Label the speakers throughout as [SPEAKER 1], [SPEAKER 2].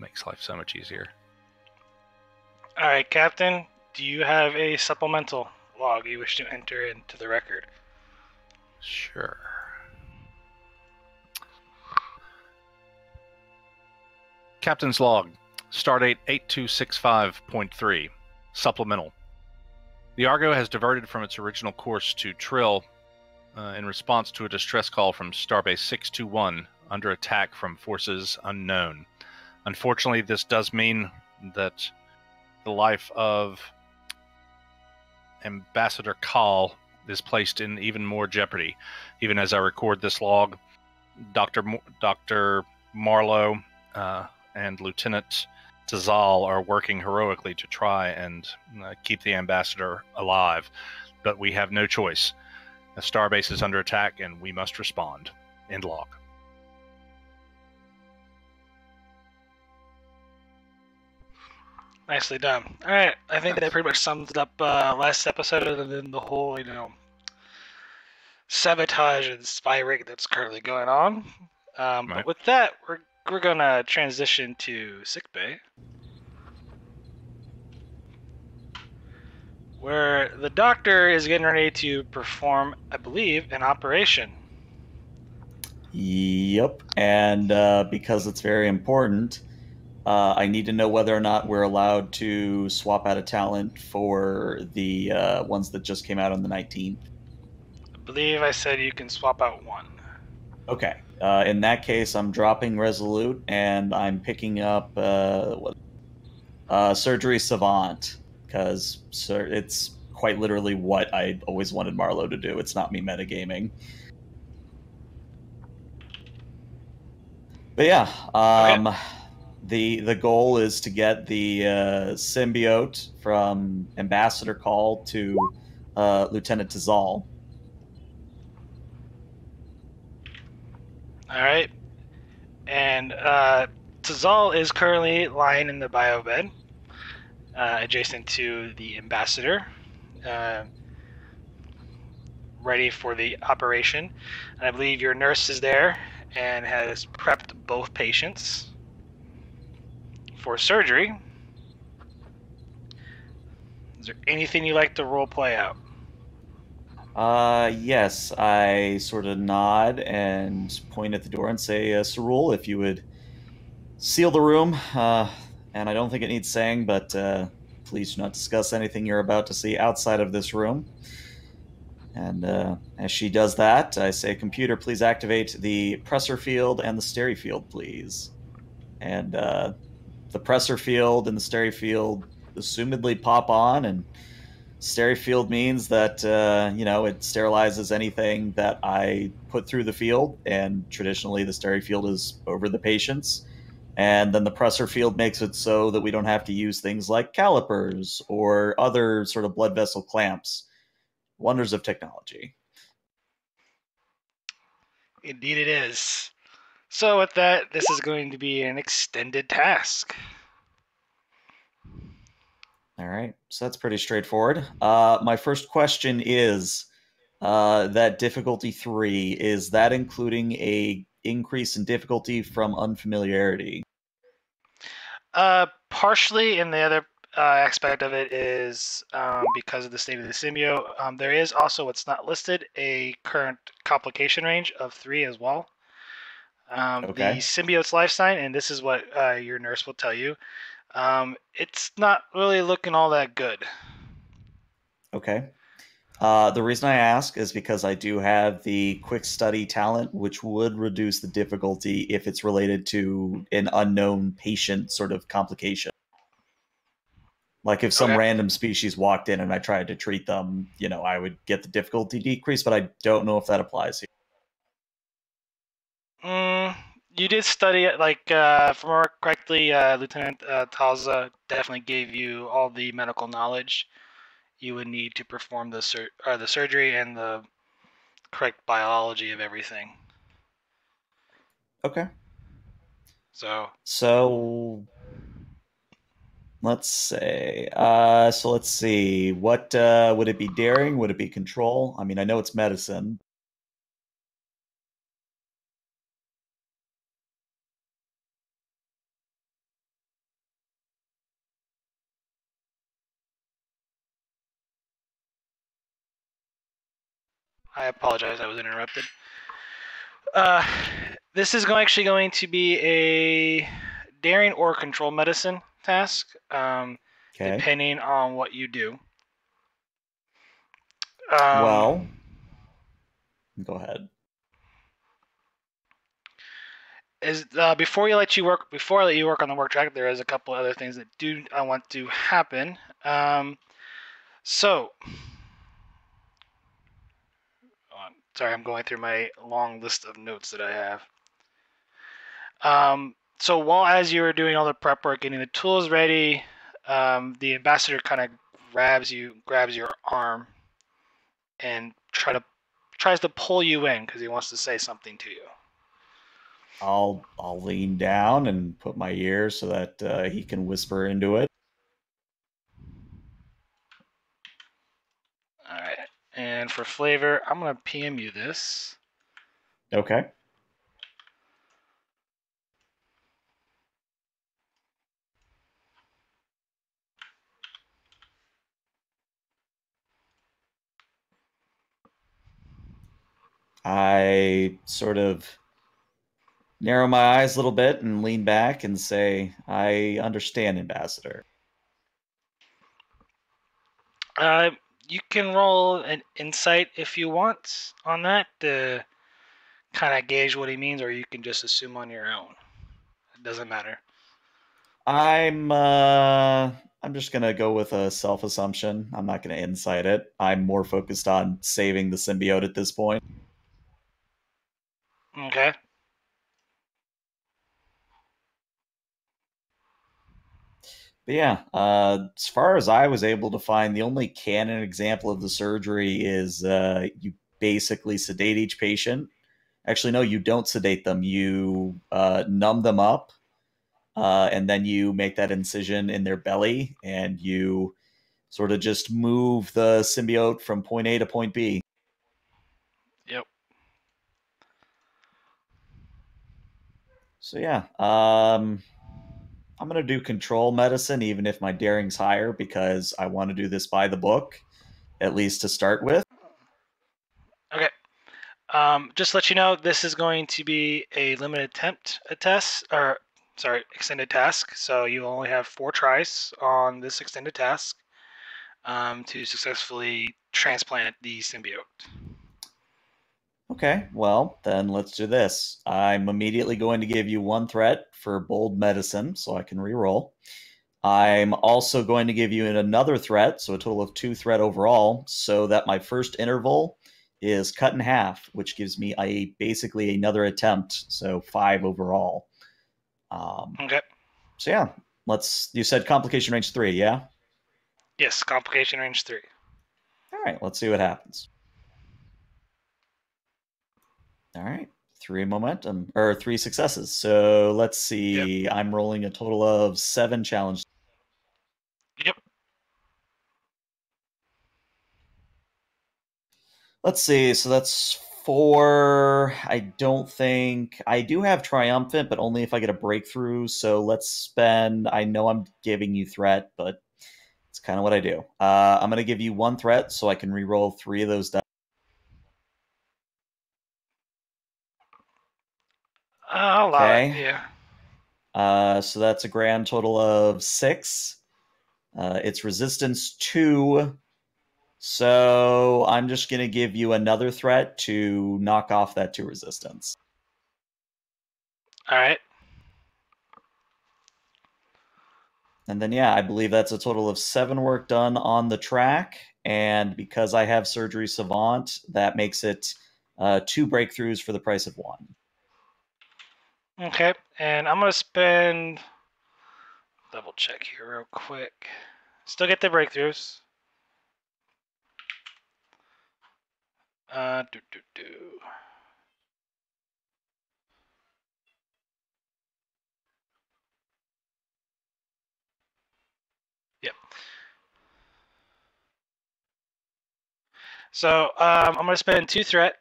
[SPEAKER 1] Makes life so much easier.
[SPEAKER 2] All right, Captain, do you have a supplemental log you wish to enter into the record?
[SPEAKER 1] Sure. Captain's log, stardate 8265.3, supplemental. The Argo has diverted from its original course to Trill in response to a distress call from Starbase 621 under attack from forces unknown. Unfortunately, this does mean that the life of Ambassador Call is placed in even more jeopardy. Even as I record this log, Dr. Marlowe and Lieutenant Tazal are working heroically to try and keep the ambassador alive, but we have no choice. The Starbase is under attack, and we must respond. End log.
[SPEAKER 2] Nicely done. All right, I think that pretty much sums it up last episode, other than the whole, sabotage and spy rig that's currently going on.
[SPEAKER 1] Right.
[SPEAKER 2] But with that, we're gonna transition to sickbay, where the doctor is getting ready to perform, I believe, an operation.
[SPEAKER 3] Yep, and because it's very important, I need to know whether or not we're allowed to swap out a talent for the ones that just came out on the 19th.
[SPEAKER 2] I believe I said you can swap out one.
[SPEAKER 3] Okay. In that case, I'm dropping Resolute, and I'm picking up Surgery Savant, because it's quite literally what I always wanted Marlowe to do. It's not me metagaming. But yeah,
[SPEAKER 2] Okay.
[SPEAKER 3] the goal is to get the symbiote from Ambassador Call to Lieutenant Tazal.
[SPEAKER 2] All right. And Tazal is currently lying in the bio bed, adjacent to the ambassador, ready for the operation. And I believe your nurse is there and has prepped both patients for surgery. Is there anything you'd like to role play out?
[SPEAKER 3] Yes, I sort of nod and point at the door and say, Cerule, if you would seal the room. And I don't think it needs saying, but please do not discuss anything you're about to see outside of this room. And as she does that, I say, computer, please activate the pressor field and the stereo field, please. And the pressor field and the stereo field assumedly pop on, and stereo field means that it sterilizes anything that I put through the field, and traditionally the stereo field is over the patients. And then the pressor field makes it so that we don't have to use things like calipers or other sort of blood vessel clamps. Wonders of technology.
[SPEAKER 2] Indeed, it is. So, with that, this is going to be an extended task.
[SPEAKER 3] All right, so that's pretty straightforward. My first question is that difficulty 3, is that including a increase in difficulty from unfamiliarity?
[SPEAKER 2] Partially, and the other aspect of it is because of the state of the symbiote. There is also what's not listed, a current complication range of 3 as well.
[SPEAKER 3] Okay.
[SPEAKER 2] The symbiote's life sign, and this is what your nurse will tell you, it's not really looking all that good.
[SPEAKER 3] Okay. The reason I ask is because I do have the quick study talent, which would reduce the difficulty if it's related to an unknown patient sort of complication. Like if some
[SPEAKER 2] Okay.
[SPEAKER 3] random species walked in and I tried to treat them, I would get the difficulty decrease, but I don't know if that applies here.
[SPEAKER 2] You did study it, like, if I remember correctly, Lieutenant Talza definitely gave you all the medical knowledge you would need to perform the surgery and the correct biology of everything.
[SPEAKER 3] Okay.
[SPEAKER 2] So,
[SPEAKER 3] Let's say. So let's see. What would it be? Daring? Would it be control? I mean, I know it's medicine.
[SPEAKER 2] I apologize, I was interrupted. This is actually going to be a daring or control medicine task,
[SPEAKER 3] Okay.
[SPEAKER 2] depending on what you do.
[SPEAKER 3] Well, go ahead.
[SPEAKER 2] Before I let you work on the work track, there is a couple other things that I want to happen. So, sorry, I'm going through my long list of notes that I have. So while as you were doing all the prep work, getting the tools ready, the ambassador kind of grabs your arm, and tries to pull you in because he wants to say something to you.
[SPEAKER 3] I'll lean down and put my ear so that he can whisper into it.
[SPEAKER 2] All right. And for flavor, I'm gonna PM you this.
[SPEAKER 3] Okay. I sort of narrow my eyes a little bit and lean back and say, I understand, Ambassador.
[SPEAKER 2] You can roll an insight if you want on that to kind of gauge what he means, or you can just assume on your own. It doesn't matter.
[SPEAKER 3] I'm just gonna go with a self-assumption. I'm not gonna insight it. I'm more focused on saving the symbiote at this point.
[SPEAKER 2] Okay.
[SPEAKER 3] But yeah, as far as I was able to find, the only canon example of the surgery is you basically sedate each patient. Actually, no, you don't sedate them. You numb them up, and then you make that incision in their belly, and you sort of just move the symbiote from point A to point B.
[SPEAKER 2] Yep.
[SPEAKER 3] So yeah, I'm gonna do control medicine, even if my daring's higher, because I want to do this by the book, at least to start with.
[SPEAKER 2] Okay. Just to let you know, this is going to be a limited extended task. So you only have 4 tries on this extended task to successfully transplant the symbiote.
[SPEAKER 3] Okay, well, then let's do this. I'm immediately going to give you 1 threat for bold medicine, so I can reroll. I'm also going to give you another threat, so a total of 2 threat overall, so that my first interval is cut in half, which gives me basically another attempt, so 5 overall.
[SPEAKER 2] Okay.
[SPEAKER 3] So yeah, you said complication range 3, yeah?
[SPEAKER 2] Yes, complication range 3.
[SPEAKER 3] All right, let's see what happens. All right, 3 successes. So let's see. Yep. I'm rolling a total of 7 challenges.
[SPEAKER 2] Yep.
[SPEAKER 3] Let's see. So that's 4. I do have triumphant, but only if I get a breakthrough. So let's spend. I know I'm giving you threat, but it's kind of what I do. I'm going to give you 1 threat, so I can re-roll 3 of those dice.
[SPEAKER 2] I'll allow it, yeah.
[SPEAKER 3] So that's a grand total of 6. It's resistance 2. So I'm just going to give you another threat to knock off that 2 resistance.
[SPEAKER 2] All right.
[SPEAKER 3] And then, yeah, I believe that's a total of 7 work done on the track. And because I have Surgery Savant, that makes it 2 breakthroughs for the price of 1.
[SPEAKER 2] Okay, and I'm going to spend... Double check here real quick. Still get the breakthroughs. Yep. So I'm going to spend 2 threat.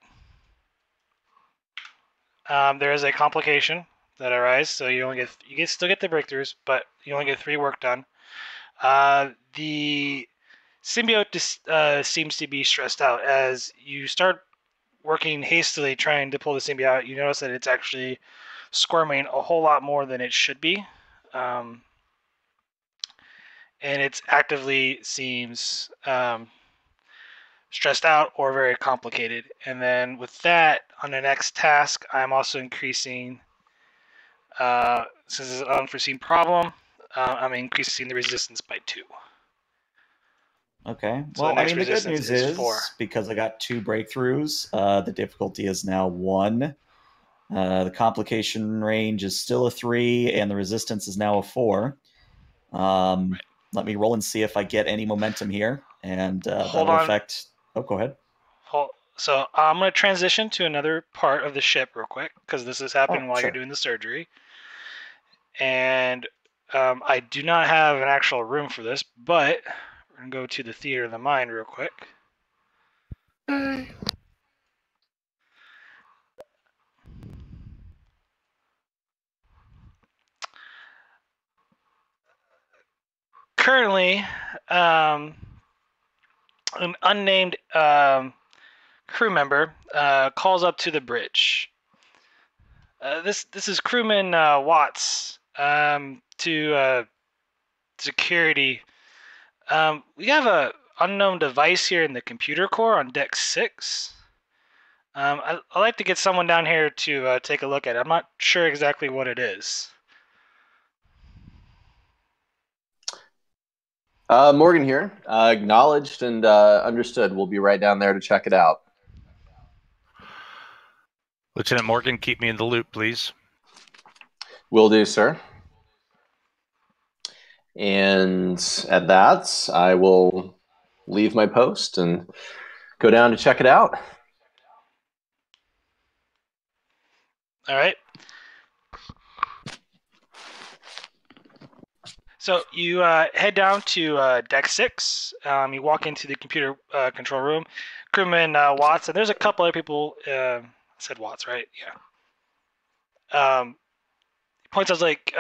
[SPEAKER 2] There is a complication that arises, so you still get the breakthroughs, but you only get 3 work done. The symbiote seems to be stressed out as you start working hastily trying to pull the symbiote out, you notice that it's actually squirming a whole lot more than it should be. And it actively seems stressed out or very complicated. And then with that, on the next task, I'm also increasing, since it's an unforeseen problem, I'm increasing the resistance by 2.
[SPEAKER 3] Okay.
[SPEAKER 2] So
[SPEAKER 3] Well,
[SPEAKER 2] the
[SPEAKER 3] I
[SPEAKER 2] next
[SPEAKER 3] mean, the good
[SPEAKER 2] resistance
[SPEAKER 3] news
[SPEAKER 2] is
[SPEAKER 3] is
[SPEAKER 2] 4.
[SPEAKER 3] because I got 2 breakthroughs, the difficulty is now 1. The complication range is still a 3, and the resistance is now a 4. Let me roll and see if I get any momentum here, and that'll affect... Oh, go ahead.
[SPEAKER 2] So I'm going to transition to another part of the ship real quick, because this is happening while you're doing the surgery. And I do not have an actual room for this, but we're going to go to the theater of the mind real quick. Currently, an unnamed crew member calls up to the bridge. This is crewman Watts to security. We have a unknown device here in the computer core on deck 6. I'd like to get someone down here to take a look at it. I'm not sure exactly what it is.
[SPEAKER 4] Morgan here. Acknowledged and understood. We'll be right down there to check it out.
[SPEAKER 1] Lieutenant Morgan, keep me in the loop, please.
[SPEAKER 4] Will do, sir. And at that, I will leave my post and go down to check it out.
[SPEAKER 2] All right. So you head down to deck 6. You walk into the computer control room. Crewman Watts, and there's a couple other people. I said Watts, right? Yeah. Points out like,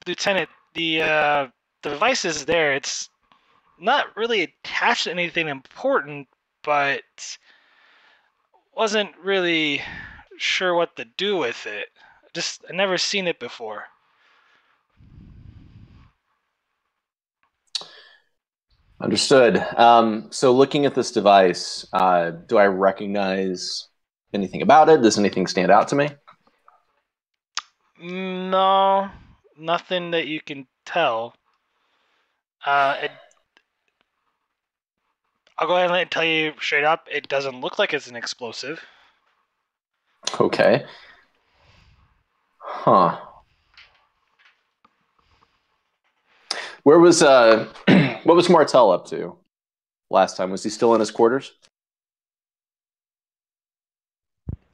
[SPEAKER 2] Lieutenant, the device is there. It's not really attached to anything important, but wasn't really sure what to do with it. I never seen it before.
[SPEAKER 4] Understood. So looking at this device, do I recognize anything about it? Does anything stand out to me?
[SPEAKER 2] No, nothing that you can tell. I'll go ahead and tell you straight up, it doesn't look like it's an explosive.
[SPEAKER 4] Okay. Huh. Where was what was Martel up to last time? Was he still in his quarters?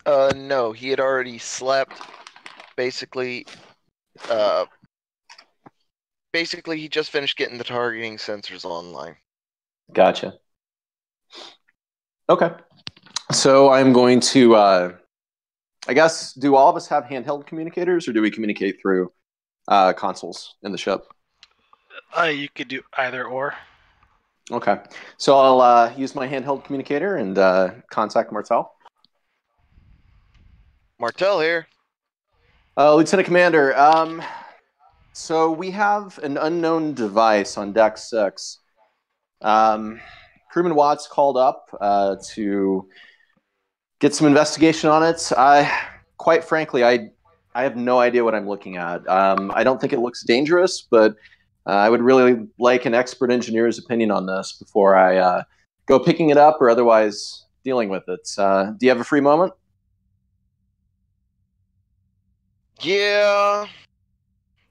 [SPEAKER 5] No, he had already slept. Basically, he just finished getting the targeting sensors online.
[SPEAKER 4] Gotcha. Okay. So I'm going to, I guess, do all of us have handheld communicators, or do we communicate through consoles in the ship?
[SPEAKER 2] You could do either or.
[SPEAKER 4] Okay. So I'll use my handheld communicator and contact Martel.
[SPEAKER 5] Martel here.
[SPEAKER 4] Lieutenant Commander, so we have an unknown device on deck 6. Crewman Watts called up to get some investigation on it. Quite frankly, I have no idea what I'm looking at. I don't think it looks dangerous, but I would really like an expert engineer's opinion on this before I go picking it up or otherwise dealing with it. Do you have a free moment?
[SPEAKER 5] Yeah,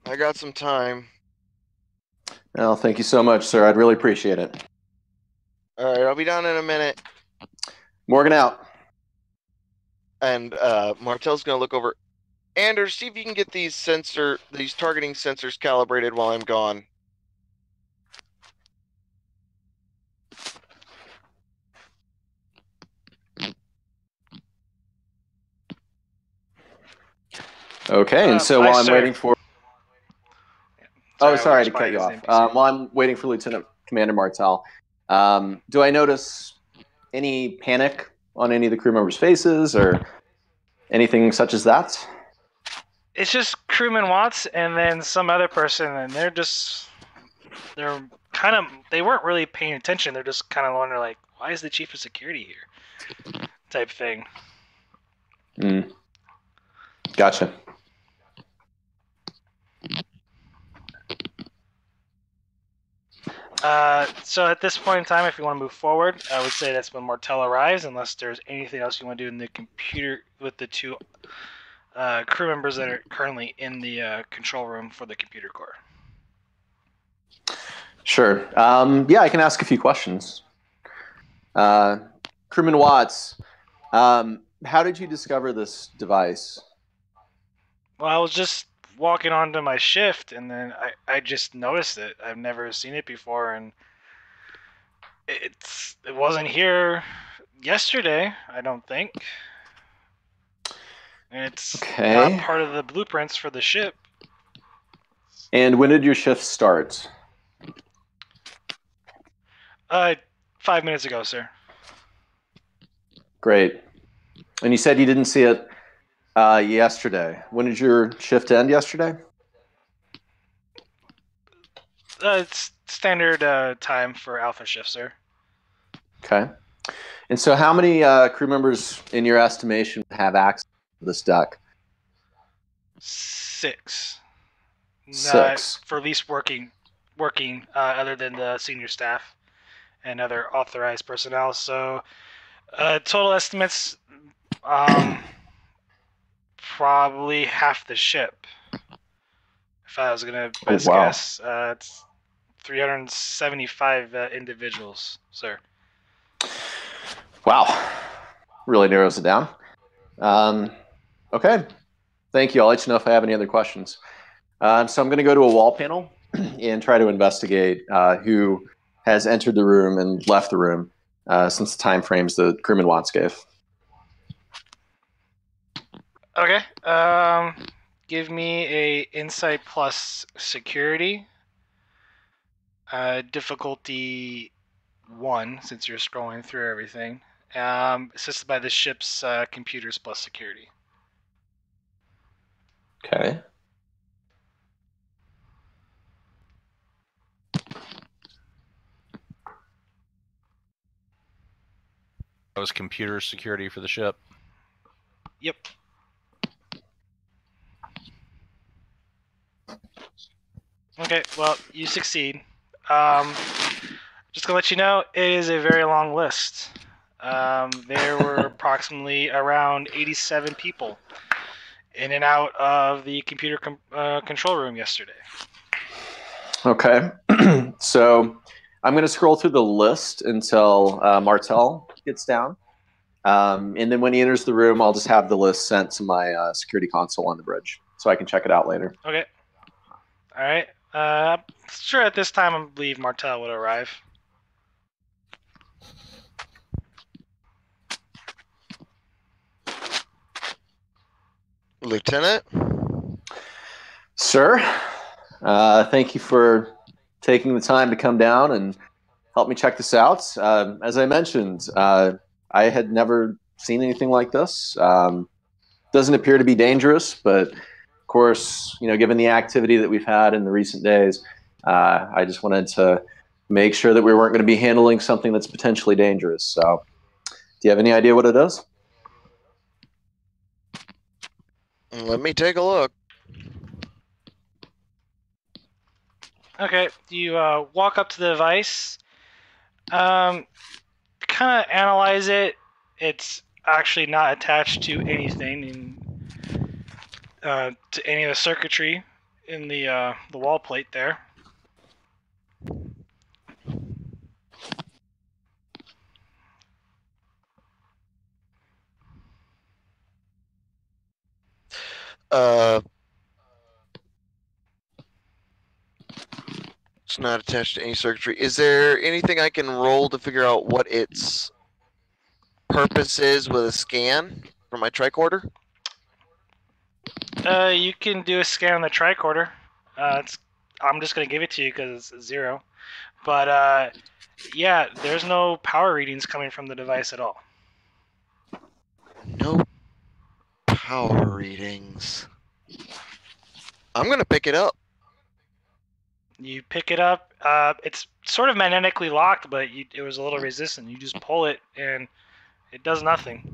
[SPEAKER 5] I got some time.
[SPEAKER 4] Well, thank you so much, sir. I'd really appreciate it.
[SPEAKER 5] All right, I'll be down in a minute.
[SPEAKER 4] Morgan out.
[SPEAKER 5] And Martel's gonna look over. Anders, see if you can get these targeting sensors calibrated while I'm gone.
[SPEAKER 4] Okay, and so while I'm waiting for... Sorry to cut you off. While I'm waiting for Lieutenant Commander Martel, do I notice any panic on any of the crew members' faces or anything such as that?
[SPEAKER 2] It's just crewman Watts and then some other person, and they weren't really paying attention. They're just kind of wondering, like, why is the chief of security here? Type thing.
[SPEAKER 4] Gotcha.
[SPEAKER 2] So at this point in time, if you want to move forward, I would say that's when Martel arrives, unless there's anything else you want to do in the computer with the two crew members that are currently in the control room for the computer core.
[SPEAKER 4] Sure. Yeah, I can ask a few questions. Crewman Watts, how did you discover this device?
[SPEAKER 2] Well, I was just walking onto my shift, and then I just noticed it. I've never seen it before, and it wasn't here yesterday, I don't think. And it's not part of the blueprints for the ship.
[SPEAKER 4] And when did your shift start?
[SPEAKER 2] 5 minutes ago, sir.
[SPEAKER 4] Great. And you said you didn't see it yesterday. When did your shift end yesterday?
[SPEAKER 2] It's standard time for Alpha shift, sir.
[SPEAKER 4] Okay. And so how many crew members, in your estimation, have access to this deck?
[SPEAKER 2] 6.
[SPEAKER 4] 6.
[SPEAKER 2] For at least working, other than the senior staff and other authorized personnel. So total estimates, probably half the ship. If I was going to best guess, it's 375 individuals, sir.
[SPEAKER 4] Wow. Really narrows it down. Okay. Thank you. I'll let you know if I have any other questions. So I'm going to go to a wall panel and try to investigate who has entered the room and left the room since the time frames that crewman Watts gave.
[SPEAKER 2] Okay. Give me a insight plus security. Difficulty 1, since you're scrolling through everything. Assisted by the ship's computers plus security.
[SPEAKER 4] Okay.
[SPEAKER 1] That was computer security for the ship.
[SPEAKER 2] Yep. Okay, well, you succeed. Just gonna let you know, it is a very long list. There were approximately around 87 people in and out of the computer control room yesterday.
[SPEAKER 4] Okay. So I'm going to scroll through the list until Martel gets down. And then when he enters the room, I'll just have the list sent to my security console on the bridge so I can check it out later.
[SPEAKER 2] Okay. All right. Sure, at this time, I believe Martel would arrive.
[SPEAKER 5] Lieutenant?
[SPEAKER 4] Sir, thank you for taking the time to come down and help me check this out. As I mentioned, I had never seen anything like this. Doesn't appear to be dangerous, but of course, given the activity that we've had in the recent days, I just wanted to make sure that we weren't going to be handling something that's potentially dangerous. So, do you have any idea what it is?
[SPEAKER 5] Let me take a look.
[SPEAKER 2] Okay, you walk up to the device, kind of analyze it. It's actually not attached to anything, to any of the circuitry in the wall plate there.
[SPEAKER 5] It's not attached to any circuitry. Is there anything I can roll to figure out what its purpose is with a scan for my tricorder?
[SPEAKER 2] You can do a scan on the tricorder. I'm just going to give it to you because it's 0. But, yeah, there's no power readings coming from the device at all.
[SPEAKER 5] No power readings. I'm gonna pick it up.
[SPEAKER 2] You pick it up. It's sort of magnetically locked, but it was a little resistant. You just pull it, and it does nothing.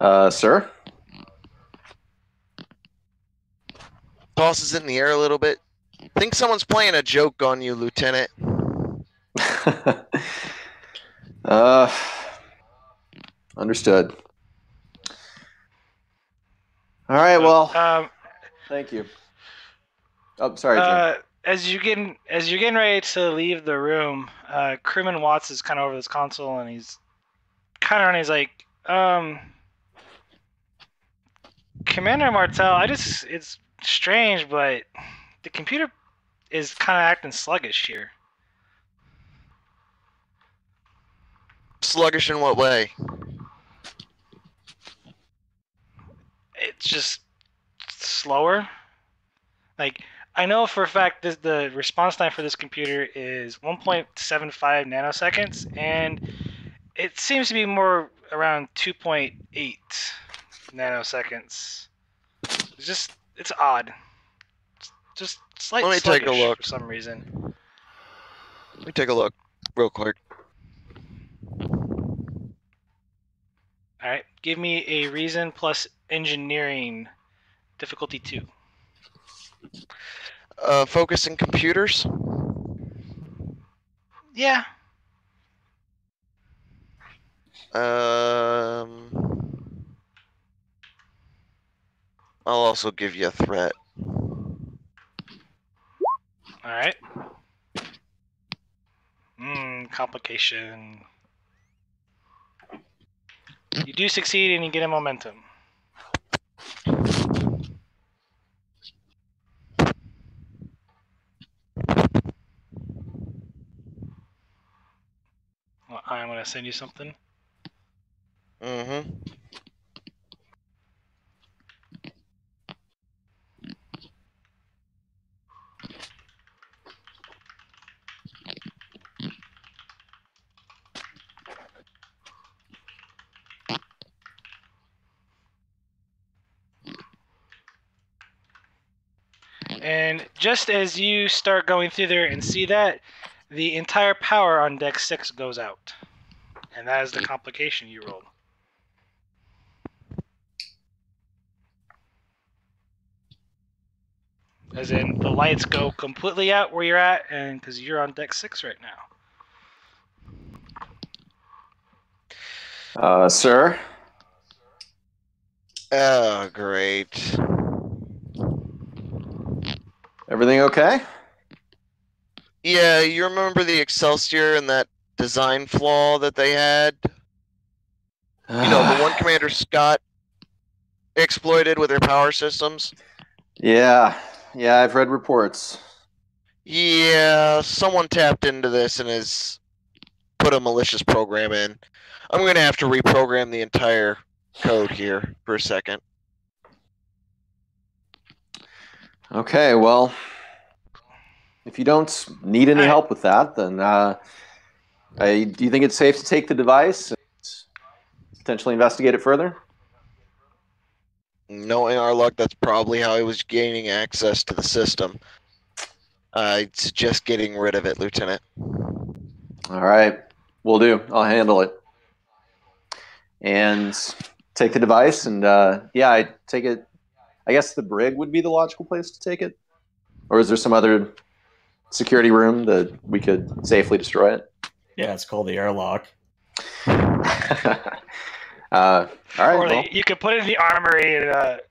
[SPEAKER 4] Sir?
[SPEAKER 5] Tosses it in the air a little bit. Think someone's playing a joke on you, Lieutenant.
[SPEAKER 4] Understood. All right, well, thank you. Oh, sorry, Jim.
[SPEAKER 2] As you're getting ready to leave the room, Crewman Watts is kind of over this console, and he's kind of he's like, Commander Martel, it's strange, but the computer is kind of acting sluggish here.
[SPEAKER 5] Sluggish in what way?
[SPEAKER 2] It's just slower. Like, I know for a fact the response time for this computer is 1.75 nanoseconds, and it seems to be more around 2.8 nanoseconds. It's odd. Just slightly
[SPEAKER 5] Let me take a
[SPEAKER 2] sluggish
[SPEAKER 5] look.
[SPEAKER 2] for some reason.
[SPEAKER 5] Let me take a look real quick.
[SPEAKER 2] All right, give me a reason plus engineering, difficulty 2.
[SPEAKER 5] Focusing computers.
[SPEAKER 2] Yeah.
[SPEAKER 5] I'll also give you a threat.
[SPEAKER 2] All right. Complication. You do succeed and you get a momentum. Well, I'm going to send you something.
[SPEAKER 5] Mm-hmm.
[SPEAKER 2] And just as you start going through there and see that, the entire power on deck 6 goes out. And that is the complication you rolled. As in, the lights go completely out where you're at, and because you're on deck 6 right now.
[SPEAKER 4] Sir?
[SPEAKER 5] Oh, great.
[SPEAKER 4] Everything okay?
[SPEAKER 5] Yeah, you remember the Excelsior and that design flaw that they had? You know, the one Commander Scott exploited with their power systems?
[SPEAKER 4] Yeah, I've read reports.
[SPEAKER 5] Yeah, someone tapped into this and has put a malicious program in. I'm going to have to reprogram the entire code here for a second.
[SPEAKER 4] Okay, well, if you don't need any help with that, then do you think it's safe to take the device and potentially investigate it further?
[SPEAKER 5] Knowing our luck, that's probably how he was gaining access to the system. I'd suggest getting rid of it, Lieutenant.
[SPEAKER 4] All right, will do. I'll handle it. And take the device, and I take it. I guess the brig would be the logical place to take it, or is there some other security room that we could safely destroy it?
[SPEAKER 3] Yeah, it's called the airlock.
[SPEAKER 4] All right.
[SPEAKER 2] Or
[SPEAKER 4] well.
[SPEAKER 2] you could put it in the armory and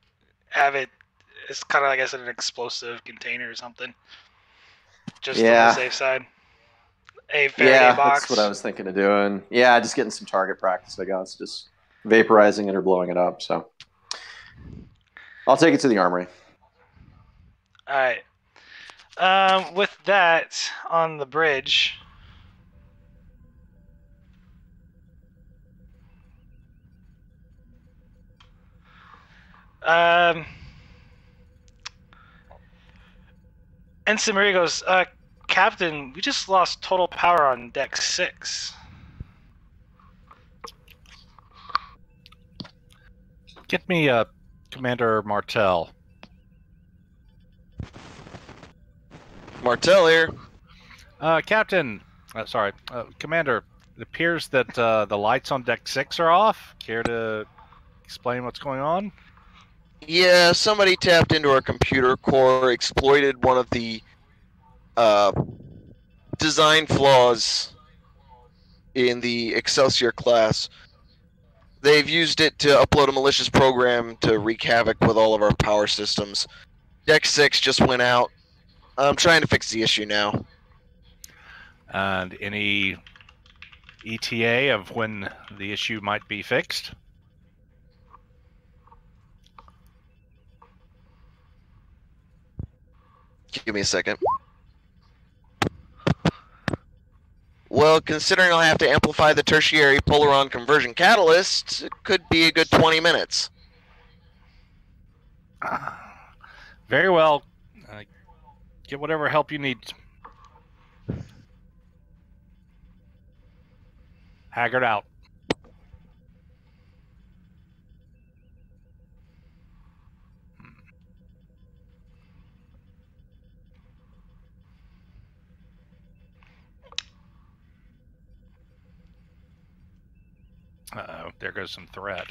[SPEAKER 2] have it. It's kind of, I guess, an explosive container or something. Just on the safe side. A Faraday box.
[SPEAKER 4] That's what I was thinking of doing. Yeah, just getting some target practice, I guess. Just vaporizing it or blowing it up. So I'll take it to the armory.
[SPEAKER 2] All right. With that, on the bridge. Ensign Marie goes, Captain, we just lost total power on deck 6.
[SPEAKER 1] Get me Commander Martel.
[SPEAKER 5] Martel here.
[SPEAKER 1] Captain, Commander, it appears that the lights on Deck 6 are off. Care to explain what's going on?
[SPEAKER 5] Yeah, somebody tapped into our computer core, exploited one of the design flaws in the Excelsior class. They've used it to upload a malicious program to wreak havoc with all of our power systems. Deck 6 just went out. I'm trying to fix the issue now.
[SPEAKER 1] And any ETA of when the issue might be fixed?
[SPEAKER 5] Give me a second. Well, considering I'll have to amplify the tertiary polaron conversion catalyst, it could be a good 20 minutes.
[SPEAKER 1] Very well. Get whatever help you need. Haggard out. Uh-oh, there goes some thread.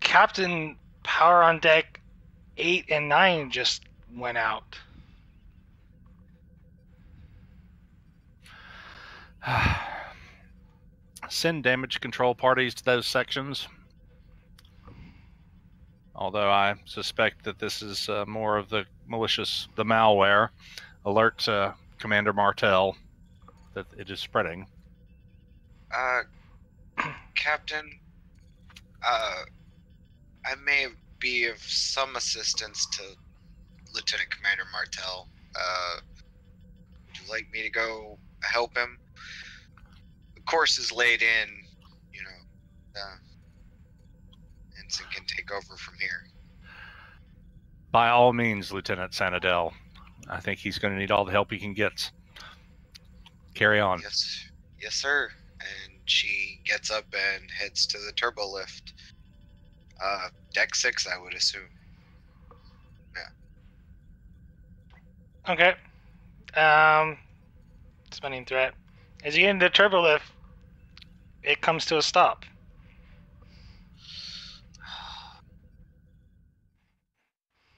[SPEAKER 2] Captain, power on deck 8 and 9 just went out.
[SPEAKER 1] Send damage control parties to those sections. Although I suspect that this is more of the malware. Alert Commander Martel that it is spreading.
[SPEAKER 6] Captain, I may be of some assistance to Lieutenant Commander Martel. Would you like me to go help him? The course is laid in, Ensign can take over from here.
[SPEAKER 1] By all means, Lieutenant Sanadell. I think he's going to need all the help he can get. Carry on.
[SPEAKER 6] Yes, sir. And she gets up and heads to the turbo lift. Deck 6, I would assume. Yeah.
[SPEAKER 2] Okay. Spending threat. As you get into the turbo lift, it comes to a stop.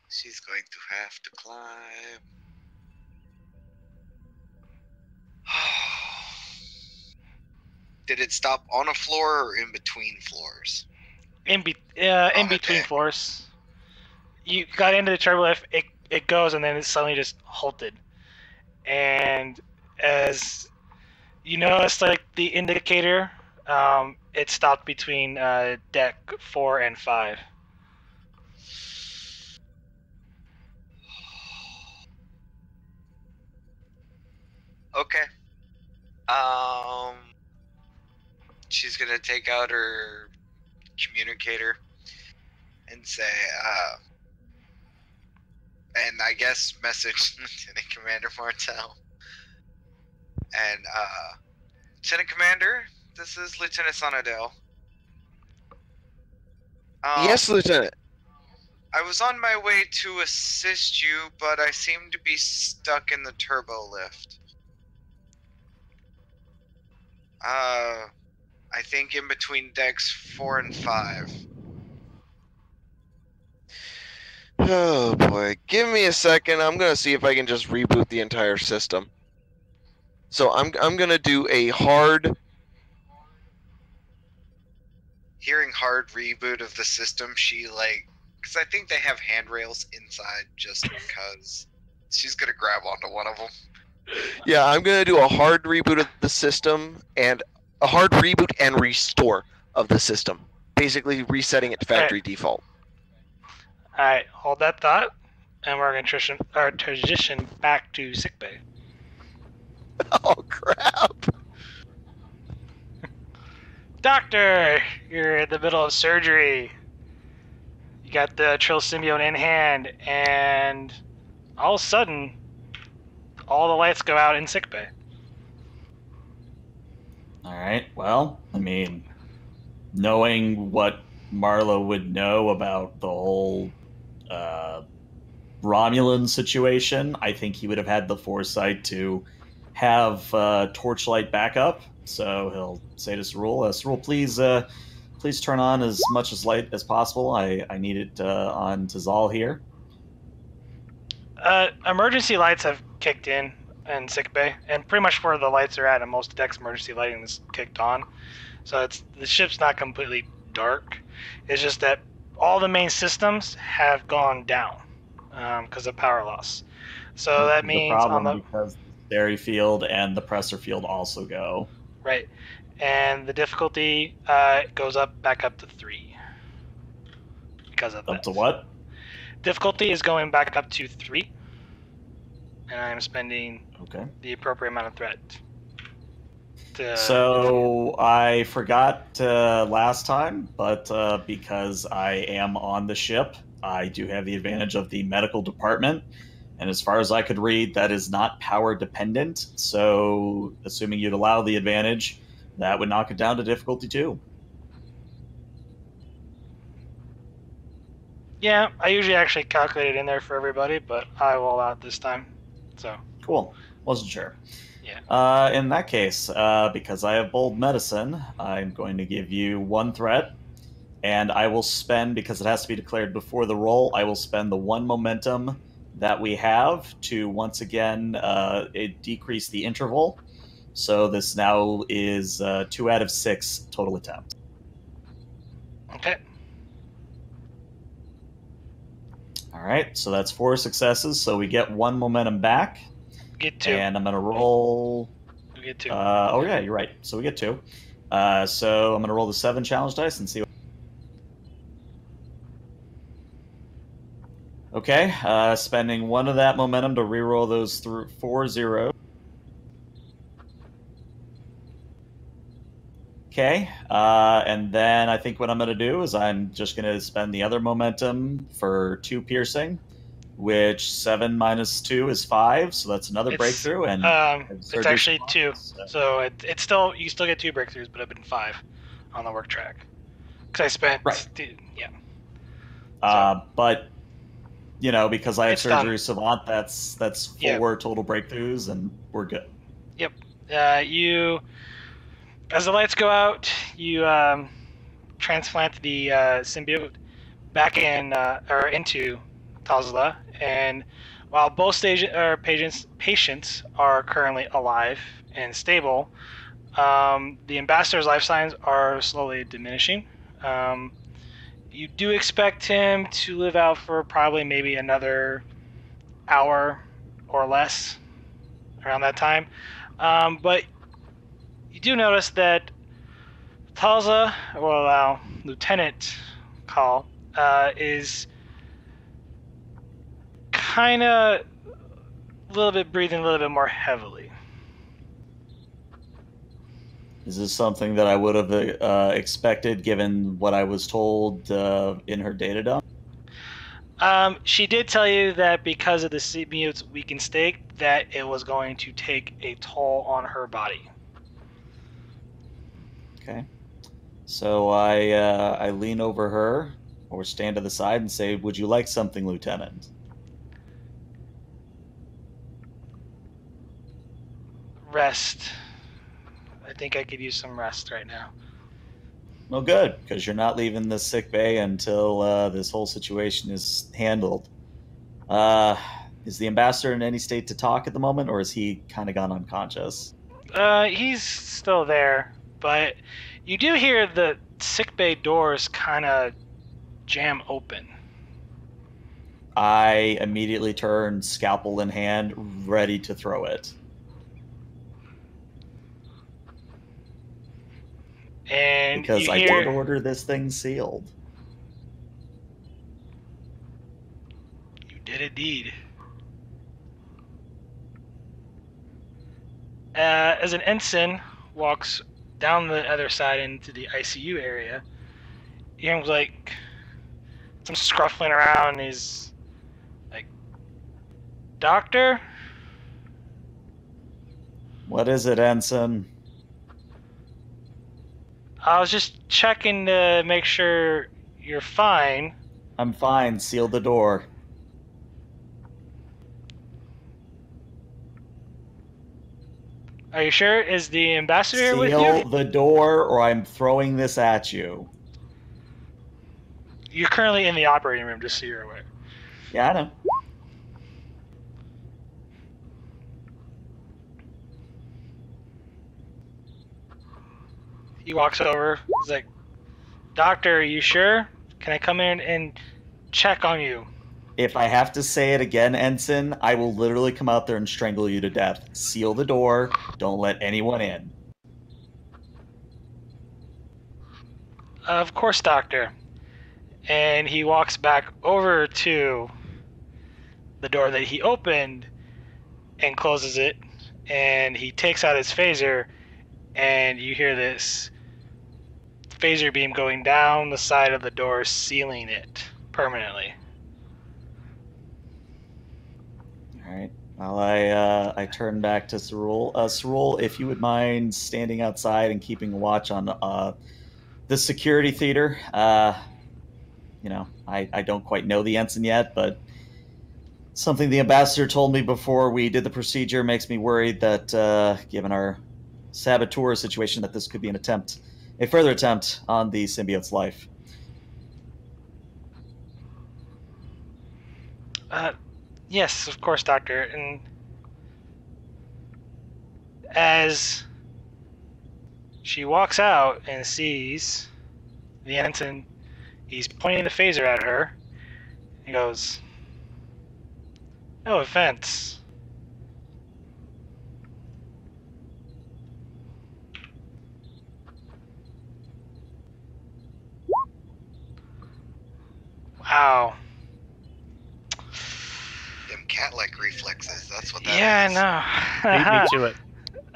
[SPEAKER 6] She's going to have to climb. Did it stop on a floor or in between floors?
[SPEAKER 2] In between floors. You got into the turbo lift, it goes, and then it suddenly just halted. And as you notice, like the indicator, it stopped between deck 4 and 5.
[SPEAKER 6] Okay. She's gonna take out her communicator and say, and I guess message Lieutenant Commander Martel. And, Lieutenant Commander, this is Lieutenant Sonadell.
[SPEAKER 5] Yes, Lieutenant.
[SPEAKER 6] I was on my way to assist you, but I seem to be stuck in the turbo lift. I think in between decks 4 and 5.
[SPEAKER 5] Oh boy, give me a second. I'm gonna see if I can just reboot the entire system. So I'm gonna do a hard.
[SPEAKER 6] Hearing hard reboot of the system, because I think they have handrails inside just because she's gonna grab onto one of them.
[SPEAKER 5] Yeah, I'm gonna do a hard reboot of the system and a hard reboot and restore of the system, basically resetting it to factory default.
[SPEAKER 2] All right, hold that thought, and we're going to transition back to sickbay.
[SPEAKER 5] Oh crap!
[SPEAKER 2] Doctor, you're in the middle of surgery. You got the Trill symbiote in hand, and all of a sudden, all the lights go out in sickbay.
[SPEAKER 3] All right. Well, I mean, knowing what Marlowe would know about the whole Romulan situation, I think he would have had the foresight to have torchlight backup. So he'll say to Cerule, Cerule, please turn on as much as light as possible. I need it on Tazal here.
[SPEAKER 2] Emergency lights have kicked in sickbay, and pretty much where the lights are at, and most decks emergency lighting is kicked on. So the ship's not completely dark. It's just that all the main systems have gone down because of power loss. So that means
[SPEAKER 3] the problem because the dairy field and the presser field also go.
[SPEAKER 2] Right, and the difficulty goes back up to 3 because of that.
[SPEAKER 3] Up to what?
[SPEAKER 2] Difficulty is going back up to 3, and I am spending the appropriate amount of threat.
[SPEAKER 3] So I forgot last time, but because I am on the ship, I do have the advantage of the medical department. And as far as I could read, that is not power dependent. So assuming you'd allow the advantage, that would knock it down to difficulty 2.
[SPEAKER 2] Yeah, I usually actually calculate it in there for everybody, but I will allow it this time. So
[SPEAKER 3] cool. Wasn't sure.
[SPEAKER 2] Yeah.
[SPEAKER 3] In that case, because I have bold medicine, I'm going to give you 1 threat, and I will spend, because it has to be declared before the roll, I will spend the 1 momentum that we have to once again decrease the interval. So this now is 2 out of 6 total attempts.
[SPEAKER 2] Okay.
[SPEAKER 3] All right, so that's 4 successes. So we get 1 momentum back.
[SPEAKER 2] Get 2.
[SPEAKER 3] And I'm going to roll...
[SPEAKER 2] We get 2.
[SPEAKER 3] Oh, yeah, you're right. So we get 2. So I'm going to roll the 7 challenge dice and see what... Okay, spending 1 of that momentum to reroll those 4 zeros. Okay, and then I think what I'm going to do is I'm just going to spend the other momentum for 2 piercing, which 7 minus 2 is 5, so that's another breakthrough. And
[SPEAKER 2] it's actually 2, so it's still, you still get 2 breakthroughs, but I've been 5 on the work track because I spent
[SPEAKER 3] but you know, because I have surgery savant, that's 4 total breakthroughs, and we're good.
[SPEAKER 2] Yep. You, as the lights go out, you transplant the symbiote back in or into Tazla, and while both patients are currently alive and stable, the ambassador's life signs are slowly diminishing. You do expect him to live out for probably maybe another hour or less around that time. But you do notice that Talza, well, Lieutenant Call, is kind of breathing a little bit more heavily.
[SPEAKER 3] Is this something that I would have expected given what I was told in her data dump?
[SPEAKER 2] She did tell you that because of the symbiote's weakened state, that it was going to take a toll on her body.
[SPEAKER 3] Okay. So I lean over her or stand to the side and say, "Would you like something, Lieutenant?"
[SPEAKER 2] Rest. I think I could use some rest right now.
[SPEAKER 3] Well, good, because you're not leaving the sick bay until this whole situation is handled. Is the ambassador in any state to talk at the moment, or is he kind of gone unconscious?
[SPEAKER 2] He's still there, but you do hear the sick bay doors kind of jam open.
[SPEAKER 3] I immediately turn, scalpel in hand, ready to throw it.
[SPEAKER 2] And
[SPEAKER 3] because I did order this thing sealed.
[SPEAKER 2] You did indeed. As an ensign walks down the other side into the ICU area, you hear like some scruffling around. He's like, "Doctor?
[SPEAKER 3] What is it, Ensign?"
[SPEAKER 2] I was just checking to make sure you're fine.
[SPEAKER 3] I'm fine. Seal the door.
[SPEAKER 2] Are you sure? Is the ambassador here with
[SPEAKER 3] Seal
[SPEAKER 2] you?
[SPEAKER 3] the door, or I'm throwing this at you.
[SPEAKER 2] You're currently in the operating room, just so you're aware.
[SPEAKER 3] Yeah, I know.
[SPEAKER 2] He walks over. He's like, Doctor, are you sure? Can I come in and check on you?
[SPEAKER 3] If I have to say it again, Ensign, I will literally come out there and strangle you to death. Seal the door. Don't let anyone in.
[SPEAKER 2] Of course, Doctor. And he walks back over to the door that he opened and closes it. And he takes out his phaser, and you hear this phaser beam going down the side of the door, sealing it permanently.
[SPEAKER 3] All right. Well, I turn back to Cerule. Cerule, if you would mind standing outside and keeping watch on the security theater. You know, I don't quite know the ensign yet, but something the ambassador told me before we did the procedure makes me worried that, given our saboteur situation, that this could be a further attempt on the symbiote's life.
[SPEAKER 2] Yes, of course, Doctor. And as she walks out and sees the ensign, he's pointing the phaser at her. He goes, "No offense. Wow.
[SPEAKER 6] Them cat-like reflexes. That's what that
[SPEAKER 2] Yeah,
[SPEAKER 6] is.
[SPEAKER 2] I
[SPEAKER 1] Beat me to it.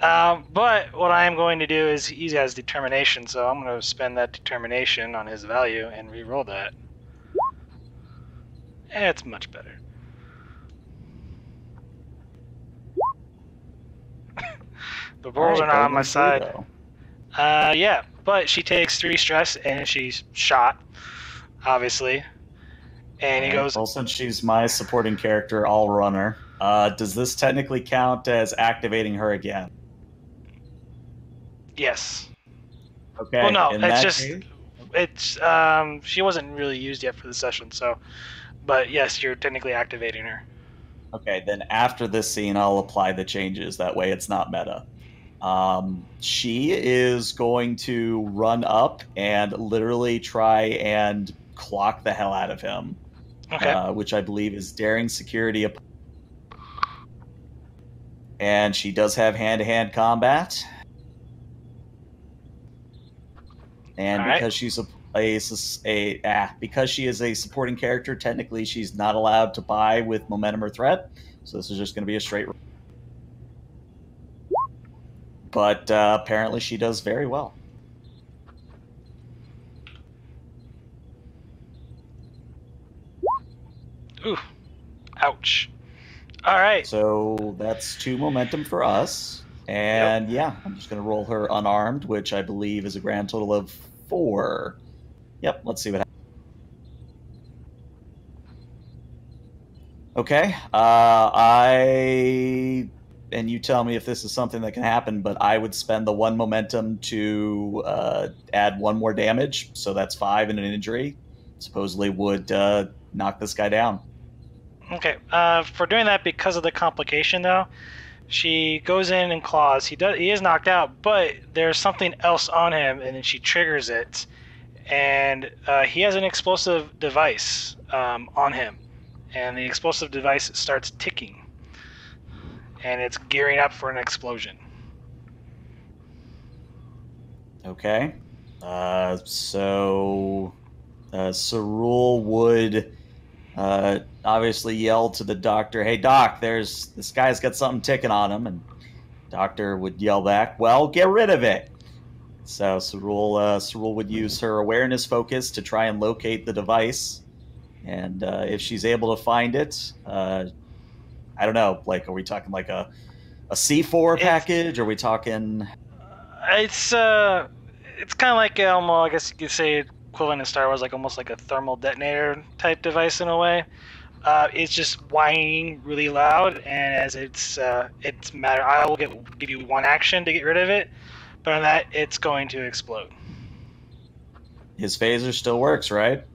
[SPEAKER 2] know. But what I am going to do is he has determination, so I'm going to spend that determination on his value and re-roll that. It's much better. The rolls are not on my side. Yeah, but she takes 3 stress and she's shot, obviously. And he goes,
[SPEAKER 3] Well, since she's my supporting character, I'll run her. Does this technically count as activating her again?
[SPEAKER 2] yes.
[SPEAKER 3] Okay.
[SPEAKER 2] Well, no,
[SPEAKER 3] in
[SPEAKER 2] it's
[SPEAKER 3] that
[SPEAKER 2] just,
[SPEAKER 3] case-
[SPEAKER 2] it's, she wasn't really used yet for the session, so, but yes, you're technically activating her.
[SPEAKER 3] Okay, then after this scene, I'll apply the changes. That way it's not meta. She is going to run up and literally try and clock the hell out of him.
[SPEAKER 2] Okay.
[SPEAKER 3] Which I believe is daring security. And she does have hand-to-hand combat. And
[SPEAKER 2] All right.
[SPEAKER 3] because she's because she is a supporting character, technically she's not allowed to buy with momentum or threat. So this is just going to be a straight. But apparently she does very well.
[SPEAKER 2] Ooh. Ouch. All right.
[SPEAKER 3] So that's 2 momentum for us. And yeah, I'm just going to roll her unarmed, which I believe is a grand total of 4. Yep, let's see what happens. Okay, and you tell me if this is something that can happen, but I would spend the 1 momentum to add 1 more damage, so that's 5 and an injury. Supposedly would knock this guy down.
[SPEAKER 2] Okay. For doing that, because of the complication, though, she goes in and claws. He is knocked out, but there's something else on him, and then she triggers it, and he has an explosive device on him, and the explosive device starts ticking, and it's gearing up for an explosion.
[SPEAKER 3] Okay, so Cerule would obviously yell to the doctor, "Hey doc, this guy's got something ticking on him," and doctor would yell back, "Well, get rid of it." So Cerule would use her awareness focus to try and locate the device, and if she's able to find it, I don't know, like, are we talking like a C4 package? Are we talking?
[SPEAKER 2] It's It's kind of like I guess you could say equivalent in Star Wars, like almost like a thermal detonator type device in a way. It's just whining really loud, and as it's matter, I will give you one action to get rid of it, but on that, it's going to explode.
[SPEAKER 3] His phaser still works, right?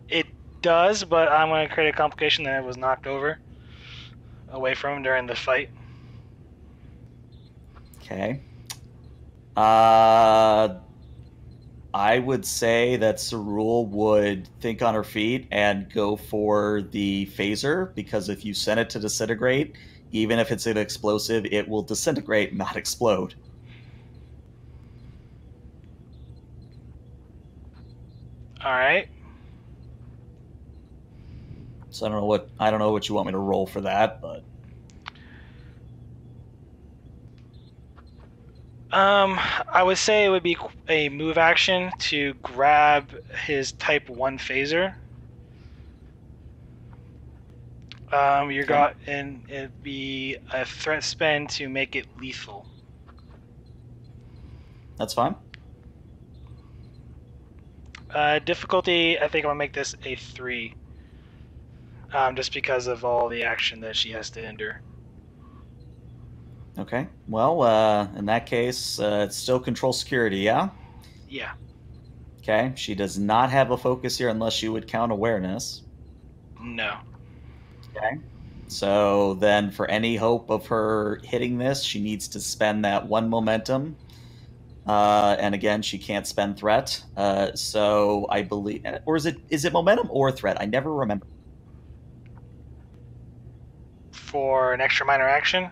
[SPEAKER 2] It does, but I'm going to create a complication that it was knocked away from him during the fight.
[SPEAKER 3] Okay. I would say that Cerule would think on her feet and go for the phaser, because if you send it to disintegrate, even if it's an explosive, it will disintegrate, not explode.
[SPEAKER 2] All right.
[SPEAKER 3] So I don't know what you want me to roll for that, but
[SPEAKER 2] I would say it would be a move action to grab his Type 1 phaser. And it'd be a threat spend to make it lethal.
[SPEAKER 3] that's fine.
[SPEAKER 2] Difficulty, I think I'm gonna make this a 3. Just because of all the action that she has to endure.
[SPEAKER 3] Okay. Well, in that case, it's still control security, yeah?
[SPEAKER 2] Yeah.
[SPEAKER 3] Okay. She does not have a focus here unless you would count awareness.
[SPEAKER 2] No.
[SPEAKER 3] Okay. So then for any hope of her hitting this, she needs to spend that 1 momentum. And again, she can't spend threat. So I believe, or is it momentum or threat? I never remember.
[SPEAKER 2] For an extra minor action?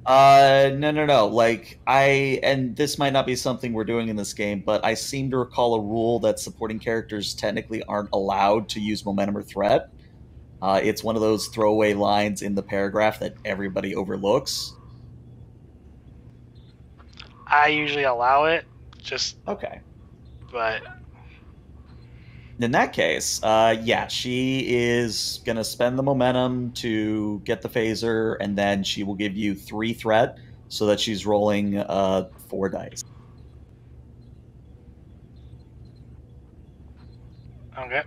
[SPEAKER 3] No. Like, and this might not be something we're doing in this game, but I seem to recall a rule that supporting characters technically aren't allowed to use momentum or threat. It's one of those throwaway lines in the paragraph that everybody overlooks.
[SPEAKER 2] I usually allow it,
[SPEAKER 3] Okay.
[SPEAKER 2] but
[SPEAKER 3] In that case, yeah, she is going to spend the momentum to get the phaser, and then she will give you 3 threat so that she's rolling 4 dice.
[SPEAKER 2] okay.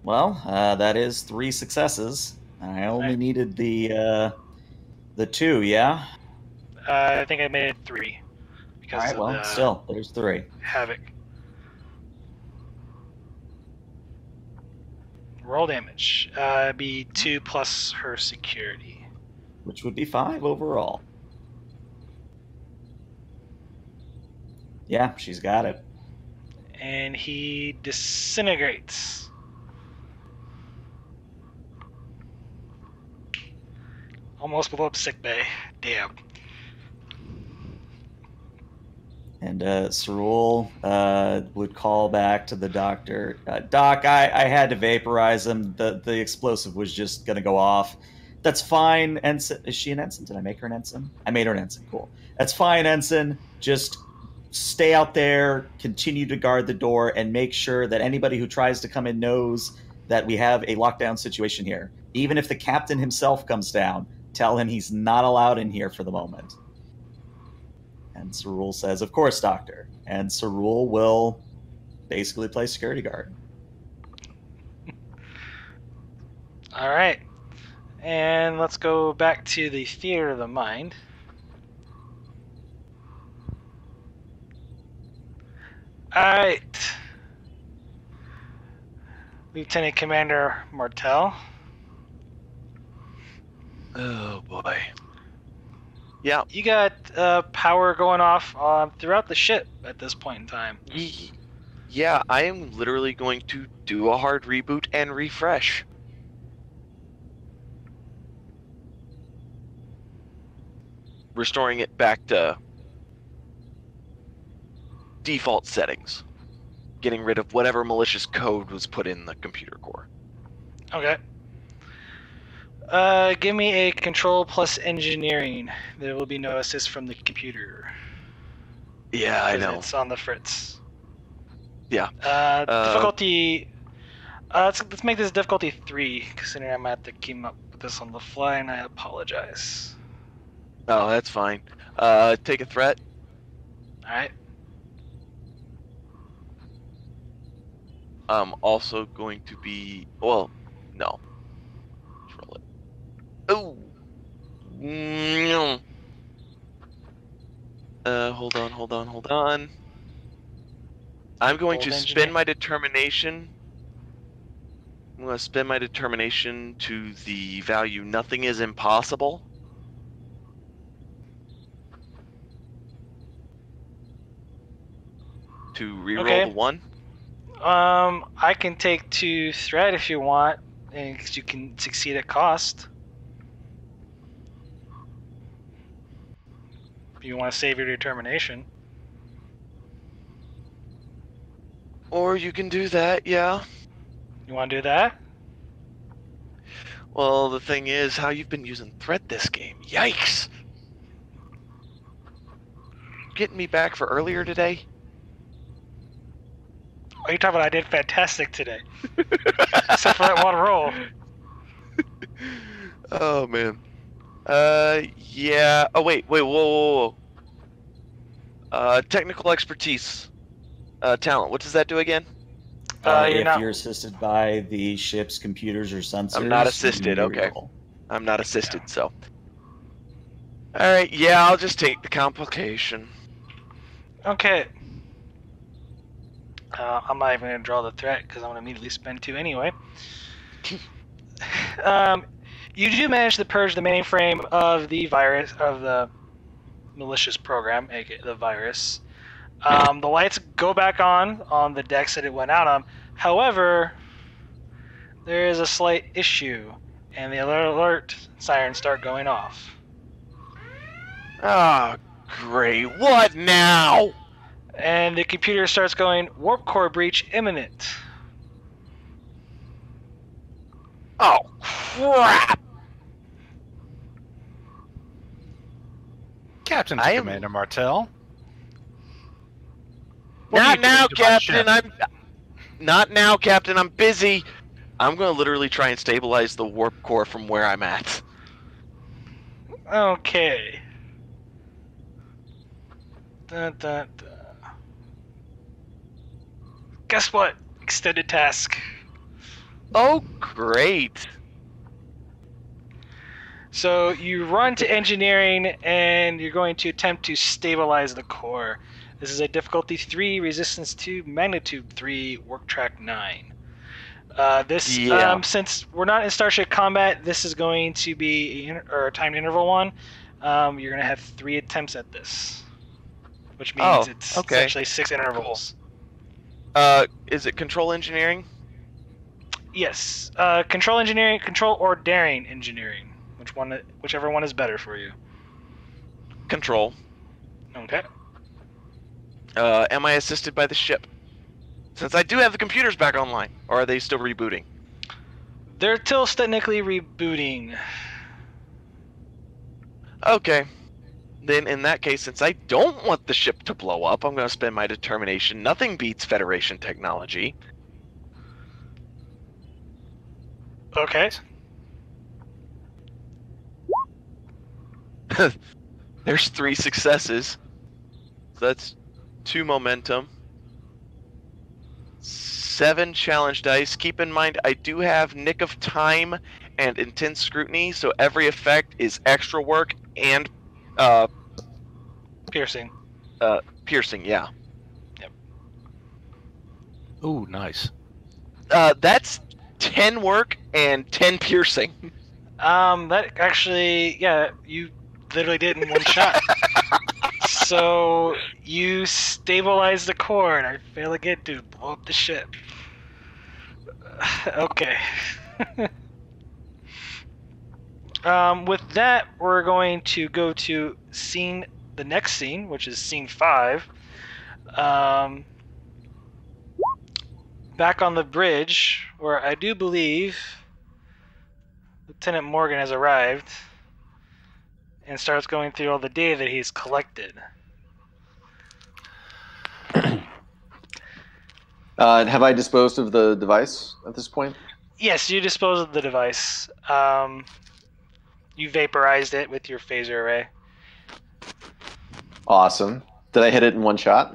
[SPEAKER 3] Well, that is 3 successes. I only
[SPEAKER 2] Right.
[SPEAKER 3] needed the 2, yeah?
[SPEAKER 2] I think I made it 3 because
[SPEAKER 3] All right,
[SPEAKER 2] of
[SPEAKER 3] well,
[SPEAKER 2] the
[SPEAKER 3] still, there's 3.
[SPEAKER 2] havoc. Roll damage. Be 2 plus her security.
[SPEAKER 3] Which would be 5 overall. Yeah, she's got it.
[SPEAKER 2] And he disintegrates. Almost blew up sickbay. Damn.
[SPEAKER 3] And Cerule would call back to the doctor. Doc, I had to vaporize him. The explosive was just going to go off. That's fine, Ensign. Is she an ensign? Did I make her an ensign? I made her an ensign. Cool. That's fine, Ensign. Just stay out there, continue to guard the door, and make sure that anybody who tries to come in knows that we have a lockdown situation here. Even if the captain himself comes down, tell him he's not allowed in here for the moment. And Cerule says, of course, Doctor. And Cerule will basically play security guard.
[SPEAKER 2] All right. And let's go back to the theater of the mind. All right. Lieutenant Commander Martel.
[SPEAKER 5] Oh boy. Yeah.
[SPEAKER 2] You got power going off throughout the ship at this point in time.
[SPEAKER 5] Yeah, I am literally going to do a hard reboot and refresh. Restoring it back to default settings. Getting rid of whatever malicious code was put in the computer core.
[SPEAKER 2] Okay. Give me a control plus engineering. There will be no assist from the computer.
[SPEAKER 5] Yeah, I know.
[SPEAKER 2] It's on the fritz.
[SPEAKER 5] Yeah.
[SPEAKER 2] Difficulty. Let's make this difficulty 3, considering I'm at the keep up with this on the fly, and I apologize.
[SPEAKER 7] Oh, that's fine. Take a threat.
[SPEAKER 2] All right.
[SPEAKER 7] I'm also going to be... Well, no. Let's roll it. Oh! No. Hold on. I'm going
[SPEAKER 2] Old
[SPEAKER 7] to
[SPEAKER 2] engineer.
[SPEAKER 7] spend my determination. I'm going to spend my determination to the value nothing is impossible. To reroll
[SPEAKER 2] Okay.
[SPEAKER 7] the 1.
[SPEAKER 2] I can take 2 threat if you want, and 'cause you can succeed at cost. If you want to save your determination.
[SPEAKER 7] Or you can do that, yeah.
[SPEAKER 2] You want to do that?
[SPEAKER 7] Well, the thing is, how you've been using threat this game. Yikes! Getting me back for earlier today?
[SPEAKER 2] What are you talking about? I did fantastic today. Except for that one roll.
[SPEAKER 7] Oh, man. Yeah. Oh, wait, whoa. Technical expertise. Talent. What does that do again?
[SPEAKER 3] If you're assisted by the ship's computers or sensors,
[SPEAKER 7] I'm not assisted,
[SPEAKER 3] you
[SPEAKER 7] okay.
[SPEAKER 3] reroll.
[SPEAKER 7] I'm not assisted, so. Alright, yeah, I'll just take the complication.
[SPEAKER 2] Okay. I'm not even going to draw the threat because I'm going to immediately spend 2 anyway. You do manage to purge the mainframe of the virus, of the malicious program, aka the virus. The lights go back on the decks that it went out on. However, there is a slight issue, and the alert sirens start going off.
[SPEAKER 7] Oh, great. What now?
[SPEAKER 2] And the computer starts going, warp core breach imminent.
[SPEAKER 7] Oh, crap!
[SPEAKER 1] Captain to Commander Martell.
[SPEAKER 7] Not now, Captain. Not now, Captain. I'm busy. I'm going to literally try and stabilize the warp core from where I'm at.
[SPEAKER 2] Okay. Dun, dun, dun. Guess what? Extended task.
[SPEAKER 7] Oh, great.
[SPEAKER 2] So you run to engineering and you're going to attempt to stabilize the core. This is a difficulty 3, resistance 2, magnitude 3, work track 9. Since we're not in Starship combat, this is going to be a timed interval one. You're going to have 3 attempts at this, which means it's essentially 6 intervals.
[SPEAKER 7] Is it control engineering?
[SPEAKER 2] Yes. Control engineering, control or daring engineering. Whichever one is better for you.
[SPEAKER 7] Control.
[SPEAKER 2] Okay.
[SPEAKER 7] Am I assisted by the ship? Since I do have the computers back online, or are they still rebooting?
[SPEAKER 2] They're still technically rebooting.
[SPEAKER 7] Okay. Then in that case, since I don't want the ship to blow up, I'm going to spend my determination. Nothing beats Federation technology.
[SPEAKER 2] Okay.
[SPEAKER 7] There's 3 successes. So that's 2 momentum. 7 challenge dice. Keep in mind, I do have Nick of Time and Intense Scrutiny, so every effect is extra work and
[SPEAKER 2] piercing.
[SPEAKER 7] Piercing, yeah.
[SPEAKER 2] Yep.
[SPEAKER 1] Ooh, nice.
[SPEAKER 7] That's 10 work and 10 piercing.
[SPEAKER 2] That actually, yeah, you literally did in one shot. So you stabilize the core, and I fail again to blow up the ship. Okay. With that, we're going to go to the next scene, which is scene 5. Back on the bridge, where I do believe Lieutenant Morgan has arrived and starts going through all the data that he's collected.
[SPEAKER 4] Have I disposed of the device at this point?
[SPEAKER 2] Yes, you dispose of the device. You vaporized it with your phaser array.
[SPEAKER 4] Awesome. Did I hit it in one shot?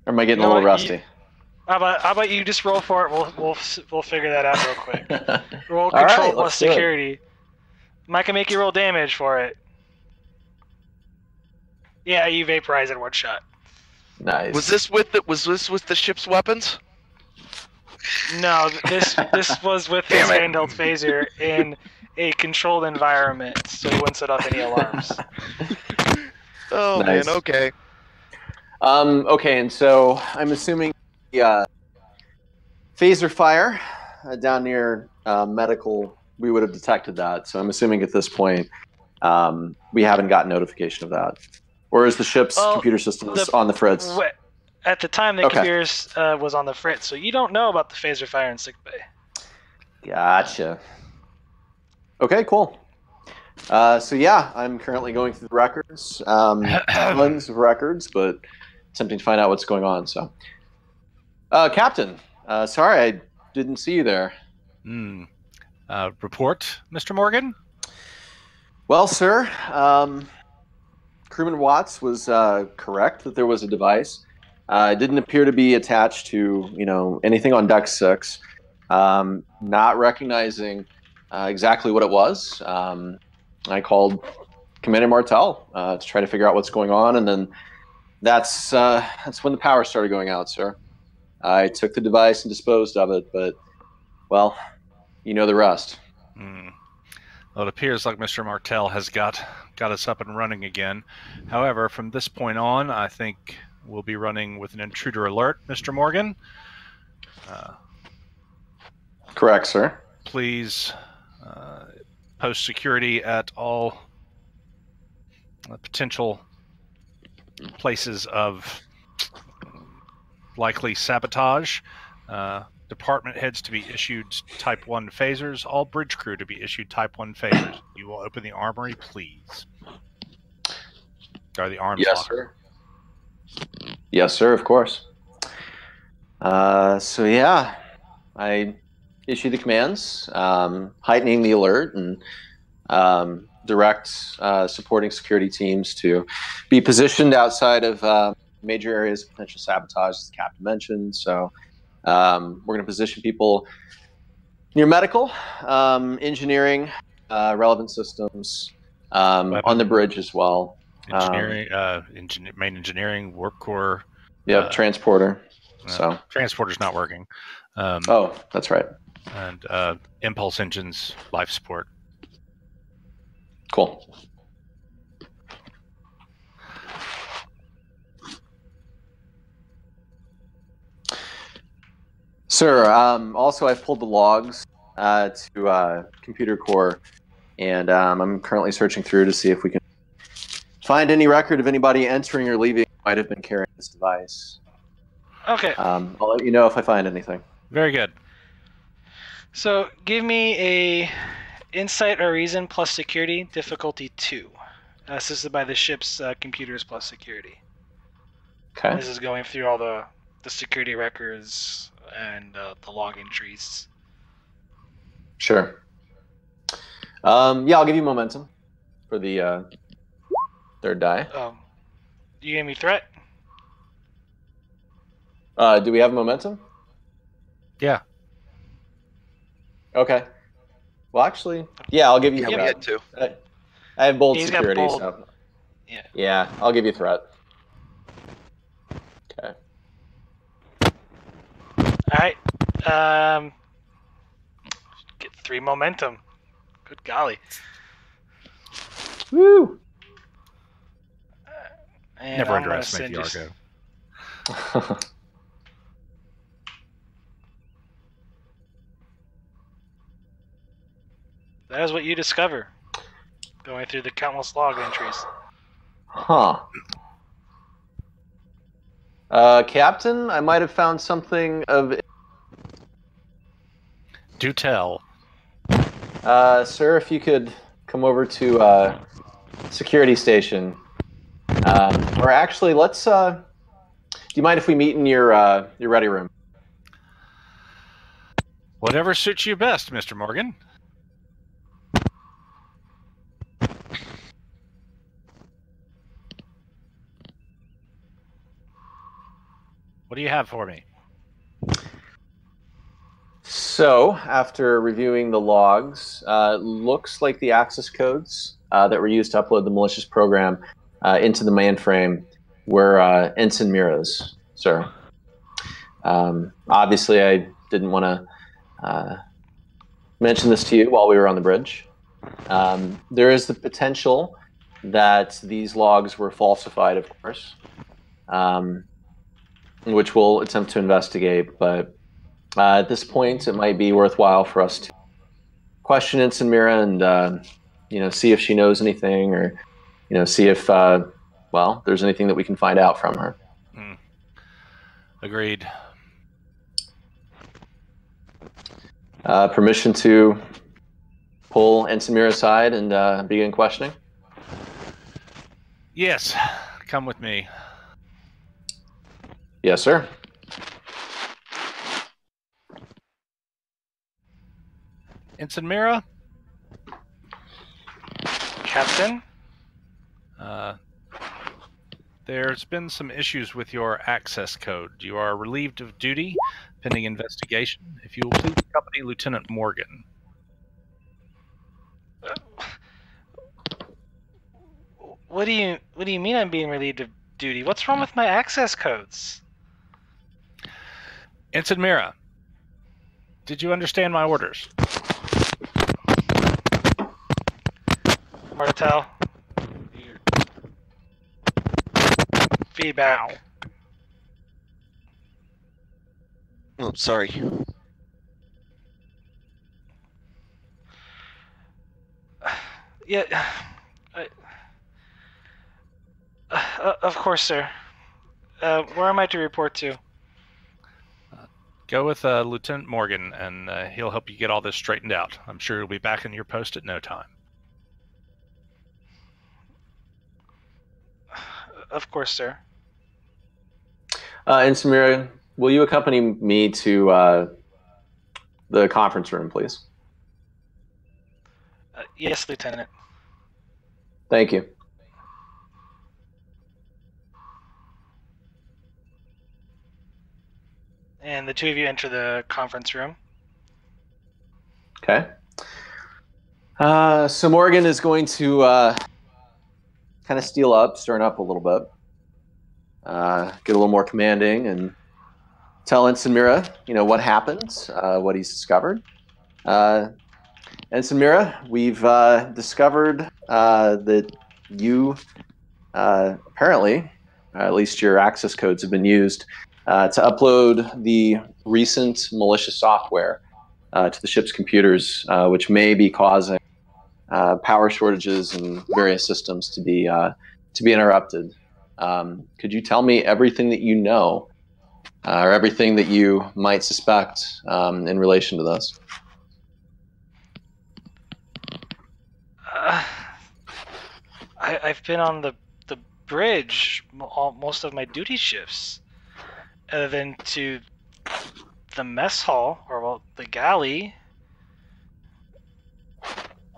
[SPEAKER 4] Or am I getting a little rusty?
[SPEAKER 2] How about you just roll for it? We'll figure that out real quick. Roll
[SPEAKER 4] All
[SPEAKER 2] control
[SPEAKER 4] right,
[SPEAKER 2] plus
[SPEAKER 4] let's do it.
[SPEAKER 2] security. Mike can make you roll damage for it. Yeah, you vaporize it in one shot.
[SPEAKER 4] Nice.
[SPEAKER 7] Was this with the ship's weapons?
[SPEAKER 2] No, this was with his handheld phaser in a controlled environment, so he wouldn't set off any alarms.
[SPEAKER 7] Oh
[SPEAKER 4] Nice.
[SPEAKER 7] man, okay.
[SPEAKER 4] Okay, and so I'm assuming the phaser fire down near medical, we would have detected that. So I'm assuming at this point we haven't gotten notification of that. Or is the ship's computer systems on the fritz?
[SPEAKER 2] At the time, the computers was on the fritz, so you don't know about the phaser fire in sickbay.
[SPEAKER 4] Gotcha. Okay, cool. So yeah, I'm currently going through the records, tons of records, but attempting to find out what's going on. So, Captain, sorry I didn't see you there.
[SPEAKER 1] Report, Mr. Morgan?
[SPEAKER 4] Well, sir, Crewman Watts was correct that there was a device. It didn't appear to be attached to, anything on Deck 6. Not recognizing exactly what it was. I called Commander Martel to try to figure out what's going on, and then that's when the power started going out, sir. I took the device and disposed of it, but, well, you know the rest.
[SPEAKER 1] Well, it appears like Mr. Martel has got us up and running again. However, from this point on, I think we'll be running with an intruder alert, Mr. Morgan.
[SPEAKER 4] Correct, sir.
[SPEAKER 1] Please post security at all potential places of likely sabotage. Department heads to be issued Type 1 phasers. All bridge crew to be issued Type 1 phasers. You will open the armory, please. Or the arms locker.
[SPEAKER 4] Sir. Yes, sir, of course. So yeah, I issue the commands, heightening the alert and direct supporting security teams to be positioned outside of major areas of potential sabotage, as the captain mentioned. So we're going to position people near medical, engineering, relevant systems, on the bridge as well.
[SPEAKER 1] Engineering, main engineering, warp core.
[SPEAKER 4] Yep, transporter. So
[SPEAKER 1] transporter's not working.
[SPEAKER 4] Oh, that's right.
[SPEAKER 1] And impulse engines, life support.
[SPEAKER 4] Cool. Sir, also I've pulled the logs to computer core, and I'm currently searching through to see if we can find any record of anybody entering or leaving who might have been carrying this device.
[SPEAKER 2] Okay.
[SPEAKER 4] I'll let you know if I find anything.
[SPEAKER 1] Very good.
[SPEAKER 2] So give me a insight or reason plus security, difficulty 2. Assisted by the ship's computers plus security.
[SPEAKER 4] Okay.
[SPEAKER 2] This is going through all the security records and the log entries.
[SPEAKER 4] Sure. Yeah, I'll give you momentum for the third die.
[SPEAKER 2] You gave me threat?
[SPEAKER 4] Do we have momentum?
[SPEAKER 1] Yeah.
[SPEAKER 4] Okay. Well, actually, yeah, I'll give you
[SPEAKER 7] Yeah, we
[SPEAKER 4] threat.
[SPEAKER 7] had two.
[SPEAKER 4] I have bold
[SPEAKER 2] He's got
[SPEAKER 4] security,
[SPEAKER 2] bold.
[SPEAKER 4] so
[SPEAKER 2] Yeah.
[SPEAKER 4] yeah, I'll give you threat. Okay.
[SPEAKER 2] Alright. Get 3 momentum. Good golly.
[SPEAKER 4] Woo!
[SPEAKER 2] And
[SPEAKER 1] Never
[SPEAKER 2] I'm gonna
[SPEAKER 1] underestimate the
[SPEAKER 2] send
[SPEAKER 1] Argo.
[SPEAKER 2] That is what you discover. Going through the countless log entries.
[SPEAKER 4] Huh. Captain, I might have found something of...
[SPEAKER 1] Do tell.
[SPEAKER 4] Sir, if you could come over to security station. Or actually, let's... do you mind if we meet in your ready room?
[SPEAKER 1] Whatever suits you best, Mr. Morgan. What do you have for me?
[SPEAKER 4] So, after reviewing the logs, looks like the access codes that were used to upload the malicious program into the mainframe were Ensign Mira's, sir. Obviously, I didn't want to mention this to you while we were on the bridge. There is the potential that these logs were falsified, of course, which we'll attempt to investigate, but at this point, it might be worthwhile for us to question Ensign Mira and see if she knows anything, or see if there's anything that we can find out from her.
[SPEAKER 1] Agreed.
[SPEAKER 4] Permission to pull Ensign Mira aside and begin questioning?
[SPEAKER 1] Yes, come with me.
[SPEAKER 4] Yes, sir.
[SPEAKER 1] Ensign Mira?
[SPEAKER 2] Captain?
[SPEAKER 1] There's been some issues with your access code. You are relieved of duty pending investigation. If you will please accompany Lieutenant Morgan.
[SPEAKER 2] What do you mean I'm being relieved of duty? What's wrong with my access codes?
[SPEAKER 1] Ensign Mira, did you understand my orders?
[SPEAKER 2] Martel. Feedback.
[SPEAKER 5] Oh, sorry.
[SPEAKER 2] Yeah. Of course, sir. Where am I to report to?
[SPEAKER 1] Go with Lieutenant Morgan, and he'll help you get all this straightened out. I'm sure you'll be back in your post at no time.
[SPEAKER 2] Of course, sir.
[SPEAKER 4] Ensign Mira, will you accompany me to the conference room, please?
[SPEAKER 2] Yes, Lieutenant.
[SPEAKER 4] Thank you.
[SPEAKER 2] And the two of you enter the conference room.
[SPEAKER 4] Okay. So Morgan is going to kind of steel up, stern up a little bit, get a little more commanding, and tell Ensign Mira, what happened, what he's discovered. Ensign Mira, we've discovered that you apparently, at least your access codes have been used to upload the recent malicious software to the ship's computers, which may be causing power shortages in various systems to be interrupted. Could you tell me everything that you know, or everything that you might suspect in relation to this?
[SPEAKER 2] I've been on the bridge most of my duty shifts, other than to the mess hall, or the galley.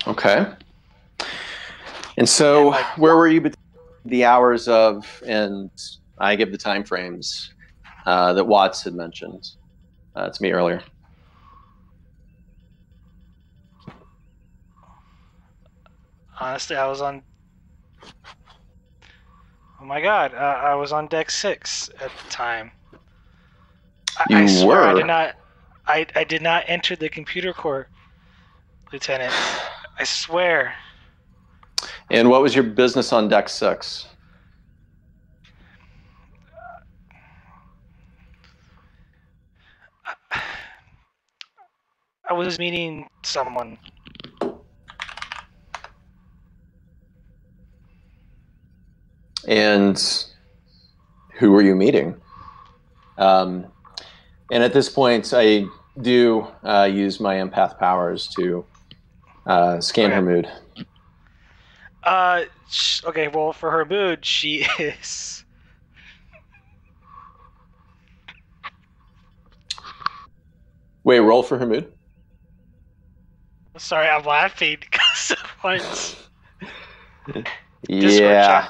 [SPEAKER 4] Okay. And so, where were you between the hours of, and I give the time frames that Watts had mentioned to me earlier?
[SPEAKER 2] Honestly, I was on... Oh my god, I was on deck 6 at the time. I swear I did not enter the computer core, Lieutenant. I swear.
[SPEAKER 4] And what was your business on deck 6?
[SPEAKER 2] I was meeting someone.
[SPEAKER 4] And who were you meeting? And at this point, I do use my empath powers to scan her mood.
[SPEAKER 2] Okay, well, for her mood, she is...
[SPEAKER 4] Wait, roll for her mood?
[SPEAKER 2] Sorry, I'm laughing because of what...
[SPEAKER 4] Yeah.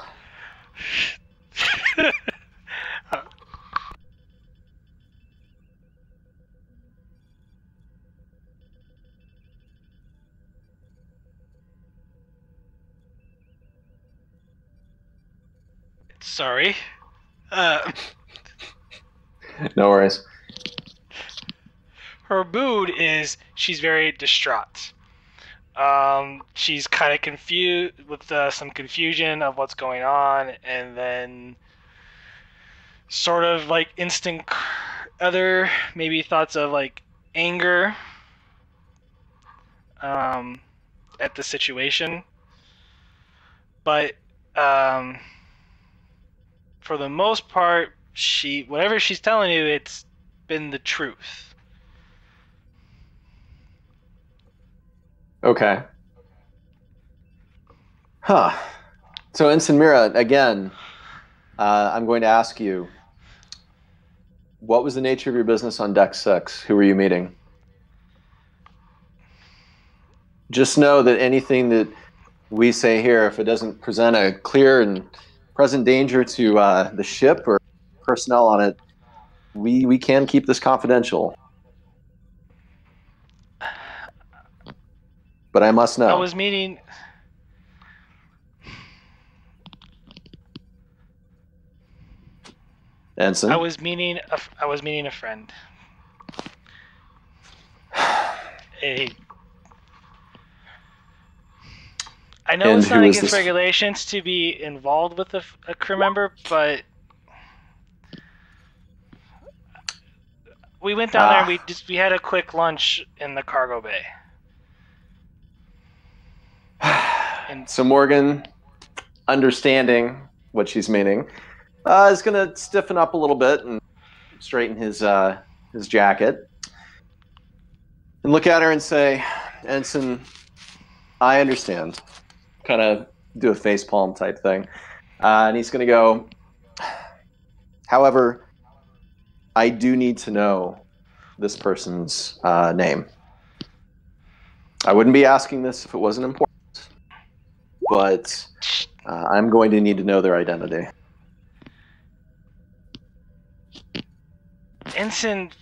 [SPEAKER 2] Sorry.
[SPEAKER 4] No worries.
[SPEAKER 2] Her mood is she's very distraught. She's kind of confused with some confusion of what's going on, and then sort of like instant other maybe thoughts of like anger at the situation. But for the most part, whatever she's telling you, it's been the truth.
[SPEAKER 4] Okay. Huh. So, Ensign Mira, again, I'm going to ask you, what was the nature of your business on Deck 6? Who were you meeting? Just know that anything that we say here, if it doesn't present a clear and present danger to the ship or personnel on it, we can keep this confidential. But I must know.
[SPEAKER 2] I was meeting.
[SPEAKER 4] Ensign?
[SPEAKER 2] I was meeting a friend. I know
[SPEAKER 4] And
[SPEAKER 2] it's not
[SPEAKER 4] who is
[SPEAKER 2] against
[SPEAKER 4] this?
[SPEAKER 2] regulations to be involved with a crew member, but we went down there and we had a quick lunch in the cargo bay. And
[SPEAKER 4] So Morgan, understanding what she's meaning, is going to stiffen up a little bit and straighten his jacket and look at her and say, Ensign, I understand. Kind of do a facepalm type thing. And he's going to go, however, I do need to know this person's name. I wouldn't be asking this if it wasn't important, but I'm going to need to know their identity.
[SPEAKER 2] Ensign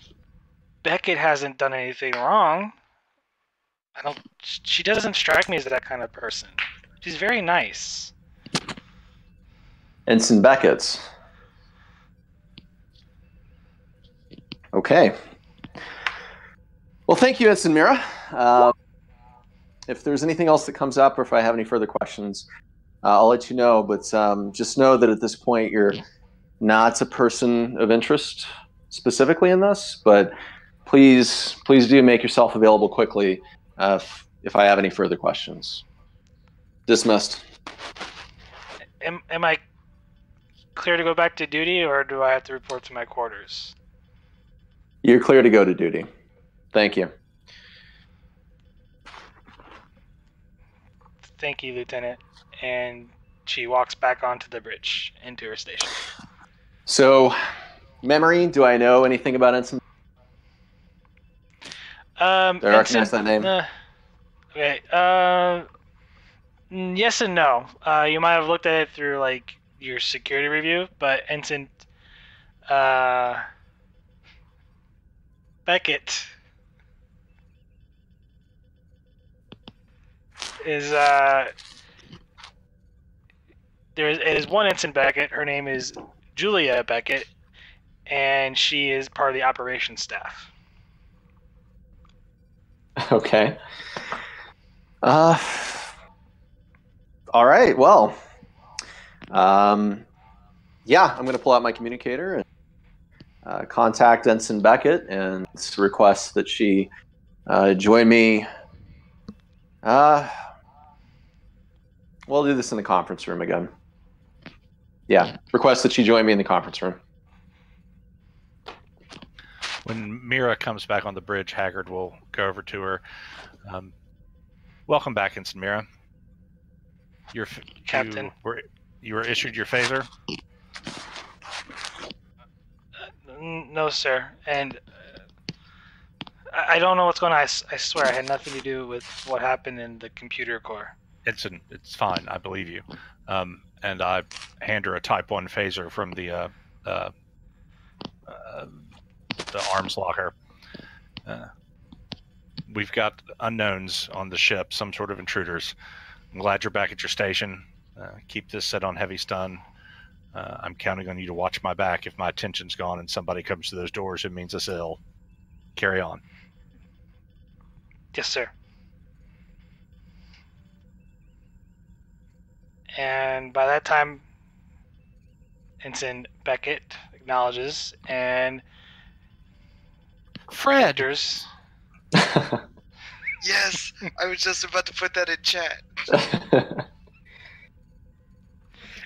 [SPEAKER 2] Beckett hasn't done anything wrong. She doesn't strike me as that kind of person. She's very nice.
[SPEAKER 4] Ensign Beckett. Okay. Well, thank you, Ensign Mira. If there's anything else that comes up or if I have any further questions, I'll let you know. But just know that at this point, you're not a person of interest specifically in this. But please do make yourself available quickly if I have any further questions. Dismissed.
[SPEAKER 2] Am I clear to go back to duty, or do I have to report to my quarters?
[SPEAKER 4] You're clear to go to duty. Thank you.
[SPEAKER 2] Thank you, Lieutenant. And she walks back onto the bridge into her station.
[SPEAKER 4] So, memory, do I know anything about Ensign? Do I recognize that name?
[SPEAKER 2] Okay. Yes and no. You might have looked at it through like your security review, but Ensign Beckett is there is one Ensign Beckett. Her name is Julia Beckett, and she is part of the operations staff.
[SPEAKER 4] Okay. All right. Well, yeah, I'm going to pull out my communicator and contact Ensign Beckett and request that she join me. We'll do this in the conference room again. Yeah, request that she join me in the conference room.
[SPEAKER 1] When Mira comes back on the bridge, Haggard will go over to her. Welcome back, Ensign Mira.
[SPEAKER 2] Captain.
[SPEAKER 1] You were issued your phaser?
[SPEAKER 2] No, sir. And I don't know what's going on. I swear I had nothing to do with what happened in the computer core.
[SPEAKER 1] It's fine. I believe you. And I hand her a Type 1 phaser from the arms locker. We've got unknowns on the ship, some sort of intruders. I'm glad you're back at your station. Keep this set on heavy stun. I'm counting on you to watch my back. If my attention's gone and somebody comes to those doors, it means us ill. Carry on.
[SPEAKER 2] Yes, sir. And by that time, Ensign Beckett acknowledges and
[SPEAKER 1] Fred!
[SPEAKER 2] enters.
[SPEAKER 6] Yes, I was just about to put that in chat.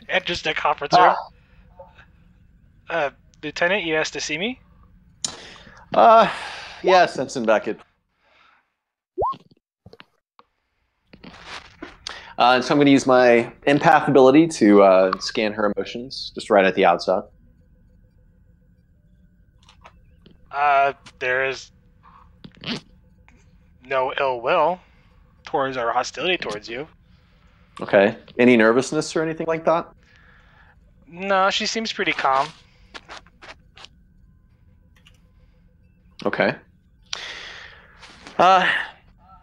[SPEAKER 2] Enters the conference room. Lieutenant, you asked to see me?
[SPEAKER 4] Yes, Ensign Beckett. And so I'm going to use my empath ability to scan her emotions just right at the outset.
[SPEAKER 2] There is no ill will towards or hostility towards you.
[SPEAKER 4] Okay. Any nervousness or anything like that?
[SPEAKER 2] No, she seems pretty calm.
[SPEAKER 4] Okay.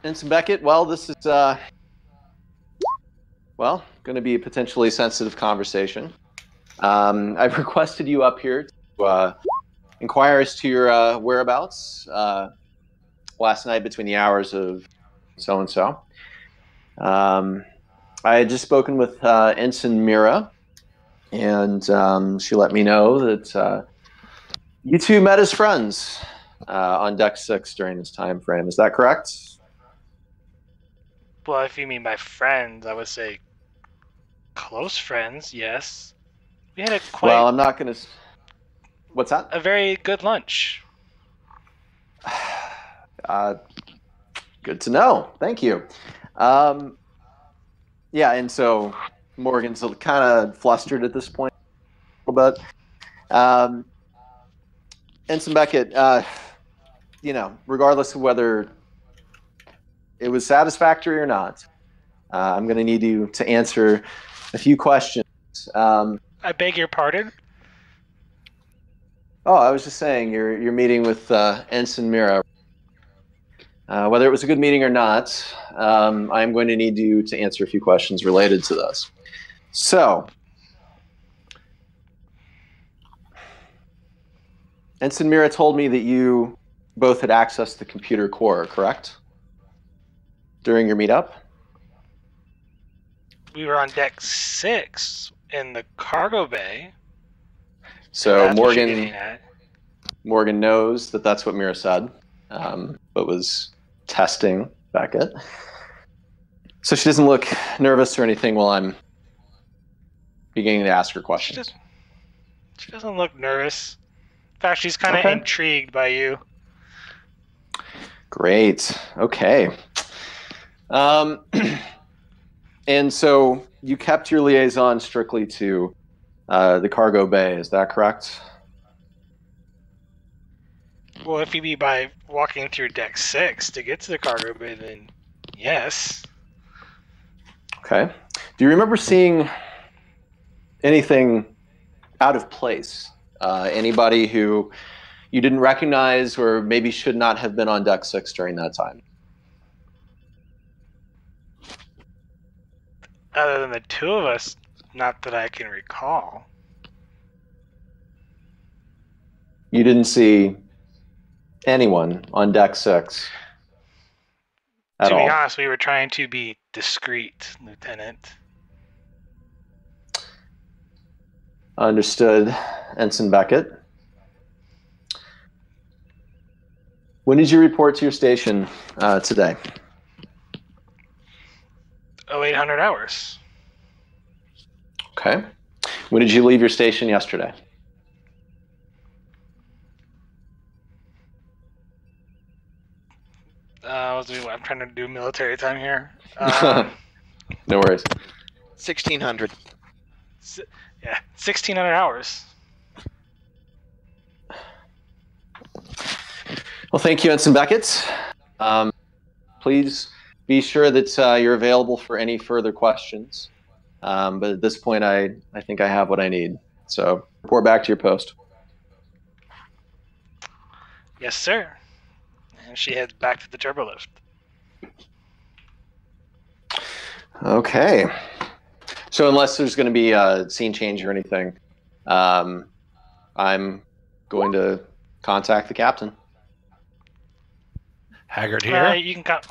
[SPEAKER 4] Ensign Beckett, well, this is, going to be a potentially sensitive conversation. I've requested you up here to inquire as to your whereabouts last night between the hours of so-and-so. I had just spoken with Ensign Mira, and she let me know that you two met as friends on Deck 6 during this time frame. Is that correct?
[SPEAKER 2] Well, if you mean by friends, I would say close friends, yes. We had
[SPEAKER 4] Well, I'm not going to... What's that?
[SPEAKER 2] a very good lunch.
[SPEAKER 4] Good to know. Thank you. Yeah, and so Morgan's kind of flustered at this point a little bit. Ensign Beckett, regardless of whether it was satisfactory or not, I'm going to need you to answer a few questions.
[SPEAKER 2] I beg your pardon?
[SPEAKER 4] Oh, I was just saying, you're meeting with Ensign Mira. Whether it was a good meeting or not, I'm going to need you to answer a few questions related to this. So, Ensign Mira told me that you both had accessed the computer core, correct? During your meetup?
[SPEAKER 2] We were on Deck 6 in the cargo bay.
[SPEAKER 4] So
[SPEAKER 2] That's what you're getting
[SPEAKER 4] Morgan knows that that's what Mira said, but was testing Beckett. So she doesn't look nervous or anything while I'm beginning to ask her questions.
[SPEAKER 2] She doesn't look nervous. In fact, she's kind of intrigued by you.
[SPEAKER 4] Great. Okay. And so you kept your liaison strictly to the cargo bay, is that correct?
[SPEAKER 2] Well, if you mean by walking through Deck 6 to get to the cargo bay, then yes.
[SPEAKER 4] Okay. Do you remember seeing anything out of place? Anybody who you didn't recognize or maybe should not have been on Deck 6 during that time?
[SPEAKER 2] Other than the two of us, not that I can recall.
[SPEAKER 4] You didn't see anyone on Deck 6 at all?
[SPEAKER 2] To be honest, we were trying to be discreet, Lieutenant.
[SPEAKER 4] Understood, Ensign Beckett. When did you report to your station today?
[SPEAKER 2] 0800 hours.
[SPEAKER 4] Okay. When did you leave your station yesterday?
[SPEAKER 2] I'm trying to do military time here.
[SPEAKER 4] No worries.
[SPEAKER 5] 1600.
[SPEAKER 2] Yeah, 1600 hours.
[SPEAKER 4] Well, thank you, Ensign Beckett. Please be sure that you're available for any further questions. But at this point, I think I have what I need. So report back to your post.
[SPEAKER 2] Yes, sir. And she heads back to the turbolift.
[SPEAKER 4] Okay. So unless there's going to be a scene change or anything, I'm going to contact the captain.
[SPEAKER 1] Haggard here.
[SPEAKER 2] You can come.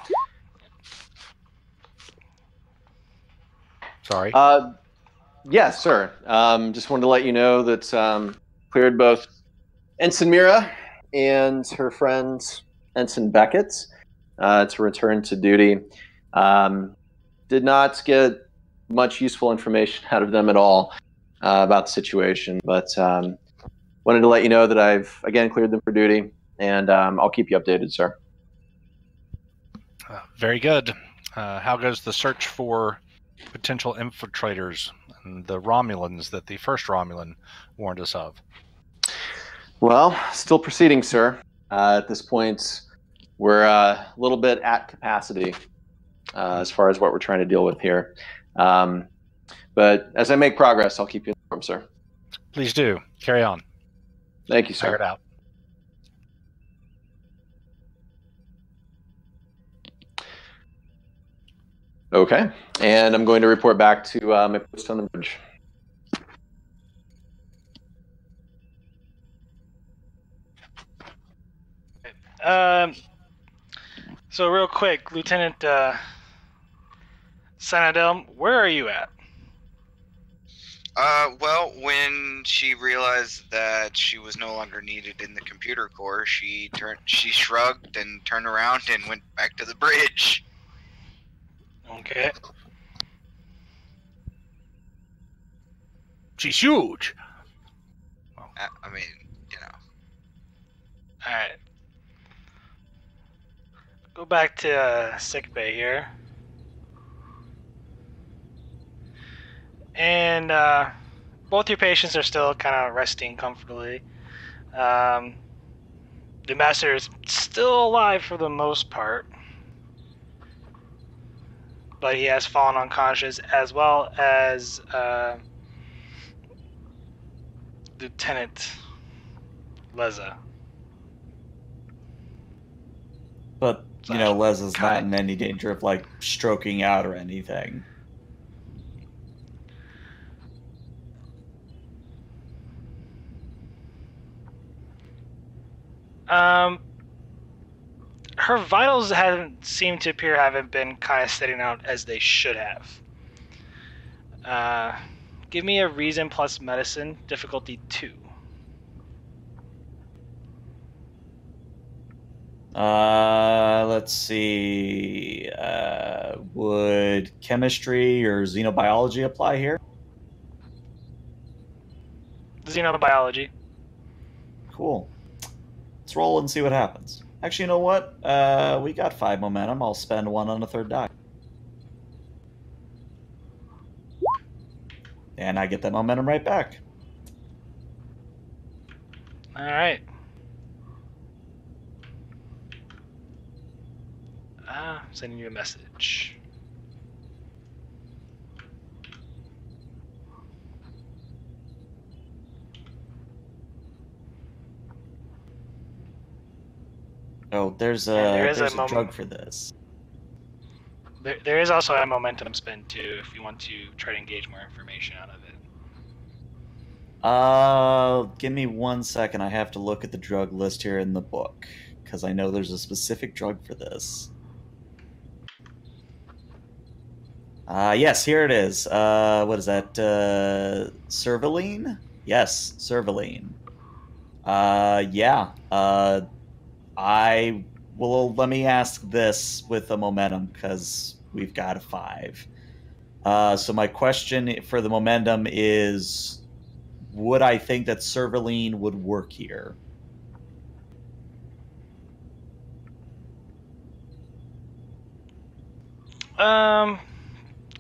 [SPEAKER 1] Sorry.
[SPEAKER 4] Yes, sir. Just wanted to let you know that cleared both Ensign Mira and her friend Ensign Beckett to return to duty. Did not get much useful information out of them at all about the situation, but wanted to let you know that I've again cleared them for duty, and I'll keep you updated, sir.
[SPEAKER 1] Very good. How goes the search for potential infiltrators and the Romulans that the first Romulan warned us of?
[SPEAKER 4] Well, still proceeding, sir. At this point, we're a little bit at capacity as far as what we're trying to deal with here. But as I make progress, I'll keep you informed, sir.
[SPEAKER 1] Please do. Carry on.
[SPEAKER 4] Thank you, sir.
[SPEAKER 1] Haggard out.
[SPEAKER 4] Okay, and I'm going to report back to my post on the bridge.
[SPEAKER 2] So real quick, Lieutenant Sanadel, where are you at?
[SPEAKER 6] Well, when she realized that she was no longer needed in the computer core, she shrugged and turned around and went back to the bridge.
[SPEAKER 2] Okay.
[SPEAKER 1] She's huge.
[SPEAKER 6] I mean, you know.
[SPEAKER 2] All right. Go back to sickbay here. And both your patients are still kind of resting comfortably. The master is still alive for the most part, but he has fallen unconscious, as well as Lieutenant Leza.
[SPEAKER 3] But, you know, Leza's not in any danger of, like, stroking out or anything.
[SPEAKER 2] Her vitals seem to appear haven't been kind of setting out as they should have. Give me a reason plus medicine, difficulty 2.
[SPEAKER 3] Let's see. Would chemistry or xenobiology apply here?
[SPEAKER 2] Xenobiology.
[SPEAKER 3] Cool. Let's roll and see what happens. Actually, you know what? We got 5 momentum. I'll spend 1 on the third die. And I get that momentum right back.
[SPEAKER 2] All right. Sending you a message.
[SPEAKER 3] Oh, there's a drug for this.
[SPEAKER 2] There is also a momentum spend too, if you want to try to engage more information out of it.
[SPEAKER 3] Give me 1 second. I have to look at the drug list here in the book, because I know there's a specific drug for this. Yes, here it is. What is that? Servaline? Yes, Servaline. Yeah. I will, let me ask this with a momentum, because we've got a 5. So my question for the momentum is, would I think that Servaline would work here?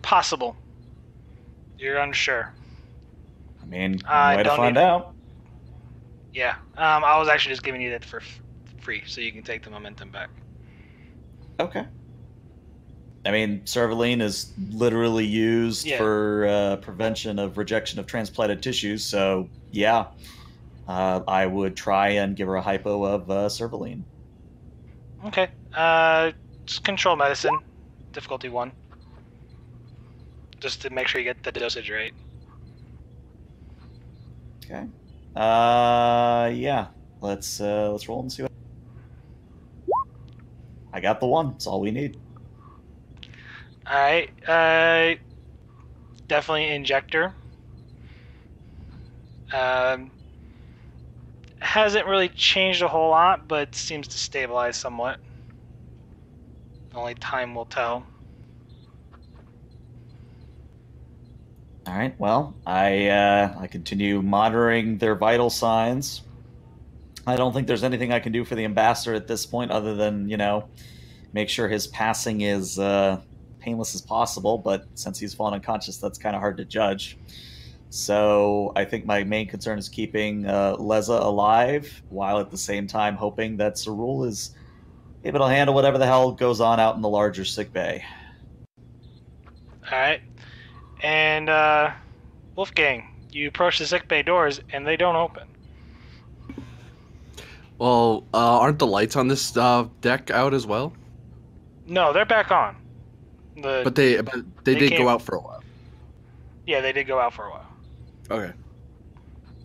[SPEAKER 2] Possible. You're unsure.
[SPEAKER 3] I mean, way to find out.
[SPEAKER 2] Yeah. I was actually just giving you that for free, so you can take the momentum back.
[SPEAKER 3] Okay. I mean, Servaline is literally used for prevention of rejection of transplanted tissues, so yeah. I would try and give her a hypo of Servaline.
[SPEAKER 2] Okay. Just control medicine, difficulty 1. Just to make sure you get the dosage right.
[SPEAKER 3] Okay. Yeah. Let's roll and see what. I got the one. That's all we need.
[SPEAKER 2] All right. Definitely injector. Hasn't really changed a whole lot, but seems to stabilize somewhat. Only time will tell.
[SPEAKER 3] All right. Well, I continue monitoring their vital signs. I don't think there's anything I can do for the ambassador at this point, other than make sure his passing is painless as possible. But since he's fallen unconscious, that's kind of hard to judge. So I think my main concern is keeping Leza alive, while at the same time hoping that Cerule is able to handle whatever the hell goes on out in the larger sickbay.
[SPEAKER 2] All right. And Wolfgang, you approach the sickbay doors, and they don't open.
[SPEAKER 8] Well, aren't the lights on this deck out as well?
[SPEAKER 2] No, they're back on.
[SPEAKER 8] But they did go out for a while.
[SPEAKER 2] Yeah, they did go out for a while.
[SPEAKER 8] Okay.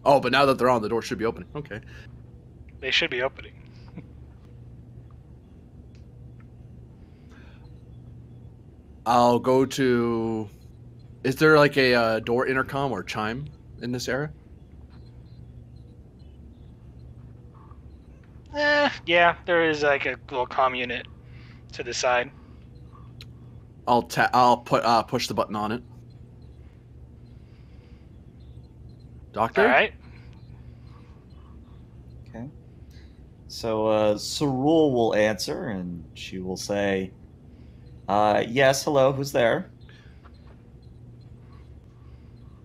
[SPEAKER 8] Oh, but now that they're on, the door should be open. Okay.
[SPEAKER 2] They should be opening.
[SPEAKER 8] I'll go to... Is there like a door intercom or chime in this area?
[SPEAKER 2] Yeah, there is like a little comm unit to the side.
[SPEAKER 8] I'll push the button on it. Doctor?
[SPEAKER 2] All right.
[SPEAKER 3] Okay. So Cerule will answer, and she will say, yes, hello, who's there?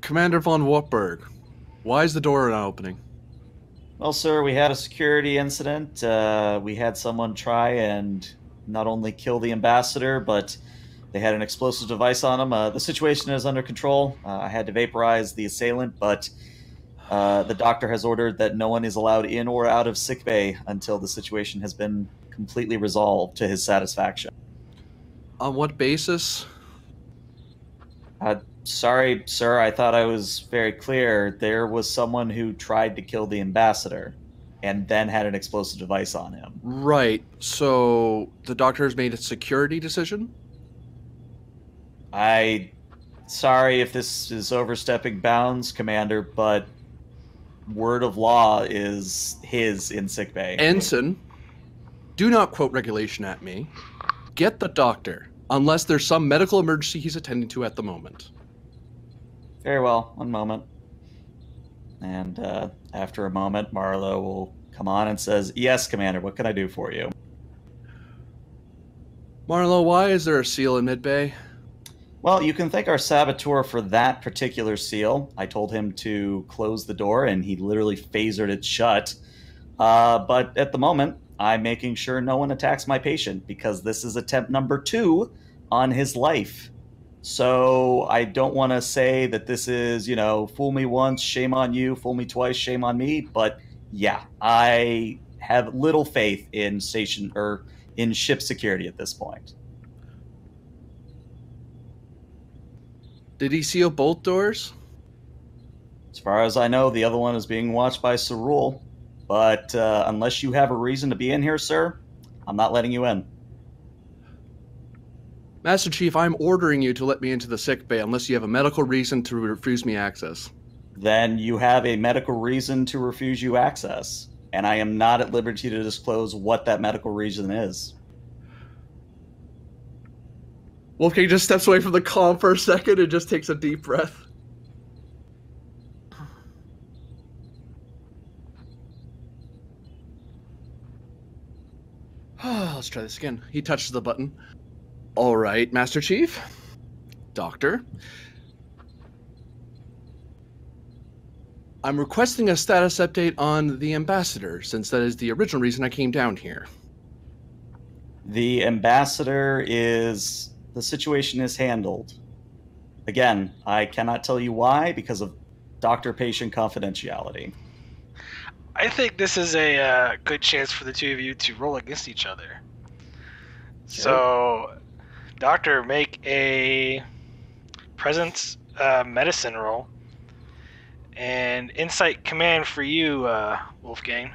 [SPEAKER 8] Commander von Wartburg, why is the door not opening?
[SPEAKER 3] Well, sir, we had a security incident. We had someone try and not only kill the ambassador, but they had an explosive device on him. The situation is under control. I had to vaporize the assailant, but the doctor has ordered that no one is allowed in or out of sickbay until the situation has been completely resolved to his satisfaction.
[SPEAKER 8] On what basis?
[SPEAKER 3] Sorry, sir, I thought I was very clear. There was someone who tried to kill the ambassador and then had an explosive device on him.
[SPEAKER 8] Right. So the doctor has made a security decision?
[SPEAKER 3] Sorry if this is overstepping bounds, Commander, but word of law is his in sickbay.
[SPEAKER 8] Ensign, do not quote regulation at me. Get the doctor, unless there's some medical emergency he's attending to at the moment.
[SPEAKER 3] Very well, one moment. And after a moment, Marlowe will come on and says, yes, Commander, what can I do for you?
[SPEAKER 8] Marlowe, why is there a seal in mid-bay?
[SPEAKER 3] Well, you can thank our saboteur for that particular seal. I told him to close the door, and he literally phasered it shut. But at the moment, I'm making sure no one attacks my patient, because this is attempt number 2 on his life. So I don't want to say that this is, fool me once, shame on you, fool me twice, shame on me. But yeah, I have little faith in ship security at this point.
[SPEAKER 8] Did he seal both doors?
[SPEAKER 3] As far as I know, the other one is being watched by Cerule. But unless you have a reason to be in here, sir, I'm not letting you in.
[SPEAKER 8] Master Chief, I'm ordering you to let me into the sick bay unless you have a medical reason to refuse me access.
[SPEAKER 3] Then you have a medical reason to refuse you access. And I am not at liberty to disclose what that medical reason is.
[SPEAKER 8] Wolfgang just steps away from the comm for a second and just takes a deep breath. Let's try this again. He touches the button. All right, Master Chief. Doctor. I'm requesting a status update on the ambassador, since that is the original reason I came down here.
[SPEAKER 3] The ambassador is... The situation is handled. Again, I cannot tell you why, because of doctor-patient confidentiality.
[SPEAKER 2] I think this is a good chance for the two of you to roll against each other.
[SPEAKER 3] Sure.
[SPEAKER 2] So, Doctor, make a presence medicine roll. And insight command for you, Wolfgang.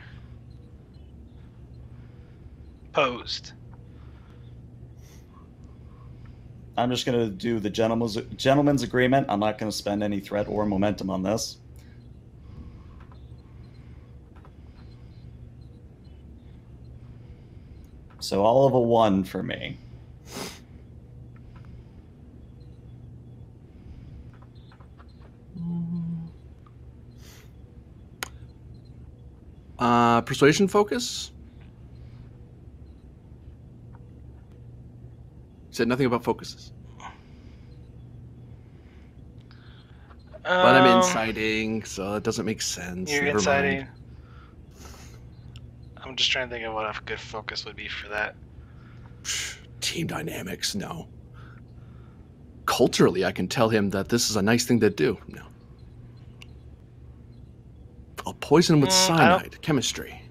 [SPEAKER 2] Posed.
[SPEAKER 3] I'm just going to do the gentleman's agreement. I'm not going to spend any threat or momentum on this. So all of a 1 for me.
[SPEAKER 8] Persuasion focus? Said nothing about focuses. But I'm inciting, so it doesn't make sense.
[SPEAKER 2] You're
[SPEAKER 8] Never
[SPEAKER 2] inciting.
[SPEAKER 8] mind.
[SPEAKER 2] I'm just trying to think of what a good focus would be for that.
[SPEAKER 8] Team dynamics, no. Culturally, I can tell him that this is a nice thing to do. No. I'll poison him with cyanide. Chemistry.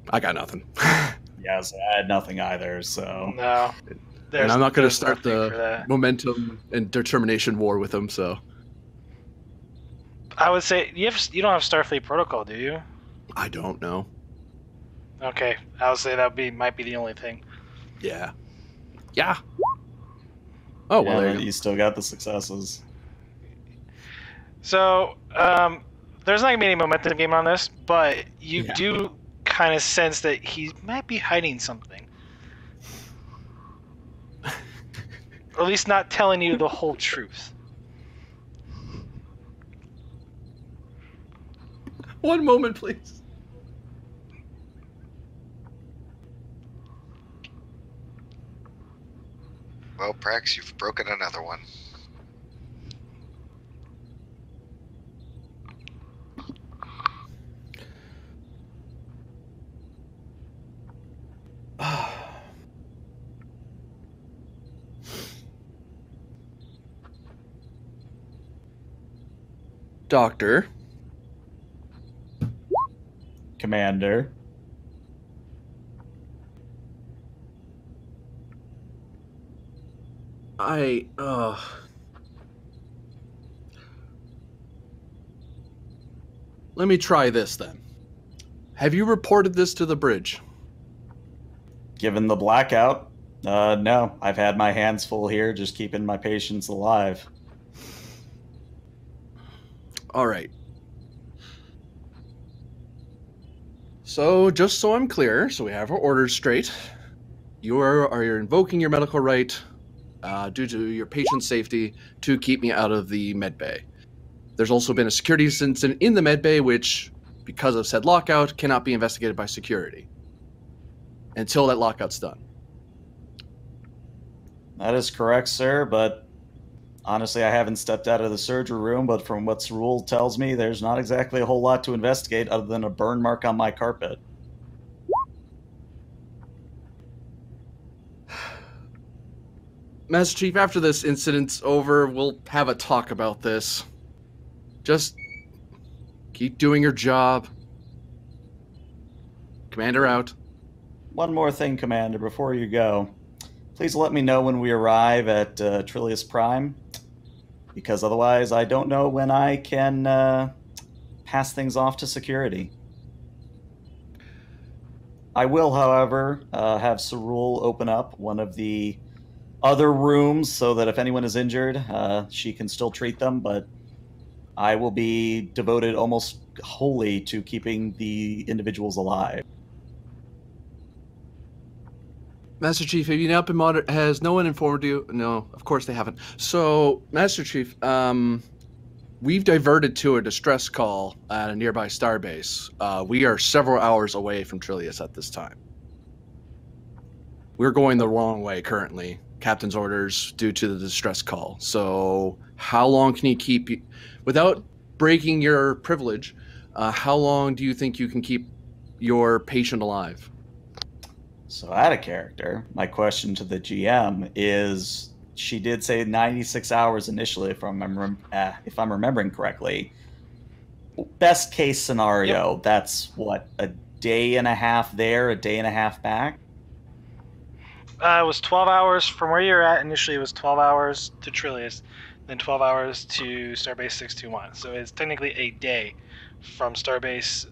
[SPEAKER 8] I got nothing.
[SPEAKER 3] Yes, I had nothing either, so...
[SPEAKER 2] No.
[SPEAKER 8] And I'm not going to start the momentum and determination war with him, so...
[SPEAKER 2] I would say, you don't have Starfleet Protocol, do you?
[SPEAKER 8] I don't know.
[SPEAKER 2] Okay, I would say that might be the only thing.
[SPEAKER 8] Yeah. Yeah. Oh, well,
[SPEAKER 3] yeah,
[SPEAKER 8] there
[SPEAKER 3] you still got the successes.
[SPEAKER 2] So, there's not going to be any momentum game on this, but you do kind of sense that he might be hiding something. Or at least not telling you the whole truth.
[SPEAKER 8] One moment, please.
[SPEAKER 6] Well, Prax, you've broken another one.
[SPEAKER 8] Doctor.
[SPEAKER 3] Commander.
[SPEAKER 8] Let me try this then. Have you reported this to the bridge?
[SPEAKER 3] Given the blackout, no. I've had my hands full here, just keeping my patients alive.
[SPEAKER 8] All right. So, just so I'm clear, so we have our orders straight, you're invoking your medical right due to your patient safety to keep me out of the med bay. There's also been a security incident in the med bay, which, because of said lockout, cannot be investigated by security until that lockout's done.
[SPEAKER 3] That is correct, sir, but honestly, I haven't stepped out of the surgery room, but from what Cerule tells me, there's not exactly a whole lot to investigate other than a burn mark on my carpet.
[SPEAKER 8] Master Chief, after this incident's over, we'll have a talk about this. Just keep doing your job. Commander out.
[SPEAKER 3] One more thing, Commander, before you go. Please let me know when we arrive at Trillius Prime, because otherwise I don't know when I can pass things off to security. I will, however, have Cerule open up one of the other rooms so that if anyone is injured, she can still treat them, but I will be devoted almost wholly to keeping the individuals alive.
[SPEAKER 8] Master Chief, have you not been monitored? Has no one informed you? No, of course they haven't. So, Master Chief, we've diverted to a distress call at a nearby starbase. We are several hours away from Trillius at this time. We're going the wrong way currently. Captain's orders due to the distress call. So, how long can you keep, without breaking your privilege, how long do you think you can keep your patient alive?
[SPEAKER 3] So out of character, my question to the GM is, she did say 96 hours initially, if I'm remembering correctly. Best case scenario, yep. That's what, a day and a half there, a day and a half back?
[SPEAKER 2] It was 12 hours from where you're at. Initially, it was 12 hours to Trillius. then 12 hours to Starbase 621. So it's technically a day from Starbase.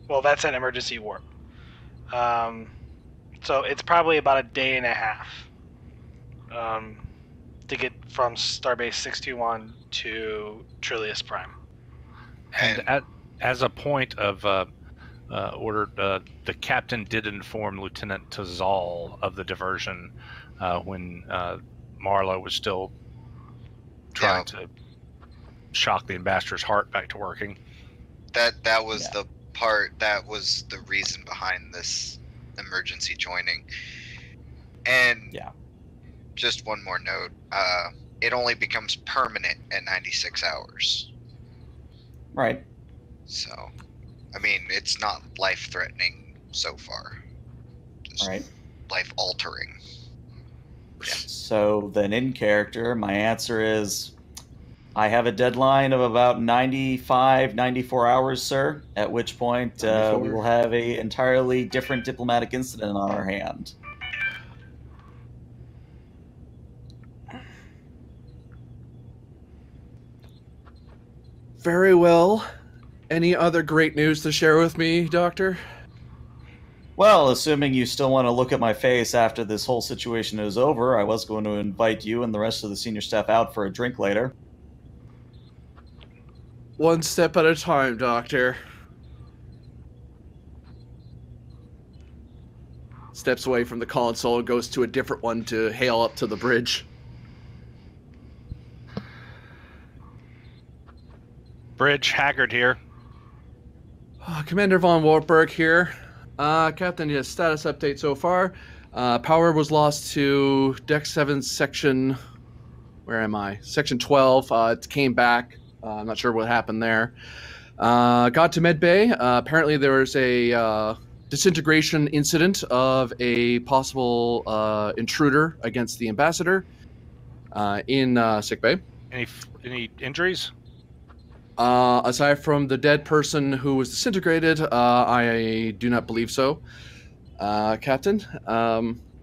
[SPEAKER 2] Well, that's an emergency warp. So it's probably about a day and a half to get from Starbase 621 to Trillius Prime.
[SPEAKER 1] And as a point of order, the captain did inform Lieutenant Tazal of the diversion when Marlowe was still trying to shock the ambassador's heart back to working.
[SPEAKER 6] That was the part. That was the reason behind this emergency joining. And just one more note. It only becomes permanent at 96 hours.
[SPEAKER 3] Right.
[SPEAKER 6] So, I mean, it's not life-threatening so far. Just life-altering. Yeah.
[SPEAKER 3] So then in character, my answer is I have a deadline of about 95, 94 hours, sir, at which point we will have a entirely different diplomatic incident on our hand.
[SPEAKER 8] Very well. Any other great news to share with me, Doctor?
[SPEAKER 3] Well, assuming you still want to look at my face after this whole situation is over, I was going to invite you and the rest of the senior staff out for a drink later.
[SPEAKER 8] One step at a time, Doctor. Steps away from the console and goes to a different one to hail up to the bridge.
[SPEAKER 1] Bridge, Haggard here.
[SPEAKER 8] Commander von Wartburg here. Captain, yes, status update so far. Power was lost to Deck 7 Section... Where am I? Section 12. It came back. I'm not sure what happened there. Got to Medbay. Apparently there was a disintegration incident of a possible intruder against the ambassador in sickbay.
[SPEAKER 1] Any injuries?
[SPEAKER 8] Aside from the dead person who was disintegrated, I do not believe so, Captain.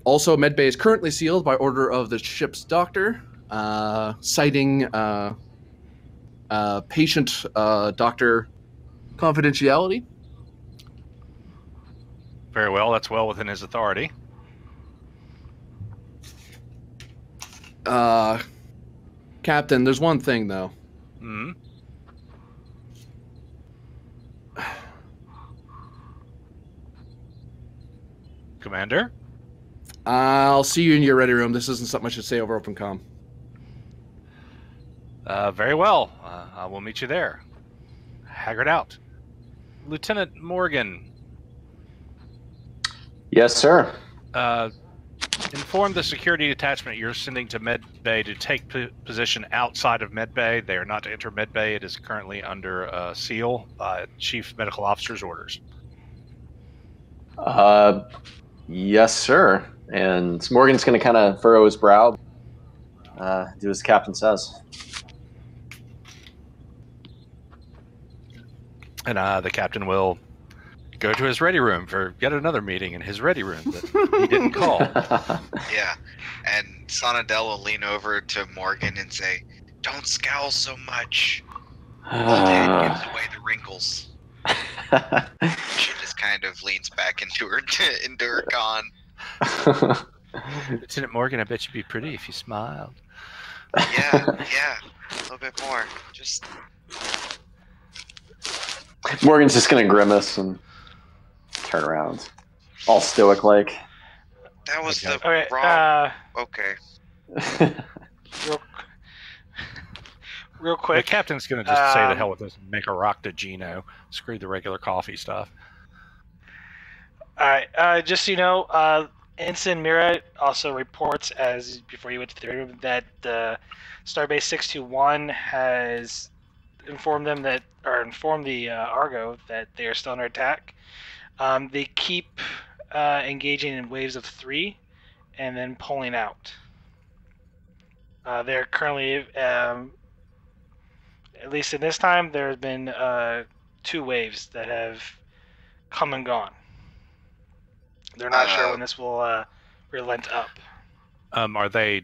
[SPEAKER 8] Also, Medbay is currently sealed by order of the ship's doctor, citing patient doctor confidentiality.
[SPEAKER 1] Very well, that's well within his authority.
[SPEAKER 8] Captain, there's one thing, though.
[SPEAKER 1] Hmm? Commander?
[SPEAKER 8] I'll see you in your ready room. This isn't something I should say over open comm.
[SPEAKER 1] Very well. I will meet you there. Haggard out. Lieutenant Morgan.
[SPEAKER 4] Yes, sir.
[SPEAKER 1] Inform the security detachment you're sending to Medbay to take position outside of Medbay. They are not to enter Medbay. It is currently under seal by Chief Medical Officer's orders.
[SPEAKER 4] Yes, sir. And Morgan's going to kind of furrow his brow, do as the captain says.
[SPEAKER 1] And the captain will go to his ready room for yet another meeting in his ready room that he didn't call.
[SPEAKER 6] Yeah. And Sonadel will lean over to Morgan and say, "Don't scowl so much. Old head gives away the wrinkles." She just kind of leans back into her con.
[SPEAKER 1] Lieutenant Morgan, I bet you'd be pretty if you smiled.
[SPEAKER 6] Yeah, a little bit more. Just
[SPEAKER 4] Morgan's just going to grimace and turn around, all stoic like.
[SPEAKER 6] that was
[SPEAKER 1] Okay.
[SPEAKER 6] the wrong. Okay.
[SPEAKER 2] Real
[SPEAKER 1] The
[SPEAKER 2] quick.
[SPEAKER 1] captain's going to just say the hell with this and make a rock to Gino. Screw the regular coffee stuff.
[SPEAKER 2] All right. Just so you know, Ensign Mira also reports, as before you went to the room, that Starbase 621 has informed them that, or informed the Argo that they are still under attack. They keep engaging in waves of 3 and then pulling out. They're currently, at least in this time, there have been 2 waves that have come and gone. They're not sure when this will relent up.
[SPEAKER 1] Are they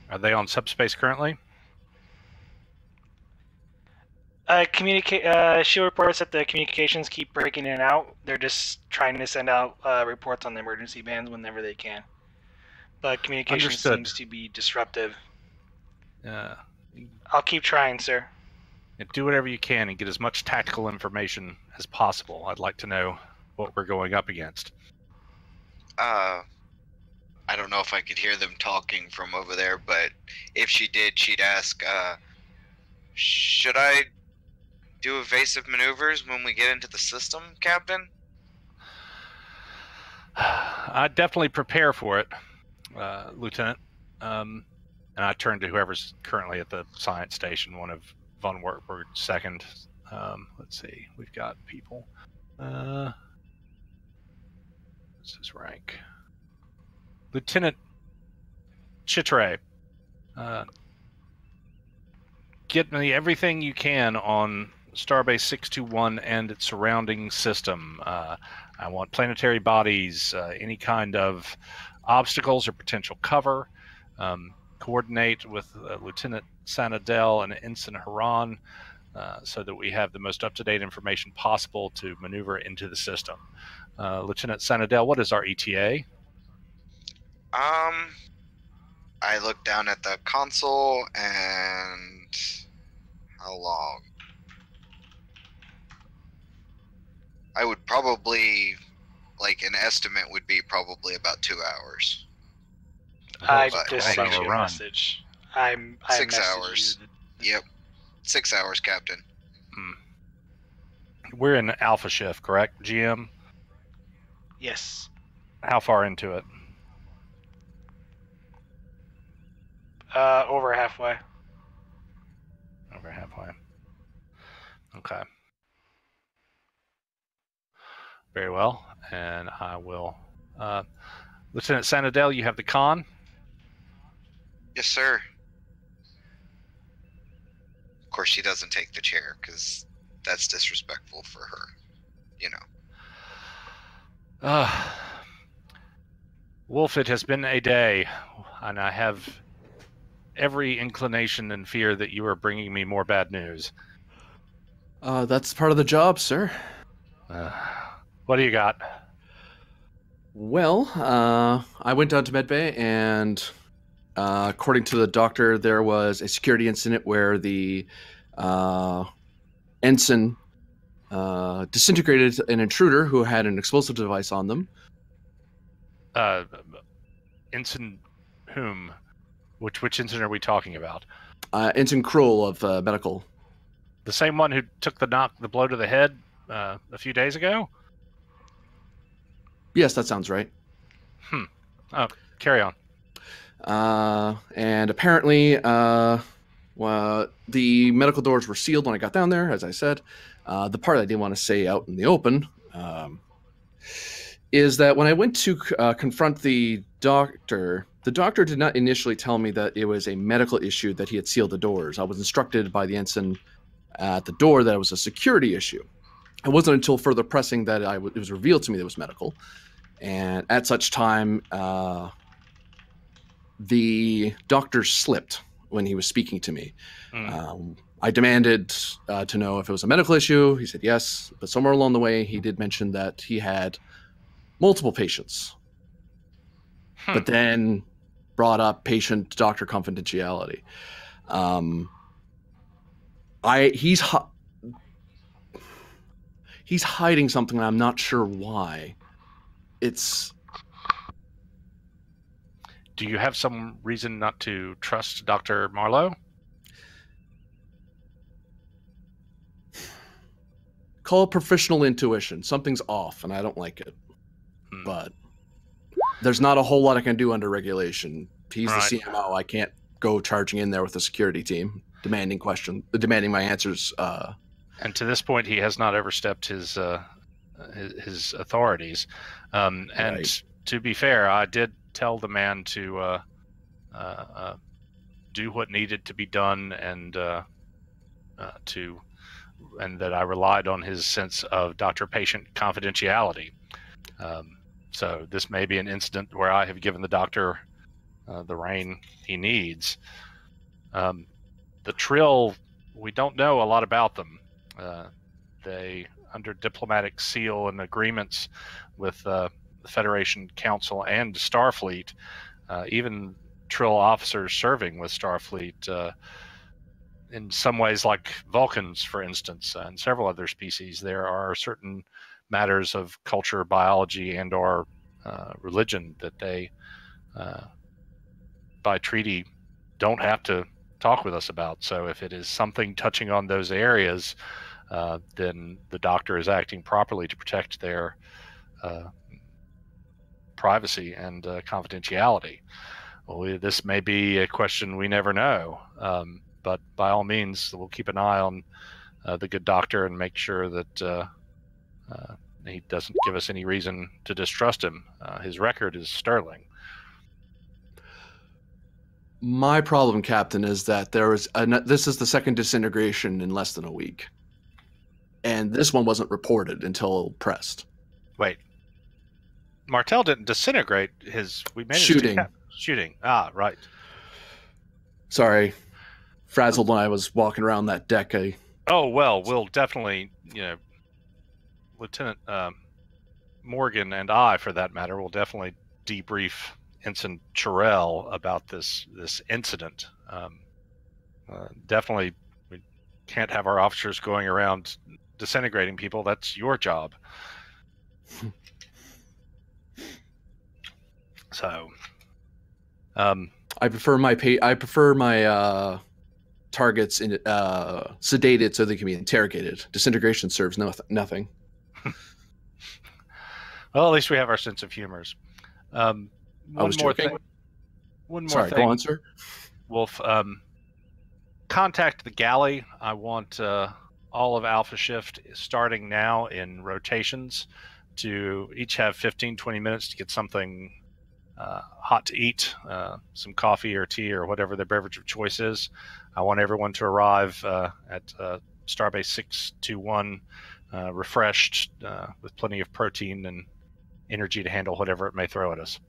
[SPEAKER 1] Are they on subspace currently?
[SPEAKER 2] She reports that the communications keep breaking in and out. They're just trying to send out reports on the emergency bands whenever they can. But communication
[SPEAKER 1] Understood.
[SPEAKER 2] seems to be disruptive.
[SPEAKER 1] Uh,
[SPEAKER 2] I'll keep trying, sir.
[SPEAKER 1] do whatever you can and get as much tactical information as possible. I'd like to know what we're going up against.
[SPEAKER 6] I don't know if I could hear them talking from over there, but if she did, she'd ask, should I do evasive maneuvers when we get into the system, Captain?
[SPEAKER 1] I'd definitely prepare for it, Lieutenant. And I turn to whoever's currently at the science station, one of Von Wertberg's second. Let's see, we've got people. What's his rank? Lieutenant Chitre. Get me everything you can on Starbase 621 and its surrounding system. I want planetary bodies, any kind of obstacles or potential cover. Coordinate with Lieutenant Sanadel and Ensign Haran so that we have the most up-to-date information possible to maneuver into the system. Lieutenant Sanadel, what is our ETA?
[SPEAKER 6] I look down at the console and how long? I would probably, like, an estimate would be probably about 2 hours.
[SPEAKER 2] I
[SPEAKER 6] But
[SPEAKER 2] just
[SPEAKER 6] I
[SPEAKER 2] sent
[SPEAKER 6] know
[SPEAKER 2] you a
[SPEAKER 1] run.
[SPEAKER 2] message. I
[SPEAKER 6] 6
[SPEAKER 2] messaged
[SPEAKER 6] hours.
[SPEAKER 2] you
[SPEAKER 6] Yep. 6 hours, Captain.
[SPEAKER 1] We're in Alpha Shift, correct, GM?
[SPEAKER 2] Yes.
[SPEAKER 1] How far into it?
[SPEAKER 2] Over halfway.
[SPEAKER 1] Over halfway. Okay. Very well. And I will... Lieutenant Sanadel, you have the con?
[SPEAKER 6] Yes, sir. Of course, she doesn't take the chair, because that's disrespectful for her. You know.
[SPEAKER 1] Wolf, it has been a day, and I have every inclination and fear that you are bringing me more bad news.
[SPEAKER 8] That's part of the job, sir.
[SPEAKER 1] What do you got?
[SPEAKER 8] Well, I went down to medbay, and according to the doctor, there was a security incident where the ensign disintegrated an intruder who had an explosive device on them.
[SPEAKER 1] Ensign whom? Which ensign are we talking about?
[SPEAKER 8] Ensign Kroll of medical.
[SPEAKER 1] The same one who took the blow to the head a few days ago?
[SPEAKER 8] Yes, that sounds right.
[SPEAKER 1] Oh, carry on.
[SPEAKER 8] And apparently, the medical doors were sealed when I got down there, as I said. The part I didn't want to say out in the open is that when I went to confront the doctor did not initially tell me that it was a medical issue that he had sealed the doors. I was instructed by the ensign at the door that it was a security issue. It wasn't until further pressing that it was revealed to me that it was medical. And at such time, the doctor slipped when he was speaking to me. I demanded to know if it was a medical issue. He said yes, but somewhere along the way, he did mention that he had multiple patients, but then brought up patient-doctor confidentiality. He's hiding something, and I'm not sure why.
[SPEAKER 1] Do you have some reason not to trust Dr. Marlowe?
[SPEAKER 8] Call it professional intuition. Something's off, and I don't like it. But there's not a whole lot I can do under regulation. He's
[SPEAKER 1] Right.
[SPEAKER 8] the CMO. I can't go charging in there with the security team, demanding my answers.
[SPEAKER 1] And to this point, he has not overstepped his authorities. And
[SPEAKER 8] Right.
[SPEAKER 1] to be fair, I did tell the man to do what needed to be done, and that I relied on his sense of doctor-patient confidentiality. So this may be an incident where I have given the doctor the rain he needs. The Trill, we don't know a lot about them. They, under diplomatic seal and agreements with the Federation Council and Starfleet, even Trill officers serving with Starfleet, in some ways like Vulcans, for instance, and several other species, there are certain matters of culture, biology, and or religion that they, by treaty, don't have to talk with us about. So if it is something touching on those areas, then the Doctor is acting properly to protect their privacy and confidentiality. Well, this may be a question we never know, but by all means, we'll keep an eye on the good Doctor and make sure that he doesn't give us any reason to distrust him. His record is sterling.
[SPEAKER 8] My problem, Captain, is that this is the second disintegration in less than a week. And this one wasn't reported until pressed.
[SPEAKER 1] Wait. Martel didn't disintegrate we managed
[SPEAKER 8] Shooting.
[SPEAKER 1] Shooting. Ah, right.
[SPEAKER 8] Sorry. Frazzled when I was walking around that deck.
[SPEAKER 1] Oh, well, we'll definitely, Lieutenant Morgan and I, for that matter, will definitely debrief Ensign Terrell about this incident. Definitely, we can't have our officers going around disintegrating people. That's your job. So,
[SPEAKER 8] I prefer my targets sedated so they can be interrogated. Disintegration serves nothing.
[SPEAKER 1] Well, at least we have our sense of humors.
[SPEAKER 8] I was joking.
[SPEAKER 1] One more
[SPEAKER 8] Sorry,
[SPEAKER 1] thing.
[SPEAKER 8] go on, sir.
[SPEAKER 1] Wolf, contact the galley. I want all of Alpha Shift starting now in rotations to each have 15-20 minutes to get something hot to eat, some coffee or tea or whatever their beverage of choice is. I want everyone to arrive at Starbase 621 refreshed with plenty of protein and energy to handle whatever it may throw at us.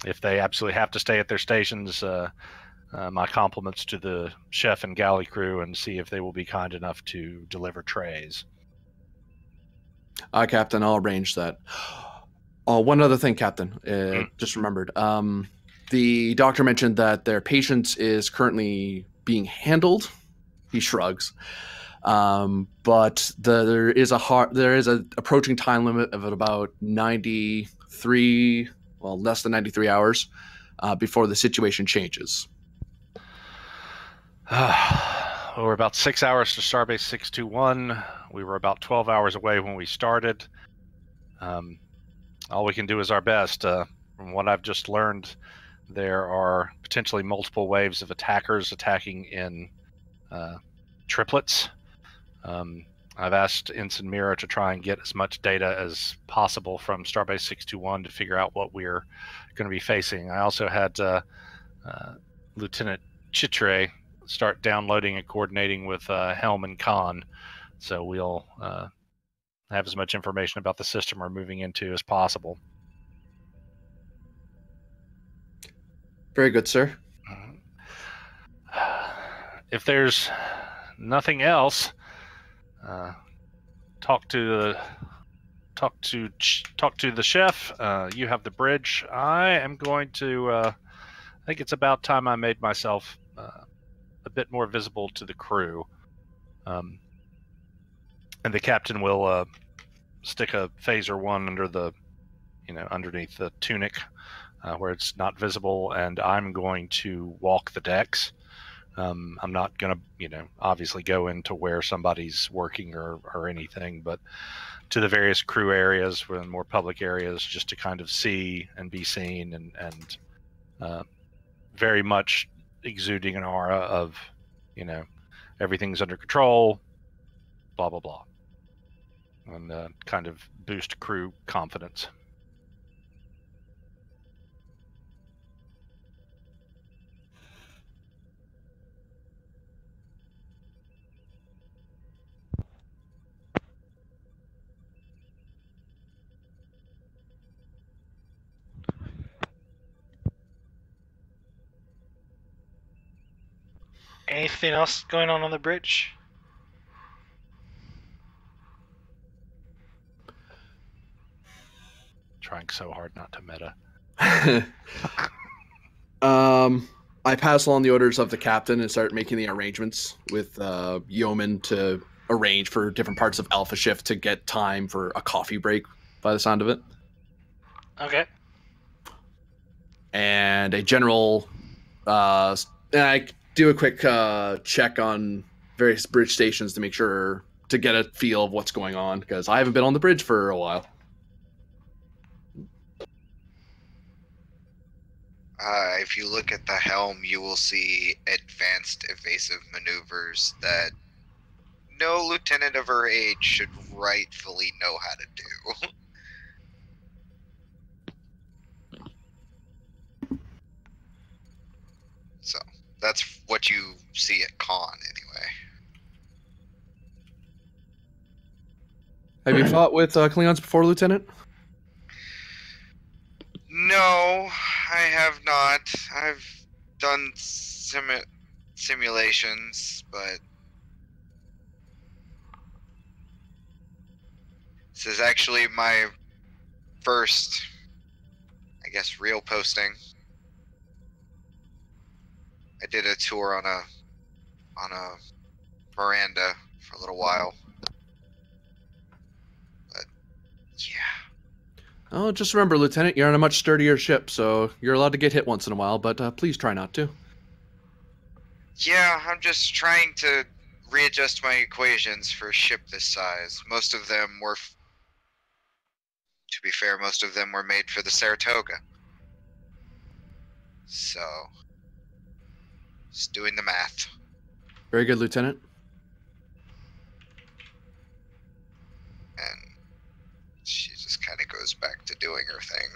[SPEAKER 1] If they absolutely have to stay at their stations, my compliments to the chef and galley crew, and see if they will be kind enough to deliver trays.
[SPEAKER 8] Captain, I'll arrange that. Oh, one other thing, Captain. Just remembered. The doctor mentioned that their patient is currently being handled. He shrugs. But there is a approaching time limit of about 93, less than 93 hours before the situation changes.
[SPEAKER 1] We're about 6 hours to Starbase 621. We were about 12 hours away when we started. All we can do is our best. From what I've just learned, there are potentially multiple waves of attackers attacking in triplets. I've asked Ensign Mira to try and get as much data as possible from Starbase 621 to figure out what we're going to be facing. I also had Lieutenant Chitre start downloading and coordinating with Helm and Khan, so we'll have as much information about the system we're moving into as possible.
[SPEAKER 8] Very good, sir.
[SPEAKER 1] If there's nothing else, talk to the chef. You have the bridge. I am going to. I think it's about time I made myself a bit more visible to the crew. And the captain will stick a phaser one under underneath the tunic where it's not visible, and I'm going to walk the decks. I'm not going to, obviously go into where somebody's working or anything, but to the various crew areas, more public areas, just to kind of see and be seen, and very much exuding an aura of, everything's under control, blah, blah, blah. And kind of boost crew confidence.
[SPEAKER 2] Anything else going on the bridge?
[SPEAKER 1] Trying so hard not to meta.
[SPEAKER 8] I pass along the orders of the captain and start making the arrangements with Yeoman to arrange for different parts of Alpha Shift to get time for a coffee break, by the sound of it.
[SPEAKER 2] Okay.
[SPEAKER 8] And a general... and I do a quick check on various bridge stations to make sure, to get a feel of what's going on, because I haven't been on the bridge for a while.
[SPEAKER 6] If you look at the helm, you will see advanced evasive maneuvers that no lieutenant of her age should rightfully know how to do. So, that's what you see at con, anyway.
[SPEAKER 8] Have you fought with Klingons before, Lieutenant?
[SPEAKER 6] No, I have not. I've done simulations, but this is actually my first, I guess, real posting. I did a tour on a veranda for a little while, but yeah.
[SPEAKER 8] Oh, just remember, Lieutenant, you're on a much sturdier ship, so you're allowed to get hit once in a while, but please try not to.
[SPEAKER 6] Yeah, I'm just trying to readjust my equations for a ship this size. Most of them were, to be fair, most of them were made for the Saratoga. So, just doing the math.
[SPEAKER 8] Very good, Lieutenant.
[SPEAKER 6] And she just kind of goes back to doing her thing.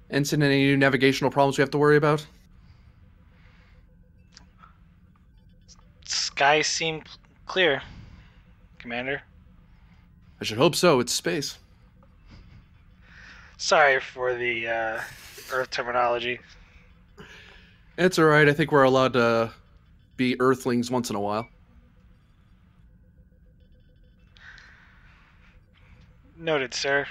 [SPEAKER 8] Ensign, any new navigational problems we have to worry about?
[SPEAKER 2] Skies seem clear, Commander.
[SPEAKER 8] I should hope so. It's space.
[SPEAKER 2] Sorry for the Earth terminology.
[SPEAKER 8] It's all right. I think we're allowed to be Earthlings once in a while.
[SPEAKER 2] Noted, sir.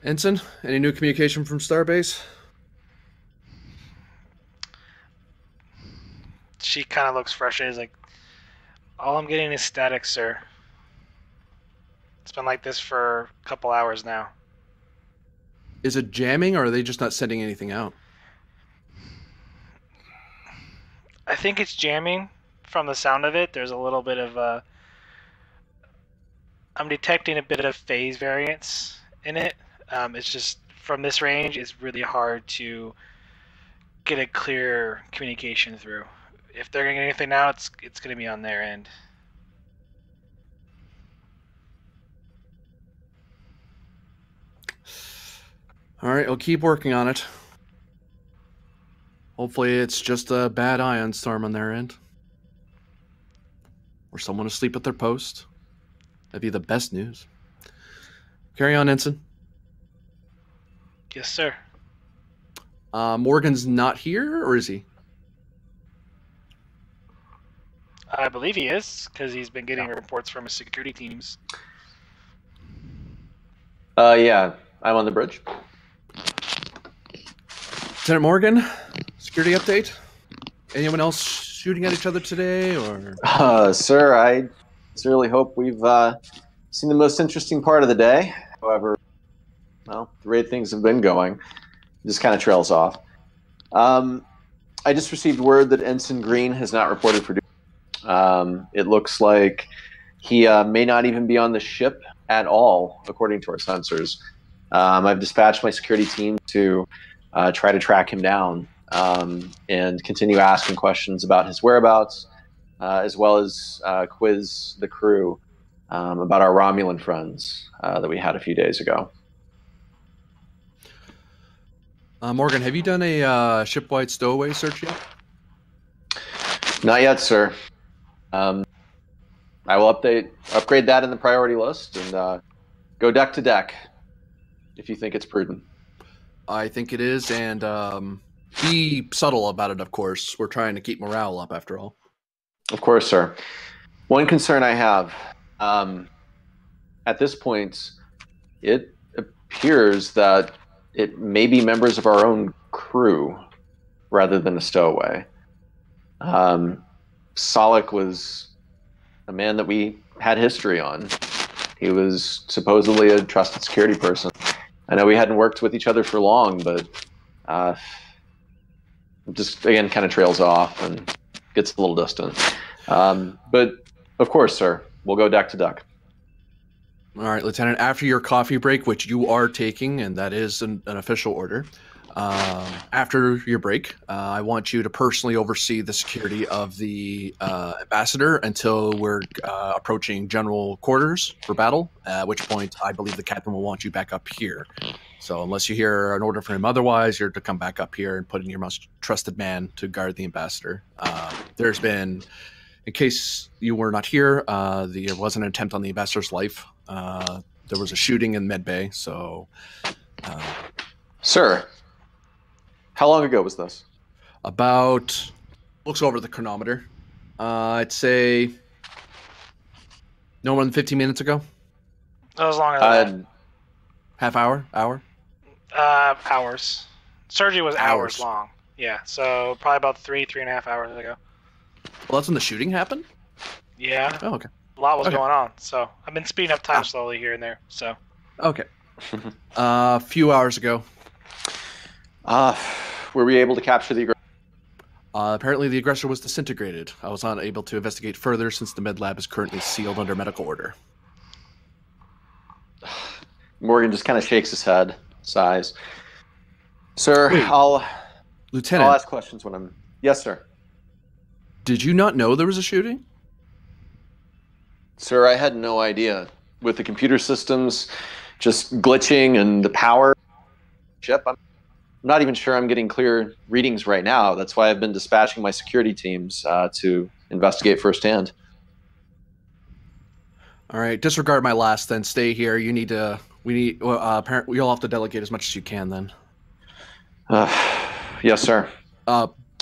[SPEAKER 8] Ensign, any new communication from Starbase?
[SPEAKER 2] She kind of looks frustrated. Is like, all I'm getting is static, sir. It's been like this for a couple hours now.
[SPEAKER 8] Is it jamming, or are they just not sending anything out?
[SPEAKER 2] I think it's jamming from the sound of it. There's a little bit of I'm detecting a bit of phase variance in it. It's just from this range, it's really hard to get a clear communication through. If they're getting anything now, it's going to be on their end.
[SPEAKER 8] All right, I'll keep working on it. Hopefully it's just a bad ion storm on their end. Or someone asleep at their post. That'd be the best news. Carry on, Ensign.
[SPEAKER 2] Yes, sir.
[SPEAKER 8] Morgan's not here, or is he?
[SPEAKER 2] I believe he is, because he's been getting reports from his security teams.
[SPEAKER 4] Yeah, I'm on the bridge.
[SPEAKER 8] Lieutenant Morgan, security update? Anyone else shooting at each other today, or?
[SPEAKER 4] Sir, I sincerely hope we've seen the most interesting part of the day. However, well, the rate things have been going, it just kind of trails off. I just received word that Ensign Green has not reported for duty. It looks like he may not even be on the ship at all, according to our sensors. I've dispatched my security team to try to track him down and continue asking questions about his whereabouts, as well as quiz the crew about our Romulan friends that we had a few days ago.
[SPEAKER 8] Morgan, have you done a ship-wide stowaway search yet?
[SPEAKER 4] Not yet, sir. I will upgrade that in the priority list and go deck to deck. if you think it's prudent.
[SPEAKER 8] I think it is, and be subtle about it, of course. We're trying to keep morale up, after all.
[SPEAKER 4] Of course, sir. One concern I have, at this point, it appears that it may be members of our own crew rather than a stowaway. Solek was a man that we had history on. He was supposedly a trusted security person. I know we hadn't worked with each other for long, but just, again, kind of trails off and gets a little distant. But, of course, sir, we'll go deck to deck.
[SPEAKER 8] All right, Lieutenant, after your coffee break, which you are taking, and that is an official order, after your break, I want you to personally oversee the security of the ambassador until we're approaching general quarters for battle, at which point I believe the captain will want you back up here. So unless you hear an order from him otherwise, you're to come back up here and put in your most trusted man to guard the ambassador. There's been, in case you were not here, there was an attempt on the ambassador's life. There was a shooting in Medbay, so...
[SPEAKER 4] Sir, how long ago was this?
[SPEAKER 8] About... Looks over the chronometer. I'd say... no more than 15 minutes ago.
[SPEAKER 2] That was longer than that.
[SPEAKER 8] Half hour? Hour?
[SPEAKER 2] Hours. Surgery was hours long. Yeah, so probably about 3.5 hours ago.
[SPEAKER 8] Well, that's when the shooting happened?
[SPEAKER 2] Yeah.
[SPEAKER 8] Oh, okay.
[SPEAKER 2] A lot was going on, so I've been speeding up time slowly here and there, so.
[SPEAKER 8] Okay. A few hours ago.
[SPEAKER 4] Were we able to capture the aggressor?
[SPEAKER 8] Apparently the aggressor was disintegrated. I was unable to investigate further since the med lab is currently sealed under medical order.
[SPEAKER 4] Morgan just kind of shakes his head, sighs. Sir,
[SPEAKER 8] Wait, Lieutenant,
[SPEAKER 4] I'll ask questions when I'm... Yes, sir.
[SPEAKER 8] Did you not know there was a shooting?
[SPEAKER 4] Sir, I had no idea. With the computer systems just glitching and the power chip, I'm not even sure I'm getting clear readings right now. That's why I've been dispatching my security teams to investigate firsthand. All
[SPEAKER 8] right, disregard my last then. Stay here. You need to... apparently you'll have to delegate as much as you can then.
[SPEAKER 4] Yes, sir.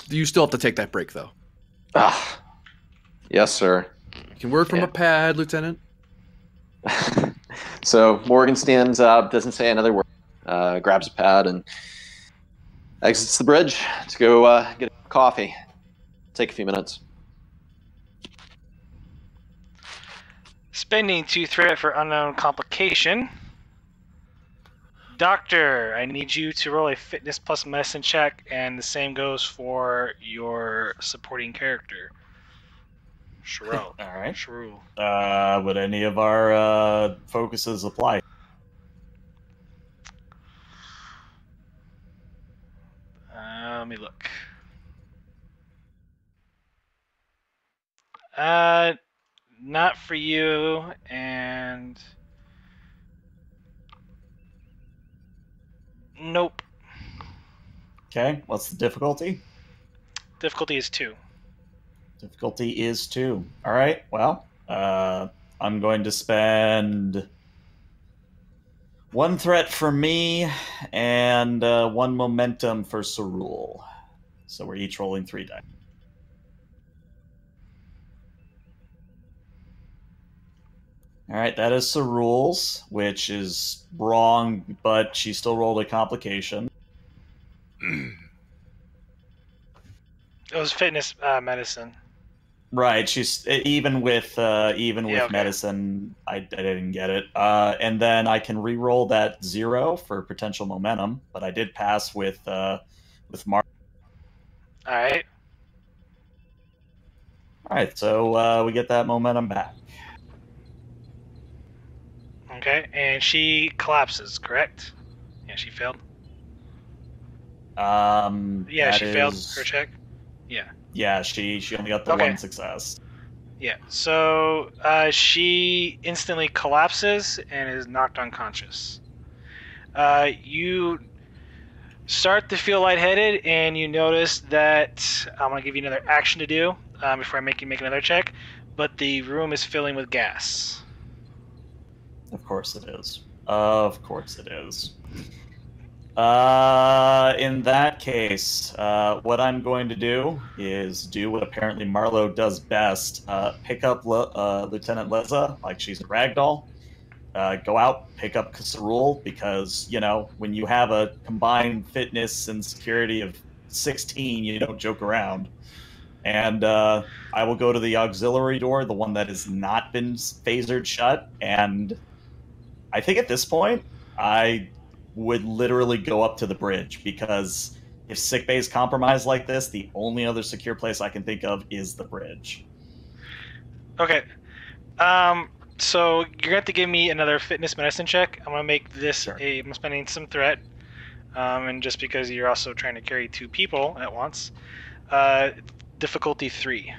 [SPEAKER 8] You still have to take that break, though.
[SPEAKER 4] Yes, sir.
[SPEAKER 8] You can work from a pad, Lieutenant.
[SPEAKER 4] So Morgan stands up, doesn't say another word, grabs a pad, and exits the bridge to go get a coffee. Take a few minutes.
[SPEAKER 2] Spending 2 threat for unknown complication. Doctor, I need you to roll a fitness plus medicine check, and the same goes for your supporting character. Sherelle.
[SPEAKER 3] All right.
[SPEAKER 2] Sherelle.
[SPEAKER 3] Would any of our focuses apply?
[SPEAKER 2] Let me look. Not for you, and nope.
[SPEAKER 3] Okay, what's the difficulty?
[SPEAKER 2] Difficulty is 2.
[SPEAKER 3] Difficulty is 2. All right, well, I'm going to spend 1 threat for me and 1 momentum for Cerule. So we're each rolling 3 dice. All right, that is Cerule's, which is wrong, but she still rolled a complication.
[SPEAKER 2] It was fitness medicine.
[SPEAKER 3] Right, she's even with
[SPEAKER 2] okay.
[SPEAKER 3] medicine, I didn't get it. And then I can re-roll that 0 for potential momentum, but I did pass with Mark.
[SPEAKER 2] All right.
[SPEAKER 3] All right, so we get that momentum back.
[SPEAKER 2] Okay, and she collapses, correct? Yeah, she failed. Yeah, she failed her check. Yeah.
[SPEAKER 3] Yeah, she only got the 1 success.
[SPEAKER 2] Yeah, so she instantly collapses and is knocked unconscious. You start to feel lightheaded, and you notice that I'm going to give you another action to do before I make you make another check, but the room is filling with gas.
[SPEAKER 3] Of course it is. Of course it is. In that case, what I'm going to do is do what apparently Marlowe does best. Pick up Lieutenant Leza like she's a ragdoll. Go out, pick up Kasserul, because, you know, when you have a combined fitness and security of 16, you don't joke around. And I will go to the auxiliary door, the one that has not been phasered shut, and I think at this point, I would literally go up to the bridge, because if sickbay is compromised like this, the only other secure place I can think of is the bridge.
[SPEAKER 2] Okay. So you're gonna have to give me another fitness medicine check. I'm gonna make this
[SPEAKER 3] Sure.
[SPEAKER 2] I'm spending some threat, and just because you're also trying to carry 2 people at once, difficulty 3.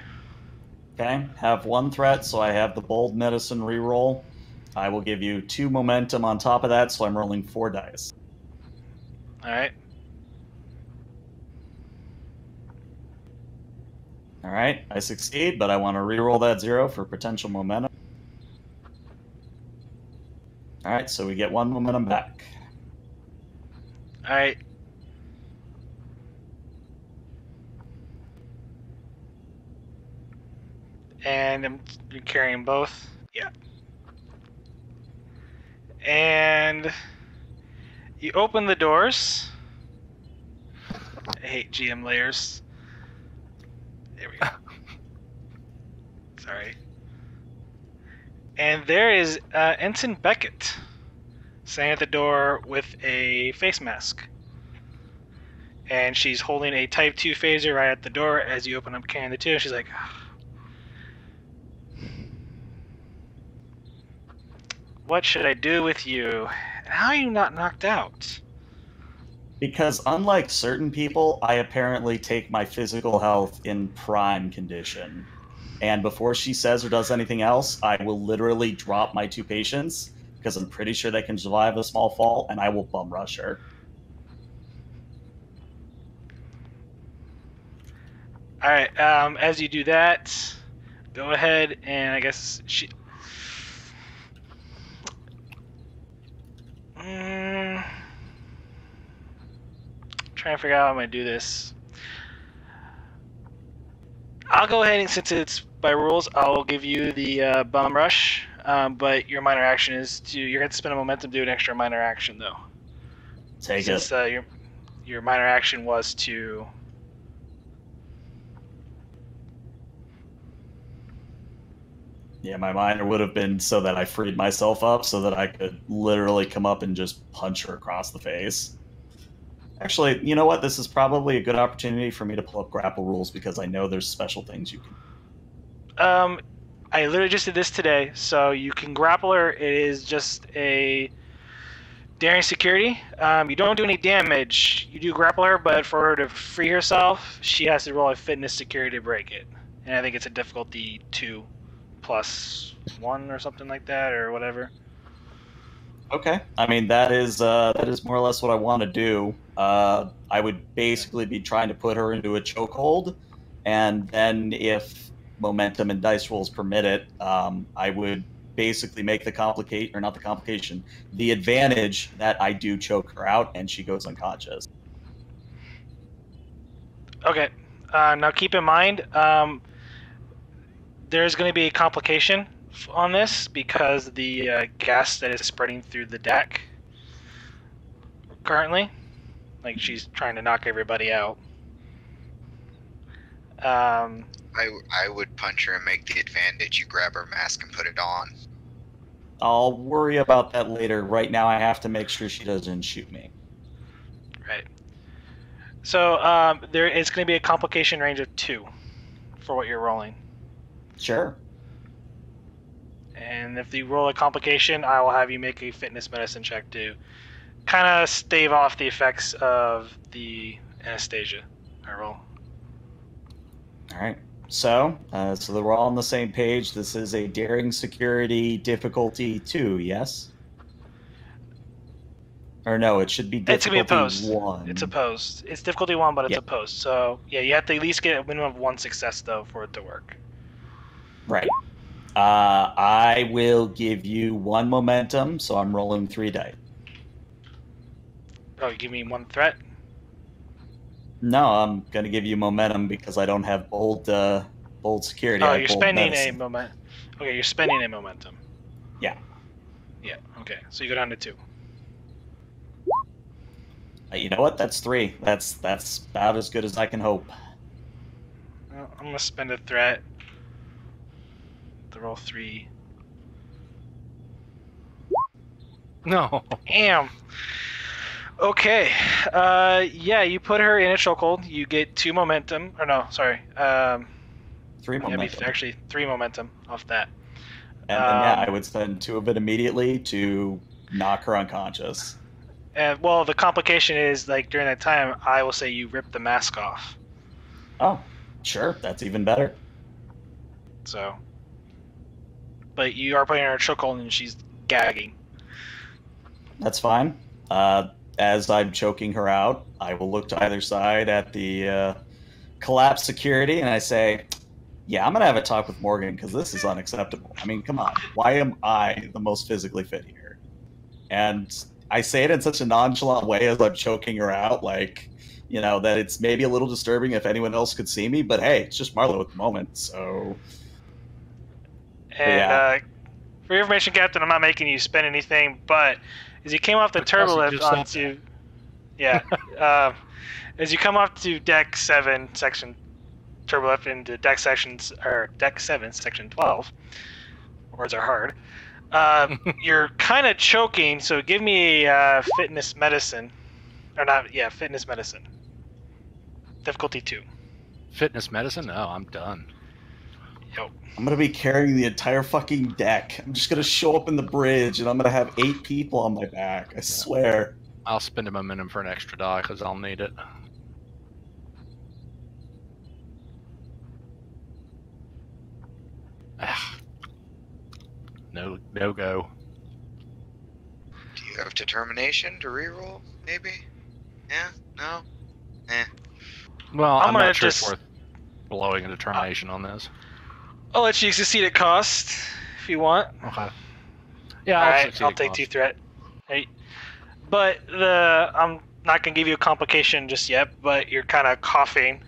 [SPEAKER 3] Okay, have 1 threat, so I have the bold medicine reroll. I will give you 2 momentum on top of that, so I'm rolling 4 dice.
[SPEAKER 2] All right.
[SPEAKER 3] All right, I succeed, but I want to reroll that 0 for potential momentum. All right, so we get 1 momentum back.
[SPEAKER 2] All right. And you're carrying both. Yeah. And you open the doors. I hate GM layers. There we go. Sorry. And there is Ensign Beckett standing at the door with a face mask. And she's holding a Type 2 phaser right at the door as you open up carrying the 2. And she's like, what should I do with you? How are you not knocked out?
[SPEAKER 3] Because unlike certain people, I apparently take my physical health in prime condition. And before she says or does anything else, I will literally drop my 2 patients, because I'm pretty sure they can survive a small fall, and I will bum rush her.
[SPEAKER 2] Alright, as you do that, go ahead and I guess she... trying to figure out how I'm going to do this. I'll go ahead and, since it's by rules, I'll give you the bum rush, but your minor action is to... You're going to spend a momentum to do an extra minor action, though.
[SPEAKER 3] Take it.
[SPEAKER 2] Since your minor action was to...
[SPEAKER 3] Yeah, my minor would have been so that I freed myself up so that I could literally come up and just punch her across the face. Actually, you know what? This is probably a good opportunity for me to pull up grapple rules, because I know there's special things you can...
[SPEAKER 2] I literally just did this today, so you can grapple her. It is just a daring security. You don't do any damage. You do grapple her, but for her to free herself, she has to roll a fitness security to break it. And I think it's a difficulty 2 plus 1 or something like that, or whatever.
[SPEAKER 3] Okay. I mean, that is more or less what I want to do. I would basically be trying to put her into a chokehold, and then if momentum and dice rolls permit it, I would basically make the advantage that I do choke her out and she goes unconscious.
[SPEAKER 2] Okay. Now keep in mind, there's going to be a complication on this because the gas that is spreading through the deck currently, like she's trying to knock everybody out.
[SPEAKER 6] I would punch her and make the advantage. You grab her mask and put it on.
[SPEAKER 3] I'll worry about that later. Right now I have to make sure she doesn't shoot me.
[SPEAKER 2] Right. So there is going to be a complication range of 2 for what you're rolling.
[SPEAKER 3] Sure.
[SPEAKER 2] And if you roll a complication, I will have you make a fitness medicine check to kind of stave off the effects of the anesthesia. I roll.
[SPEAKER 3] All right. So that we're all on the same page. This is a daring security difficulty 2, yes? Or no, it should be difficulty
[SPEAKER 2] it's gonna be opposed.
[SPEAKER 3] 1.
[SPEAKER 2] It's opposed. It's difficulty 1, but it's
[SPEAKER 3] Yep.
[SPEAKER 2] opposed. So yeah, you have to at least get a minimum of 1 success though for it to work.
[SPEAKER 3] Right. I will give you 1 momentum, so I'm rolling 3 die.
[SPEAKER 2] Oh, you give me 1 threat?
[SPEAKER 3] No, I'm gonna give you momentum because I don't have bold security. I
[SPEAKER 2] Oh,
[SPEAKER 3] have
[SPEAKER 2] you're
[SPEAKER 3] bold
[SPEAKER 2] spending
[SPEAKER 3] medicine.
[SPEAKER 2] a moment. Okay, you're spending a momentum.
[SPEAKER 3] Yeah.
[SPEAKER 2] Yeah. Okay, so you go down to 2.
[SPEAKER 3] You know what? That's 3. That's about as good as I can hope.
[SPEAKER 2] Well, I'm gonna spend a threat to roll 3.
[SPEAKER 1] No.
[SPEAKER 2] Damn. Okay. Yeah, you put her in a chokehold. You get 2 momentum. Or no, sorry.
[SPEAKER 3] 3 momentum.
[SPEAKER 2] Actually 3 momentum off that.
[SPEAKER 3] And then I would spend 2 of it immediately to knock her unconscious.
[SPEAKER 2] And well, the complication is like during that time, I will say you rip the mask off.
[SPEAKER 3] Oh, sure, that's even better.
[SPEAKER 2] So, but you are putting her in a chokehold and she's gagging.
[SPEAKER 3] That's fine. As I'm choking her out, I will look to either side at the collapsed security and I say, yeah, I'm going to have a talk with Morgan because this is unacceptable. I mean, come on. Why am I the most physically fit here? And I say it in such a nonchalant way as I'm choking her out, like, you know, that it's maybe a little disturbing if anyone else could see me, but hey, it's just Marlo at the moment, so...
[SPEAKER 2] And for your information, Captain, I'm not making you spend anything, but as you came off the turbolift onto... Yeah. As you come off to Deck 7, Section turbolift into Deck 7, Section 12, words are hard, you're kind of choking, so give me fitness medicine. Or not, yeah, fitness medicine. Difficulty 2.
[SPEAKER 1] Fitness medicine? No, I'm done.
[SPEAKER 2] Yep.
[SPEAKER 3] I'm going to be carrying the entire fucking deck. I'm just going to show up in the bridge, and I'm going to have 8 people on my back. I swear.
[SPEAKER 1] I'll spend a momentum for an extra die, because I'll need it. No go.
[SPEAKER 6] Do you have determination to reroll? Maybe? Yeah? No? Eh.
[SPEAKER 1] Well, I'm not sure
[SPEAKER 2] just...
[SPEAKER 1] it's worth blowing a determination on this.
[SPEAKER 2] I'll let you succeed at cost, if you want.
[SPEAKER 1] Okay. Yeah,
[SPEAKER 2] Alright, I'll take 2 threat. Hey. But I'm not going to give you a complication just yet, but you're kind of coughing.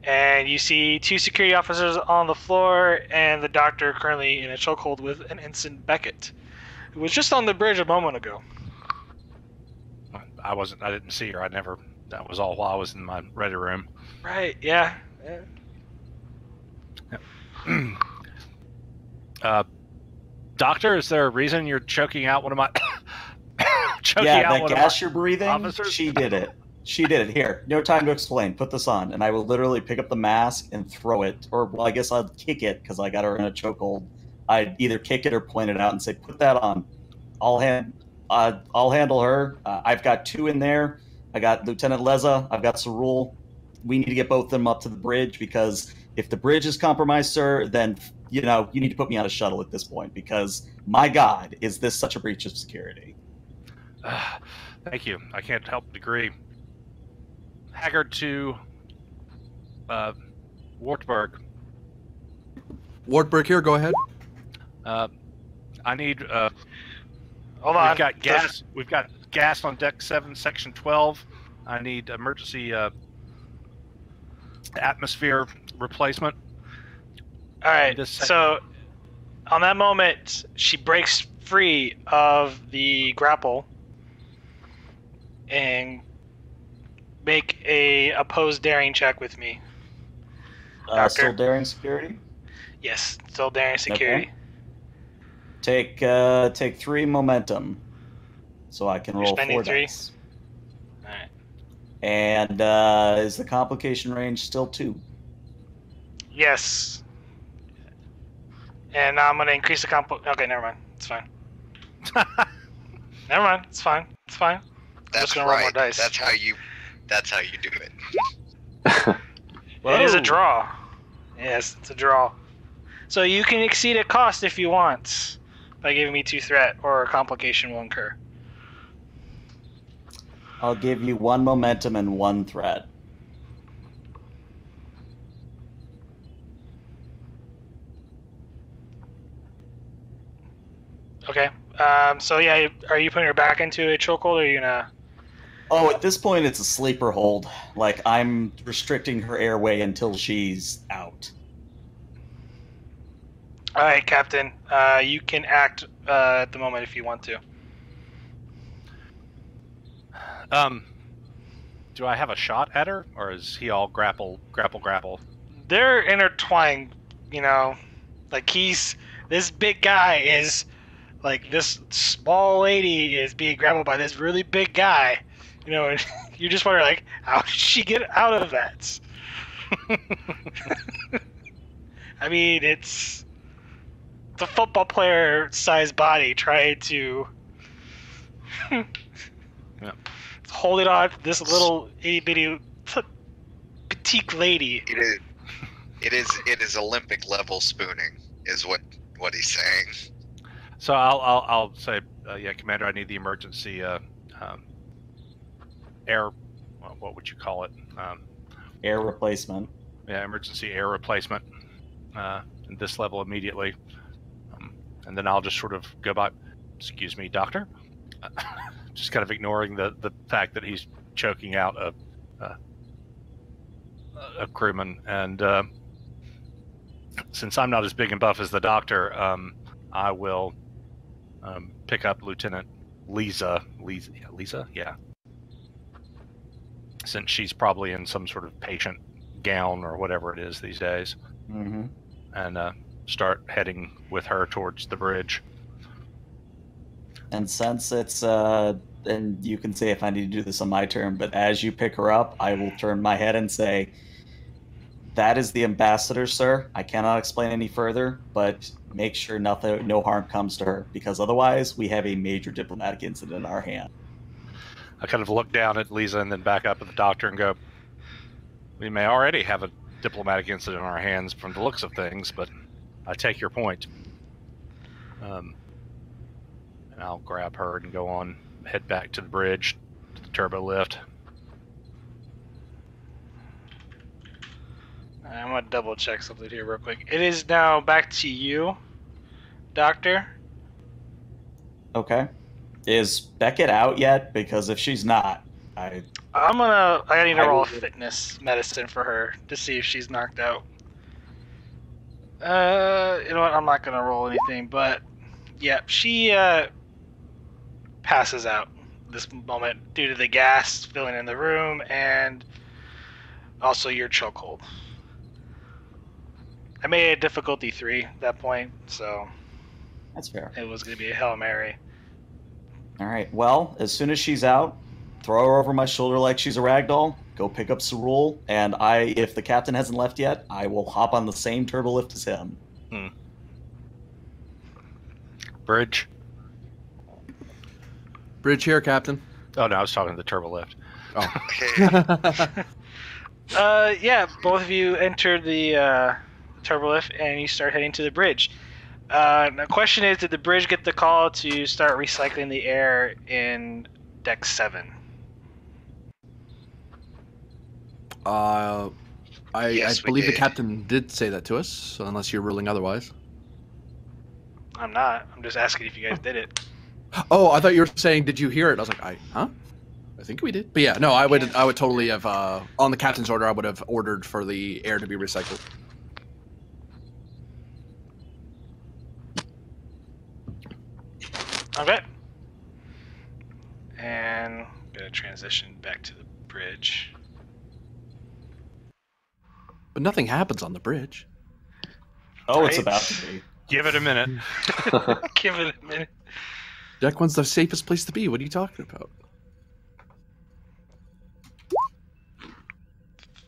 [SPEAKER 2] And you see 2 security officers on the floor and the doctor currently in a chokehold with an Ensign Beckett, who was just on the bridge a moment ago.
[SPEAKER 1] I didn't see her. That was all while I was in my ready room.
[SPEAKER 2] Right, yeah.
[SPEAKER 1] Doctor, is there a reason you're choking out one of my...
[SPEAKER 3] that gas you're breathing,
[SPEAKER 1] officers?
[SPEAKER 3] She did it. She did it. Here, no time to explain. Put this on, and I will literally pick up the mask and throw it. Or, well, I guess I'll kick it because I got her in a chokehold. I'd either kick it or point it out and say, "Put that on." I'll handle her. I've got 2 in there. I got Lieutenant Leza. I've got Cerule. We need to get both of them up to the bridge because if the bridge is compromised, sir, then you need to put me on a shuttle at this point because my God, is this such a breach of security?
[SPEAKER 1] Thank you. I can't help but agree. Haggard to Wartburg.
[SPEAKER 8] Wartburg here, go ahead.
[SPEAKER 1] I need...
[SPEAKER 2] Hold on.
[SPEAKER 1] We've got gas. We've got gas on Deck 7, Section 12. I need emergency atmosphere replacement.
[SPEAKER 2] All right, so on that moment, she breaks free of the grapple and make a opposed daring check with me.
[SPEAKER 3] Still daring security?
[SPEAKER 2] Yes, still daring security.
[SPEAKER 3] Okay. Take 3 momentum, so I can roll 4
[SPEAKER 2] 3?
[SPEAKER 3] dice.
[SPEAKER 2] All right.
[SPEAKER 3] And is the complication range still 2?
[SPEAKER 2] Yes. And now I'm going to increase the Okay, never mind. It's fine. Never mind. It's fine. It's fine. I'm just gonna roll more dice.
[SPEAKER 6] That's how you do it.
[SPEAKER 2] It is a draw. Yes, it's a draw. So you can exceed a cost if you want by giving me 2 threat, or a complication will incur.
[SPEAKER 3] I'll give you 1 momentum and 1 threat.
[SPEAKER 2] So yeah, are you putting her back into a chokehold, or are you gonna?
[SPEAKER 3] Oh, at this point, it's a sleeper hold. Like, I'm restricting her airway until she's out.
[SPEAKER 2] All right, Captain. You can act at the moment if you want to.
[SPEAKER 1] Do I have a shot at her, or is he all grapple?
[SPEAKER 2] They're intertwined, you know. Like this big guy is like this small lady is being grappled by this really big guy, you know, and you just wonder like, how did she get out of that? I mean, it's a football player sized body trying to holding on to this little itty bitty petite lady.
[SPEAKER 6] It is Olympic level spooning, is what he's saying.
[SPEAKER 1] So I'll say, yeah, Commander, I need the emergency air. Well, what would you call it?
[SPEAKER 3] Air replacement.
[SPEAKER 1] Yeah, emergency air replacement. At this level immediately, and then I'll just sort of go by. Excuse me, doctor. Just kind of ignoring the fact that he's choking out a crewman, and since I'm not as big and buff as the doctor, I will pick up Lieutenant Lisa, yeah. Since she's probably in some sort of patient gown or whatever it is these days, and start heading with her towards the bridge.
[SPEAKER 3] And since it's, and you can say if I need to do this on my turn, but as you pick her up, I will turn my head and say, "That is the ambassador, sir. I cannot explain any further, but make sure no harm comes to her, because otherwise we have a major diplomatic incident in our hand."
[SPEAKER 1] I kind of look down at Lisa and then back up at the doctor and go, "We may already have a diplomatic incident in our hands from the looks of things, but I take your point." And I'll grab her and go on, head back to the bridge, to the turbo lift.
[SPEAKER 2] I'm gonna double check something here real quick. It is now back to you, Doctor.
[SPEAKER 3] Okay. Is Beckett out yet? Because if she's not,
[SPEAKER 2] I need to roll a fitness medicine for her to see if she's knocked out. You know what? I'm not gonna roll anything, but yeah, she passes out this moment due to the gas filling in the room and also your chokehold. I made it difficulty 3 at that point, so
[SPEAKER 3] that's fair.
[SPEAKER 2] It was gonna be a Hail Mary.
[SPEAKER 3] All right. Well, as soon as she's out, throw her over my shoulder like she's a ragdoll. Go pick up Cerule, and if the captain hasn't left yet, I will hop on the same turbo lift as him.
[SPEAKER 1] Bridge.
[SPEAKER 8] Bridge here, Captain.
[SPEAKER 1] Oh no, I was talking to the turbo lift.
[SPEAKER 8] Oh.
[SPEAKER 2] Yeah, both of you enter the turbo lift and you start heading to the bridge. The question is, did the bridge get the call to start recycling the air in Deck 7?
[SPEAKER 8] I believe the
[SPEAKER 6] did.
[SPEAKER 8] captain did say that to us, so unless you're ruling otherwise.
[SPEAKER 2] I'm not. I'm just asking if you guys did it.
[SPEAKER 8] Oh, I thought you were saying, did you hear it? I was like, I think we did. But yeah, no, I would totally have, on the captain's order, I would have ordered for the air to be recycled.
[SPEAKER 2] Okay. And I'm gonna transition back to the bridge.
[SPEAKER 8] But nothing happens on the bridge.
[SPEAKER 3] Oh,
[SPEAKER 2] Right?
[SPEAKER 3] it's about to be.
[SPEAKER 1] Give it a minute.
[SPEAKER 2] Give it a minute.
[SPEAKER 8] Deck 1's the safest place to be. What are you talking about?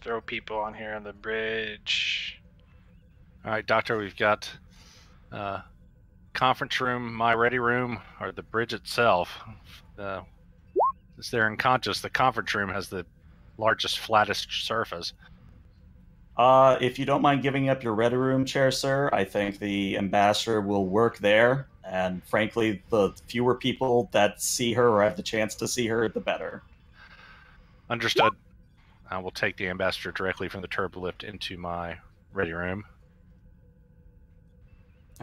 [SPEAKER 2] Throw people on here on the bridge.
[SPEAKER 1] All right, Doctor, we've got conference room, my ready room, or the bridge itself. Since they're unconscious, the conference room has the largest, flattest surface.
[SPEAKER 3] If you don't mind giving up your ready room chair, sir, I think the ambassador will work there. And frankly, the fewer people that see her or have the chance to see her, the better.
[SPEAKER 1] Understood. I will take the ambassador directly from the turbo lift into my ready room.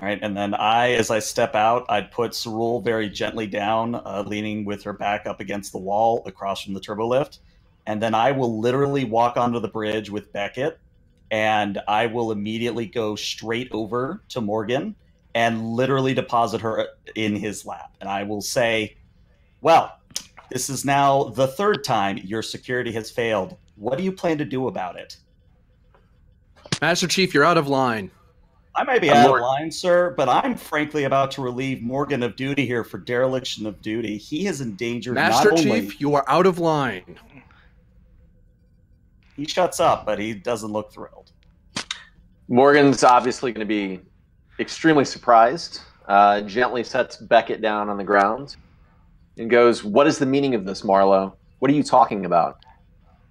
[SPEAKER 3] All right, and then as I step out, I'd put Cerule very gently down, leaning with her back up against the wall across from the turbo lift. And then I will literally walk onto the bridge with Beckett, and I will immediately go straight over to Morgan and literally deposit her in his lap. And I will say, well, this is now the third time your security has failed. What do you plan to do about it?
[SPEAKER 8] Master Chief, you're out of line.
[SPEAKER 3] I may be out of line, sir, but I'm frankly about to relieve Morgan of duty here for dereliction of duty. He has endangered
[SPEAKER 8] Master
[SPEAKER 3] not only...
[SPEAKER 8] Chief, you are out of line.
[SPEAKER 3] He shuts up, but he doesn't look thrilled.
[SPEAKER 4] Morgan's obviously going to be extremely surprised, gently sets Beckett down on the ground, and goes, "What is the meaning of this, Marlowe? What are you talking about?"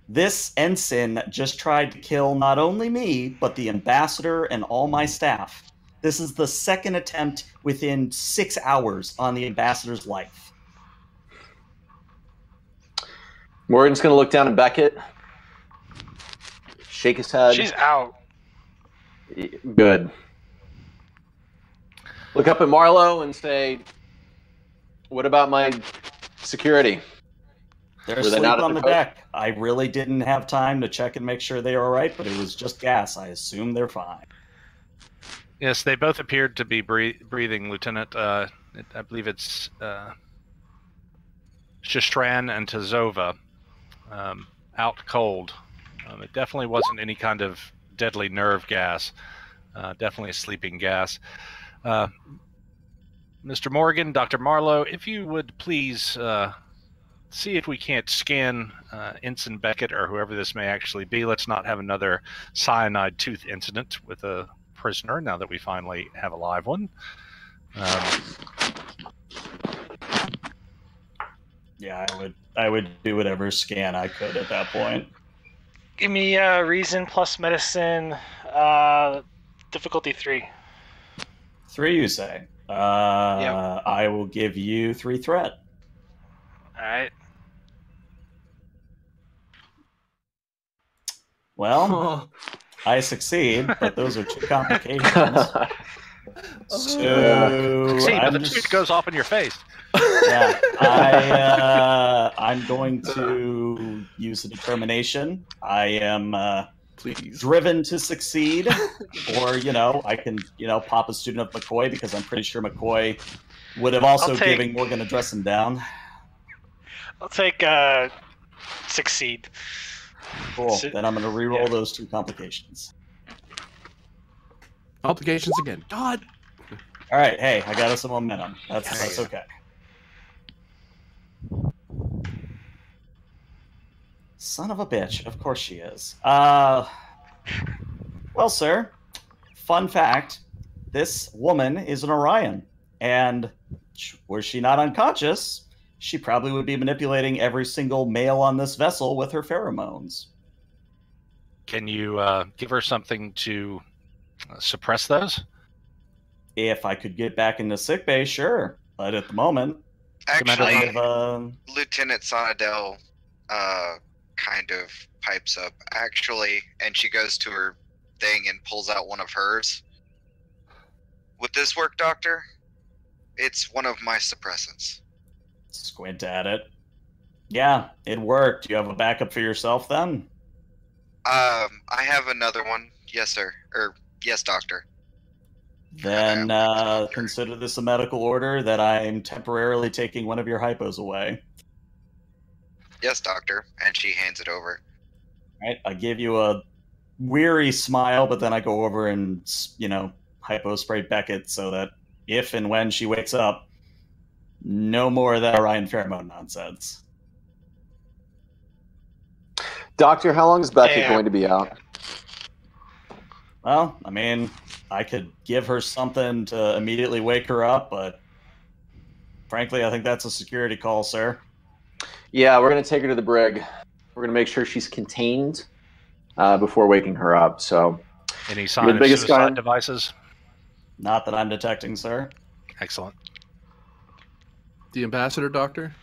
[SPEAKER 3] This ensign just tried to kill not only me, but the ambassador and all my staff. This is the second attempt within 6 hours on the ambassador's life.
[SPEAKER 4] Morgan's going to look down at Beckett, shake his head.
[SPEAKER 2] She's out.
[SPEAKER 4] Good. Look up at Marlowe and say, "What about my security?"
[SPEAKER 3] They're asleep on the deck. I really didn't have time to check and make sure they were all right, but it was just gas. I assume they're fine.
[SPEAKER 1] Yes, they both appeared to be breathing, Lieutenant. I believe it's Shistran and Tazova, out cold. It definitely wasn't any kind of deadly nerve gas. Definitely a sleeping gas. Mr. Morgan, Dr. Marlowe, if you would please see if we can't scan Ensign Beckett or whoever this may actually be. Let's not have another cyanide tooth incident with a prisoner now that we finally have a live one.
[SPEAKER 3] Yeah, I would do whatever scan I could at that point.
[SPEAKER 2] Give me reason plus medicine, difficulty 3.
[SPEAKER 3] 3, you say?
[SPEAKER 2] Yep.
[SPEAKER 3] I will give you 3 threat.
[SPEAKER 2] All right.
[SPEAKER 3] Well, I succeed, but those are 2 complications. So
[SPEAKER 1] See, but the tooth goes off in your face.
[SPEAKER 3] Yeah, I'm going to use a determination. I am driven to succeed, or I can pop a student of McCoy because I'm pretty sure McCoy would have also given Morgan a dressing down.
[SPEAKER 2] I'll take succeed.
[SPEAKER 3] Cool. Then I'm going to re-roll those 2 complications.
[SPEAKER 8] Complications again. God.
[SPEAKER 3] All right. Hey, I got us some momentum. That's okay. Son of a bitch. Of course she is. Well, sir, fun fact. This woman is an Orion. And were she not unconscious, she probably would be manipulating every single male on this vessel with her pheromones.
[SPEAKER 1] Can you give her something to suppress those?
[SPEAKER 3] If I could get back into sickbay, sure. But at the moment...
[SPEAKER 6] Actually, Lieutenant Sonadell kind of pipes up, and she goes to her thing and pulls out one of hers. Would this work, Doctor? It's one of my suppressants.
[SPEAKER 3] Squint at it. Yeah, it worked. You have a backup for yourself, then?
[SPEAKER 6] I have another one. Yes, sir. Yes, Doctor.
[SPEAKER 3] Then consider this a medical order that I'm temporarily taking one of your hypos away.
[SPEAKER 6] Yes, Doctor. And she hands it over.
[SPEAKER 3] All right, I give you a weary smile, but then I go over and, hypo spray Beckett so that if and when she wakes up, no more of that Orion pheromone nonsense.
[SPEAKER 4] Doctor, how long is Beckett going to be out?
[SPEAKER 3] Well, I could give her something to immediately wake her up, but frankly, I think that's a security call, sir.
[SPEAKER 4] Yeah, we're going to take her to the brig. We're going to make sure she's contained before waking her up. So,
[SPEAKER 1] any sign of suicide devices?
[SPEAKER 3] Not that I'm detecting, sir.
[SPEAKER 1] Excellent.
[SPEAKER 8] The ambassador, Doctor?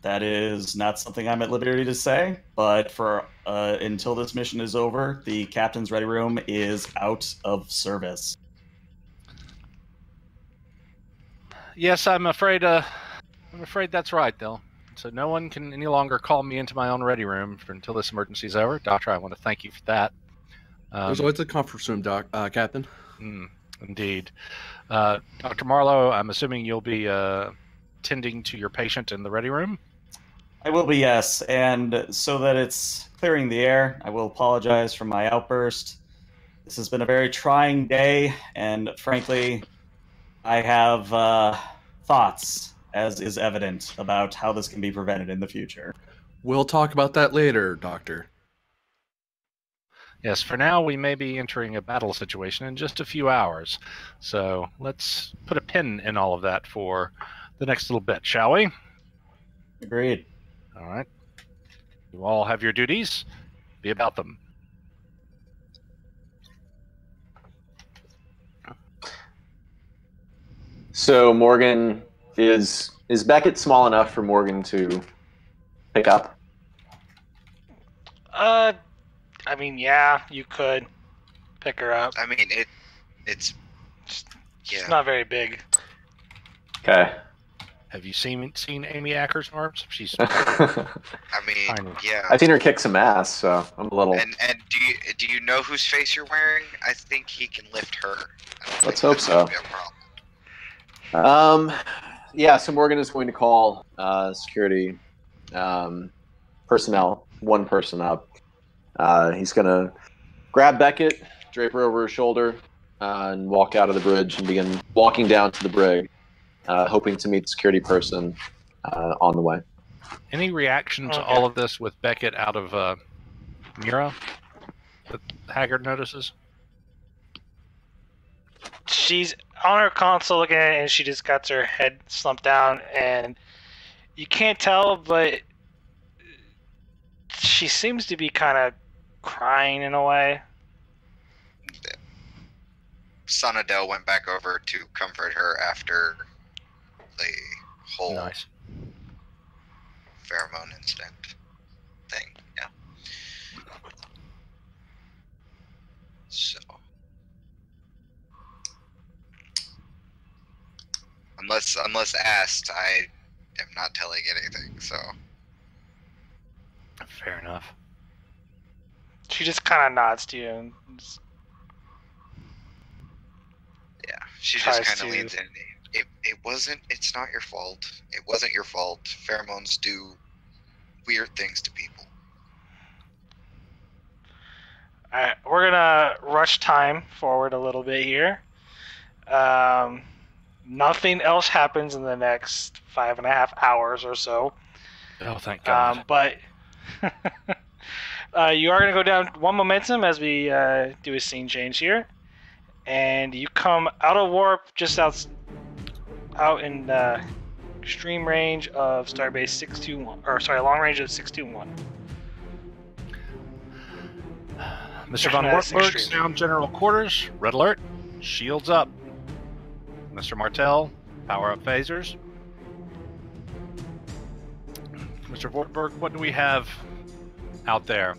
[SPEAKER 3] That is not something I'm at liberty to say, but for until this mission is over, the captain's ready room is out of service.
[SPEAKER 1] Yes, I'm afraid that's right, Bill. So no one can any longer call me into my own ready room until this emergency is over. Doctor, I want to thank you for that.
[SPEAKER 8] There's always a conference room, Captain.
[SPEAKER 1] Indeed. Dr. Marlowe, I'm assuming you'll be tending to your patient in the ready room?
[SPEAKER 3] I will be, yes. And so that it's clearing the air, I will apologize for my outburst. This has been a very trying day, and frankly, I have thoughts, as is evident, about how this can be prevented in the future.
[SPEAKER 8] We'll talk about that later, Doctor.
[SPEAKER 1] Yes, for now we may be entering a battle situation in just a few hours. So let's put a pin in all of that for the next little bit, shall we?
[SPEAKER 3] Agreed.
[SPEAKER 1] All right. You all have your duties. Be about them.
[SPEAKER 4] So Morgan, is Beckett small enough for Morgan to pick up?
[SPEAKER 2] I mean, yeah, you could pick her up.
[SPEAKER 6] I mean, it's
[SPEAKER 2] She's not very big.
[SPEAKER 4] Okay.
[SPEAKER 1] Have you seen Amy Acker's arms? She's
[SPEAKER 6] I mean,
[SPEAKER 1] tiny.
[SPEAKER 6] yeah.
[SPEAKER 4] I've seen her kick some ass, so I'm a little.
[SPEAKER 6] And do you know whose face you're wearing? I think he can lift her.
[SPEAKER 4] Let's hope so.
[SPEAKER 6] Be a problem.
[SPEAKER 4] Yeah. So Morgan is going to call security personnel, one person up. He's going to grab Beckett, drape her over his shoulder, and walk out of the bridge and begin walking down to the brig, hoping to meet the security person on the way.
[SPEAKER 1] Any reaction to all of this with Beckett out of Mira that Haggard notices?
[SPEAKER 2] She's on her console looking at it, and she just got her head slumped down, and you can't tell, but she seems to be kind of crying in a way.
[SPEAKER 6] Son Adele went back over to comfort her after the whole
[SPEAKER 1] Nice.
[SPEAKER 6] pheromone incident thing. Yeah. So, unless asked, I am not telling anything. So,
[SPEAKER 1] Fair enough.
[SPEAKER 2] She just kind of nods to you and just
[SPEAKER 6] yeah, she
[SPEAKER 2] Tries
[SPEAKER 6] just kind of
[SPEAKER 2] to-
[SPEAKER 6] leans in. It wasn't. It's not your fault. It wasn't your fault. Pheromones do weird things to people.
[SPEAKER 2] Alright, we're gonna rush time forward a little bit here. Nothing else happens in the next 5.5 hours or so.
[SPEAKER 1] Oh, thank God.
[SPEAKER 2] But you are gonna go down one momentum as we do a scene change here, and you come out of warp just out in extreme range of Starbase 621, or sorry, long range of 621.
[SPEAKER 1] Mr. Von
[SPEAKER 2] That's
[SPEAKER 1] Wartburg,
[SPEAKER 2] extreme.
[SPEAKER 1] sound general quarters. Red alert. Shields up. Mr. Martel, power up phasers. Mr. Wartburg, what do we have out there?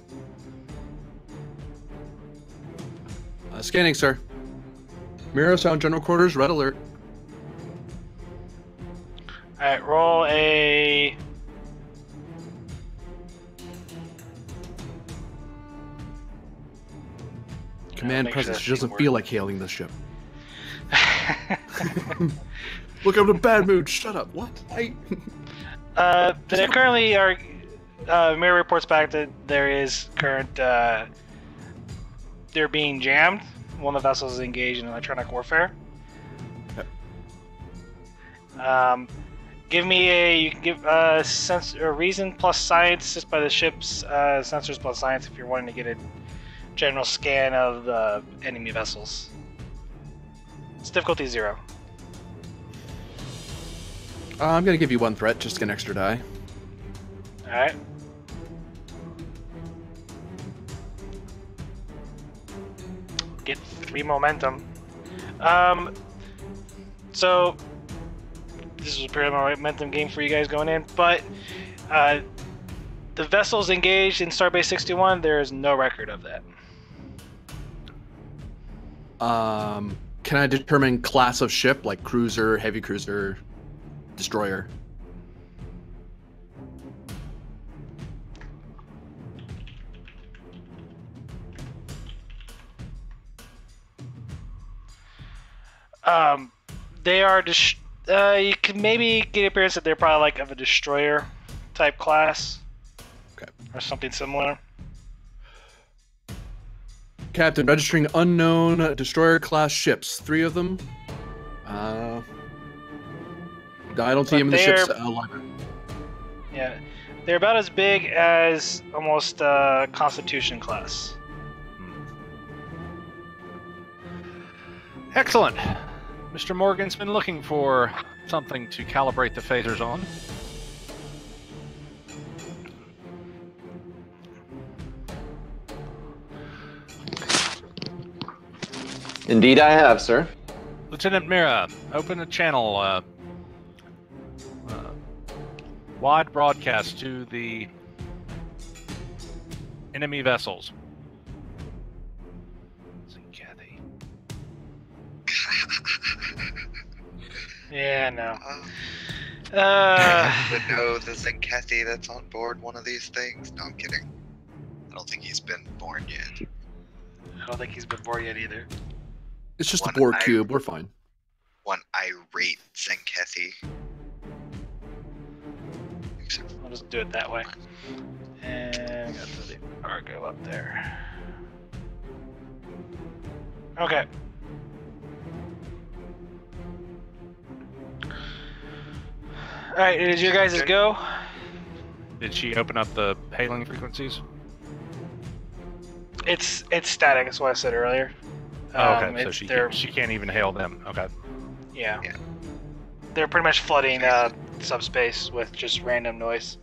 [SPEAKER 8] Scanning, sir. Mira, sound general quarters, red alert.
[SPEAKER 2] Alright, roll a...
[SPEAKER 8] Command
[SPEAKER 2] make sure
[SPEAKER 8] presence.
[SPEAKER 2] that
[SPEAKER 8] She doesn't
[SPEAKER 2] thing
[SPEAKER 8] feel like hailing this ship. Look, I'm in a bad mood. Shut up. What?
[SPEAKER 2] There currently are... Mirror reports back that there is current... they're being jammed. One of the vessels is engaged in electronic warfare. Give me a... You can give a reason plus science just by the ship's sensors plus science if you're wanting to get a general scan of the enemy vessels. It's difficulty 0.
[SPEAKER 8] I'm gonna give you one threat, just an extra die.
[SPEAKER 2] Alright. Get 3 momentum. So this was a pretty momentum game for you guys going in, but the vessels engaged in Starbase 61, there is no record of that.
[SPEAKER 8] Can I determine class of ship, like cruiser, heavy cruiser, destroyer.
[SPEAKER 2] They are you can maybe get an appearance that they're probably like of a destroyer type class.
[SPEAKER 8] Okay.
[SPEAKER 2] Or something similar.
[SPEAKER 8] Captain, registering unknown destroyer class ships. 3 of them. I don't see him in the ship's library.
[SPEAKER 2] Yeah, they're about as big as almost Constitution class.
[SPEAKER 1] Excellent. Mr. Morgan's been looking for something to calibrate the phasers on.
[SPEAKER 4] Indeed, I have, sir.
[SPEAKER 1] Lieutenant Mira, open a channel, wide broadcast to the enemy vessels. Kathy.
[SPEAKER 2] Yeah, no.
[SPEAKER 6] Would know the Zenkethi that's on board one of these things. No, I'm kidding. I don't think he's been born yet.
[SPEAKER 2] I don't think he's been born yet either.
[SPEAKER 8] It's just a Borg cube. We're fine.
[SPEAKER 6] One irate Zenkethi.
[SPEAKER 2] I'll just do it that way. And got the Argo up there. Okay. Alright, it is your guys' go.
[SPEAKER 1] Did she open up the hailing frequencies?
[SPEAKER 2] It's static, that's what I said earlier.
[SPEAKER 1] Oh, okay, so
[SPEAKER 2] they're-
[SPEAKER 1] she can't even hail them. Okay.
[SPEAKER 2] Yeah.
[SPEAKER 6] Yeah.
[SPEAKER 2] They're pretty much flooding subspace with just random noise.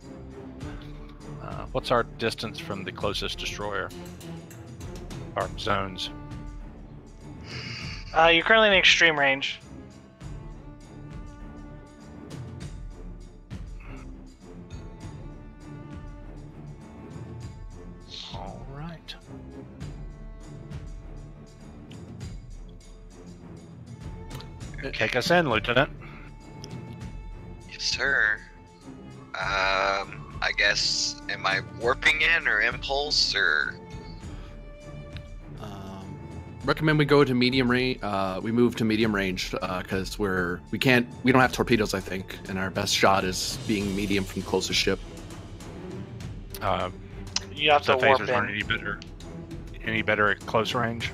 [SPEAKER 1] What's our distance from the closest destroyer? Our zones.
[SPEAKER 2] You're currently in extreme range.
[SPEAKER 1] All right. Take us in, Lieutenant.
[SPEAKER 6] Yes, sir. I guess, am I warping in or impulse or?
[SPEAKER 8] Recommend we go to medium range. We move to medium range because we don't have torpedoes, I think, and our best shot is being medium from the closest ship.
[SPEAKER 2] You have
[SPEAKER 1] So
[SPEAKER 2] to warp
[SPEAKER 1] phasers aren't
[SPEAKER 2] in.
[SPEAKER 1] any better at close range.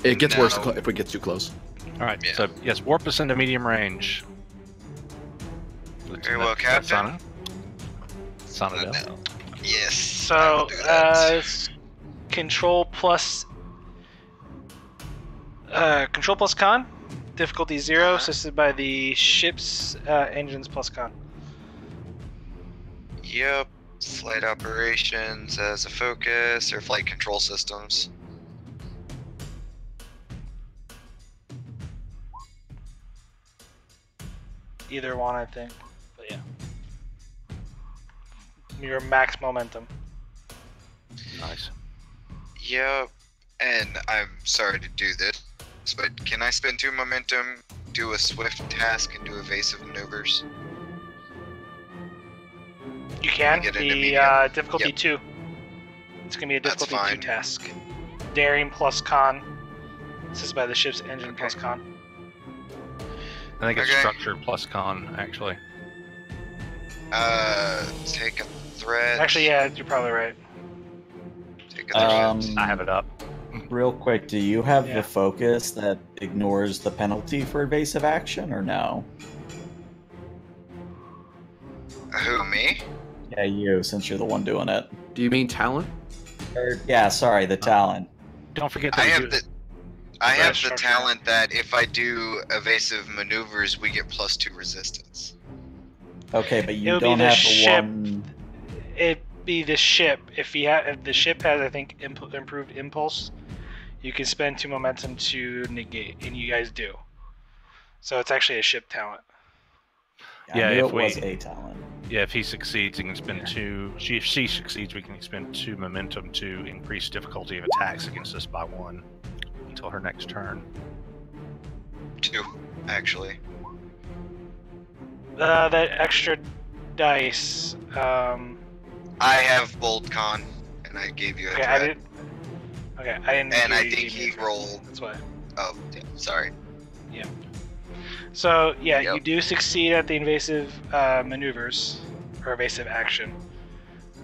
[SPEAKER 8] It gets worse
[SPEAKER 6] No.
[SPEAKER 8] if we get too close.
[SPEAKER 1] All right.
[SPEAKER 6] Yeah.
[SPEAKER 1] So yes, warp us into medium range.
[SPEAKER 6] Very well, Captain.
[SPEAKER 1] Sonadel.
[SPEAKER 6] Yes. I
[SPEAKER 2] So,
[SPEAKER 6] will do that.
[SPEAKER 2] it's control plus con, difficulty 0, assisted by the ship's engines plus con.
[SPEAKER 6] Yep. Flight operations as a focus or flight control systems.
[SPEAKER 2] Either one, I think. But yeah. Your max momentum.
[SPEAKER 1] Nice.
[SPEAKER 6] Yep. And I'm sorry to do this, but can I spend 2 momentum, do a swift task, and do evasive maneuvers?
[SPEAKER 2] You can.
[SPEAKER 6] Get into
[SPEAKER 2] The
[SPEAKER 6] medium.
[SPEAKER 2] difficulty
[SPEAKER 6] Yep.
[SPEAKER 2] 2. It's gonna be a
[SPEAKER 6] That's
[SPEAKER 2] difficulty 2
[SPEAKER 6] fine.
[SPEAKER 2] task. Daring plus con. Assisted by the ship's engine
[SPEAKER 6] Okay.
[SPEAKER 2] plus con.
[SPEAKER 1] I think it's
[SPEAKER 6] Okay.
[SPEAKER 1] structure plus con, actually.
[SPEAKER 6] Take a threat.
[SPEAKER 2] Actually, yeah, you're probably right.
[SPEAKER 6] Take a threat.
[SPEAKER 1] I have it up.
[SPEAKER 3] Real quick, do you have
[SPEAKER 2] Yeah.
[SPEAKER 3] the focus that ignores the penalty for evasive action, or no?
[SPEAKER 6] Who, me?
[SPEAKER 3] Yeah, you, since you're the one doing it.
[SPEAKER 8] Do you mean talent?
[SPEAKER 3] Or, yeah, sorry, the talent.
[SPEAKER 1] Don't forget that
[SPEAKER 6] I
[SPEAKER 1] we
[SPEAKER 6] have
[SPEAKER 1] do-
[SPEAKER 6] the I have the
[SPEAKER 2] structure.
[SPEAKER 6] talent that if I do evasive maneuvers, we get +2 resistance.
[SPEAKER 3] Okay, but you
[SPEAKER 2] It'll be
[SPEAKER 3] don't
[SPEAKER 2] the
[SPEAKER 3] have the
[SPEAKER 2] ship.
[SPEAKER 3] one.
[SPEAKER 2] It'd be the ship. If the ship has, I think, improved impulse, you can spend 2 momentum to negate, and you guys do. So it's actually a ship talent.
[SPEAKER 1] Yeah,
[SPEAKER 3] I knew
[SPEAKER 1] if
[SPEAKER 3] it
[SPEAKER 1] we-
[SPEAKER 3] was a talent.
[SPEAKER 1] Yeah, if he succeeds, he can spend 2. If she succeeds, we can expend 2 momentum to increase difficulty of attacks against us by 1 until her next turn.
[SPEAKER 6] 2, actually.
[SPEAKER 2] That extra dice.
[SPEAKER 6] I have bold con, and I gave you a
[SPEAKER 2] Okay,
[SPEAKER 6] threat.
[SPEAKER 2] I didn't. Okay, I didn't.
[SPEAKER 6] And
[SPEAKER 2] hear
[SPEAKER 6] I
[SPEAKER 2] you
[SPEAKER 6] think
[SPEAKER 2] give me
[SPEAKER 6] he
[SPEAKER 2] a threat.
[SPEAKER 6] rolled.
[SPEAKER 2] That's why.
[SPEAKER 6] Oh, yeah, sorry.
[SPEAKER 2] So yeah,
[SPEAKER 6] Yep.
[SPEAKER 2] you do succeed at the invasive maneuvers or evasive action.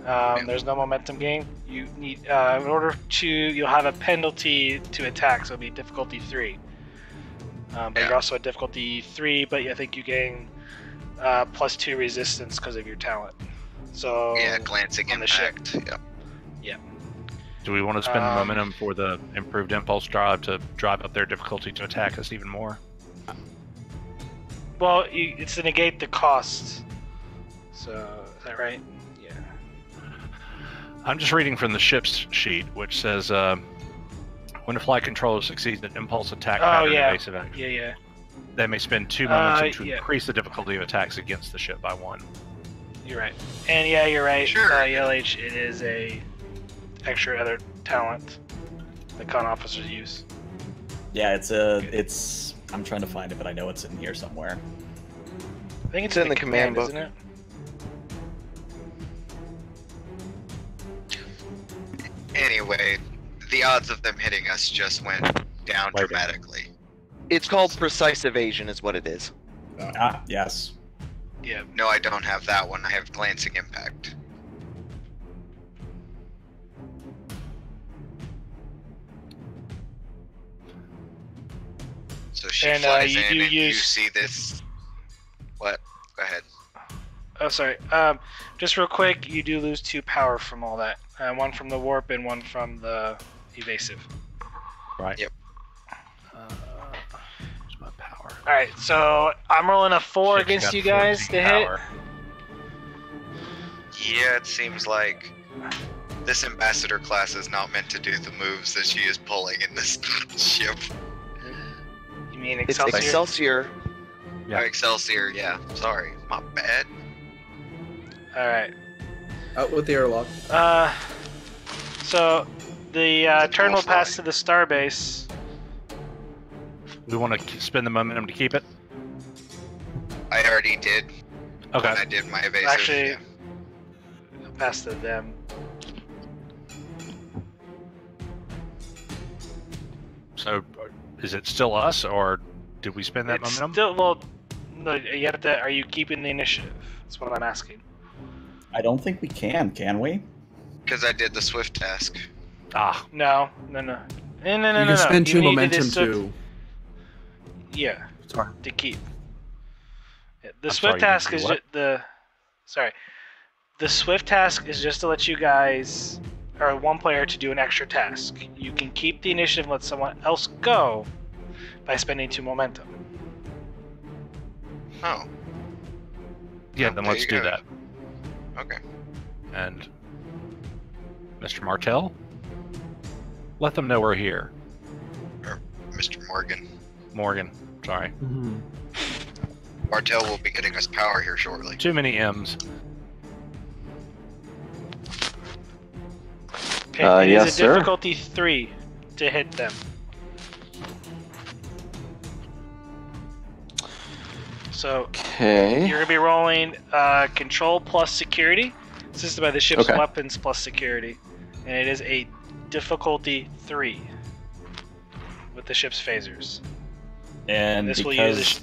[SPEAKER 2] There's no momentum gain. You need in order to you'll have a penalty to attack, so it'll be difficulty 3. But
[SPEAKER 6] Yeah.
[SPEAKER 2] you're also at difficulty 3, but I think you gain +2 resistance because of your talent. So
[SPEAKER 6] Yeah, glancing
[SPEAKER 2] on the ship.
[SPEAKER 6] impact. Yeah.
[SPEAKER 1] Do we want to spend the
[SPEAKER 2] Um,
[SPEAKER 1] momentum for the improved impulse drive to drive up their difficulty to attack us even more?
[SPEAKER 2] Well, it's to negate the cost. So is that right? Yeah.
[SPEAKER 1] I'm just reading from the ship's sheet, which says when a flight controller succeeds an impulse attack pattern evasive action,
[SPEAKER 2] Yeah.
[SPEAKER 1] they may spend 2 momentum to
[SPEAKER 2] yeah.
[SPEAKER 1] increase the difficulty of attacks against the ship by 1.
[SPEAKER 2] You're right. And yeah, you're right.
[SPEAKER 6] Sure.
[SPEAKER 2] ELH, it is a extra other talent that con officers use.
[SPEAKER 3] Yeah, it's. I'm trying to find it, but I know it's in here somewhere.
[SPEAKER 2] I think it's
[SPEAKER 7] It's in the command book.
[SPEAKER 2] isn't it?
[SPEAKER 6] Anyway, the odds of them hitting us just went down
[SPEAKER 1] Way down.
[SPEAKER 6] dramatically.
[SPEAKER 7] It's called precise evasion, is what it is.
[SPEAKER 3] Yes.
[SPEAKER 2] Yeah.
[SPEAKER 6] No, I don't have that one. I have glancing impact. So she
[SPEAKER 2] And,
[SPEAKER 6] flies
[SPEAKER 2] you
[SPEAKER 6] in,
[SPEAKER 2] do
[SPEAKER 6] and you
[SPEAKER 2] use-
[SPEAKER 6] see this. What? Go ahead.
[SPEAKER 2] Oh, sorry. Just real quick, you do lose 2 power from all that. One from the warp and one from the evasive.
[SPEAKER 1] Right.
[SPEAKER 6] Yep.
[SPEAKER 1] Where's my power?
[SPEAKER 2] All right, so I'm rolling a 4
[SPEAKER 1] Ship's
[SPEAKER 2] against
[SPEAKER 1] got
[SPEAKER 2] you guys
[SPEAKER 1] 14
[SPEAKER 2] to hit.
[SPEAKER 1] power.
[SPEAKER 6] Yeah, it seems like this ambassador class is not meant to do the moves that she is pulling in this ship.
[SPEAKER 2] You mean
[SPEAKER 7] It's
[SPEAKER 2] Excelsior?
[SPEAKER 7] Excelsior.
[SPEAKER 1] Yeah.
[SPEAKER 6] Oh, Excelsior, yeah. Sorry, my bad.
[SPEAKER 2] All right.
[SPEAKER 8] Out with the airlock.
[SPEAKER 2] So the
[SPEAKER 6] It's a
[SPEAKER 2] turn will
[SPEAKER 6] dual
[SPEAKER 2] pass
[SPEAKER 6] fly.
[SPEAKER 2] to the Starbase.
[SPEAKER 1] We want to spend the momentum to keep it?
[SPEAKER 6] I already did
[SPEAKER 1] Okay.
[SPEAKER 6] when I did my evasive.
[SPEAKER 2] Actually,
[SPEAKER 6] yeah.
[SPEAKER 2] pass to them.
[SPEAKER 1] So, is it still us, or did we spend that
[SPEAKER 2] It's
[SPEAKER 1] momentum?
[SPEAKER 2] still well. No, you have to. Are you keeping the initiative? That's what I'm asking.
[SPEAKER 3] I don't think we can we?
[SPEAKER 6] Because I did the Swift task.
[SPEAKER 1] Ah,
[SPEAKER 2] No.
[SPEAKER 8] You can spend
[SPEAKER 2] You
[SPEAKER 8] 2
[SPEAKER 2] need to
[SPEAKER 8] momentum
[SPEAKER 2] just-
[SPEAKER 8] to.
[SPEAKER 2] Yeah,
[SPEAKER 8] Sorry.
[SPEAKER 2] to keep. Yeah, the
[SPEAKER 1] I'm
[SPEAKER 2] Swift
[SPEAKER 1] sorry, you
[SPEAKER 2] task
[SPEAKER 1] did
[SPEAKER 2] is
[SPEAKER 1] what?
[SPEAKER 2] The Swift task is just to let you guys, or one player, to do an extra task. You can keep the initiative and let someone else go by spending 2 momentum.
[SPEAKER 6] Oh,
[SPEAKER 1] yeah,
[SPEAKER 6] Oh,
[SPEAKER 1] then
[SPEAKER 6] there
[SPEAKER 1] let's
[SPEAKER 6] you
[SPEAKER 1] do
[SPEAKER 6] go.
[SPEAKER 1] that.
[SPEAKER 6] okay.
[SPEAKER 1] And Mr. Martell, let them know we're here.
[SPEAKER 6] Mr. Morgan.
[SPEAKER 1] Morgan, sorry.
[SPEAKER 8] Mm-hmm.
[SPEAKER 6] Martell will be getting us power here shortly.
[SPEAKER 1] Too many M's.
[SPEAKER 2] Okay, it is
[SPEAKER 4] yes,
[SPEAKER 2] a
[SPEAKER 4] sir.
[SPEAKER 2] difficulty 3 to hit them. So
[SPEAKER 4] Okay.
[SPEAKER 2] you're gonna be rolling control plus security, assisted by the ship's
[SPEAKER 4] Okay.
[SPEAKER 2] weapons plus security, and it is a difficulty 3 with the ship's phasers.
[SPEAKER 3] And
[SPEAKER 2] This will
[SPEAKER 3] because
[SPEAKER 2] use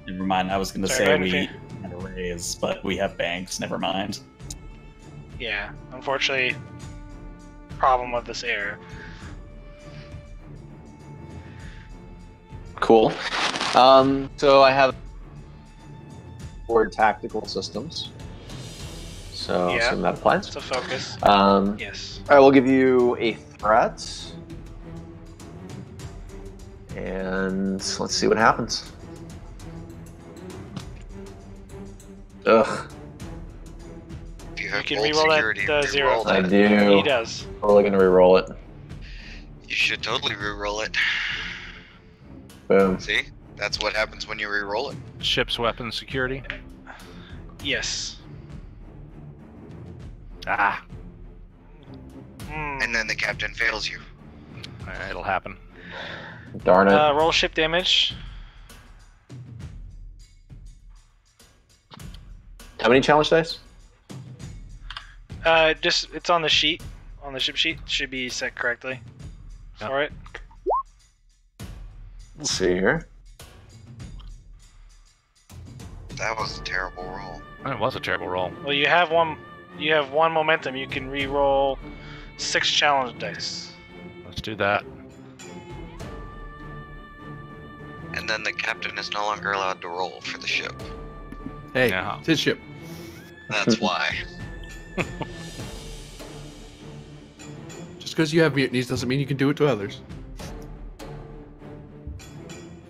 [SPEAKER 3] never mind. I was going to
[SPEAKER 2] Sorry,
[SPEAKER 3] say
[SPEAKER 2] go
[SPEAKER 3] we
[SPEAKER 2] ahead,
[SPEAKER 3] had a raise, but we have banks. Never mind.
[SPEAKER 2] Yeah, unfortunately, problem with this error.
[SPEAKER 4] Cool. So I have board tactical systems. So
[SPEAKER 2] Yeah.
[SPEAKER 4] assume that applies.
[SPEAKER 2] It's a focus. Yes.
[SPEAKER 4] I will give you a threat. And let's see what happens. Ugh,
[SPEAKER 6] If you
[SPEAKER 2] You
[SPEAKER 6] have
[SPEAKER 2] can
[SPEAKER 6] bold
[SPEAKER 2] reroll
[SPEAKER 6] security,
[SPEAKER 2] that 0.
[SPEAKER 6] re-roll
[SPEAKER 4] I
[SPEAKER 6] that.
[SPEAKER 4] do.
[SPEAKER 2] He does.
[SPEAKER 4] Totally gonna re-roll it.
[SPEAKER 6] You should totally re-roll it.
[SPEAKER 4] Boom.
[SPEAKER 6] See? That's what happens when you re-roll it.
[SPEAKER 1] Ship's weapons security.
[SPEAKER 2] Yes.
[SPEAKER 1] Ah,
[SPEAKER 2] Hmm.
[SPEAKER 6] And then the captain fails you.
[SPEAKER 1] it'll happen.
[SPEAKER 4] Darn it.
[SPEAKER 2] Roll ship damage.
[SPEAKER 4] How many challenge dice?
[SPEAKER 2] Just it's on the sheet, on the ship sheet. Should be set correctly.
[SPEAKER 1] Yep.
[SPEAKER 2] For it.
[SPEAKER 4] Let's see here.
[SPEAKER 6] That was a terrible roll.
[SPEAKER 1] It was a terrible roll.
[SPEAKER 2] Well, you have one. You have one momentum. You can re-roll 6 challenge dice.
[SPEAKER 1] Let's do that.
[SPEAKER 6] And then the captain is no longer allowed to roll for the ship.
[SPEAKER 8] Hey,
[SPEAKER 1] Yeah.
[SPEAKER 8] it's his ship.
[SPEAKER 6] That's why.
[SPEAKER 8] Just because you have mutinies doesn't mean you can do it to others.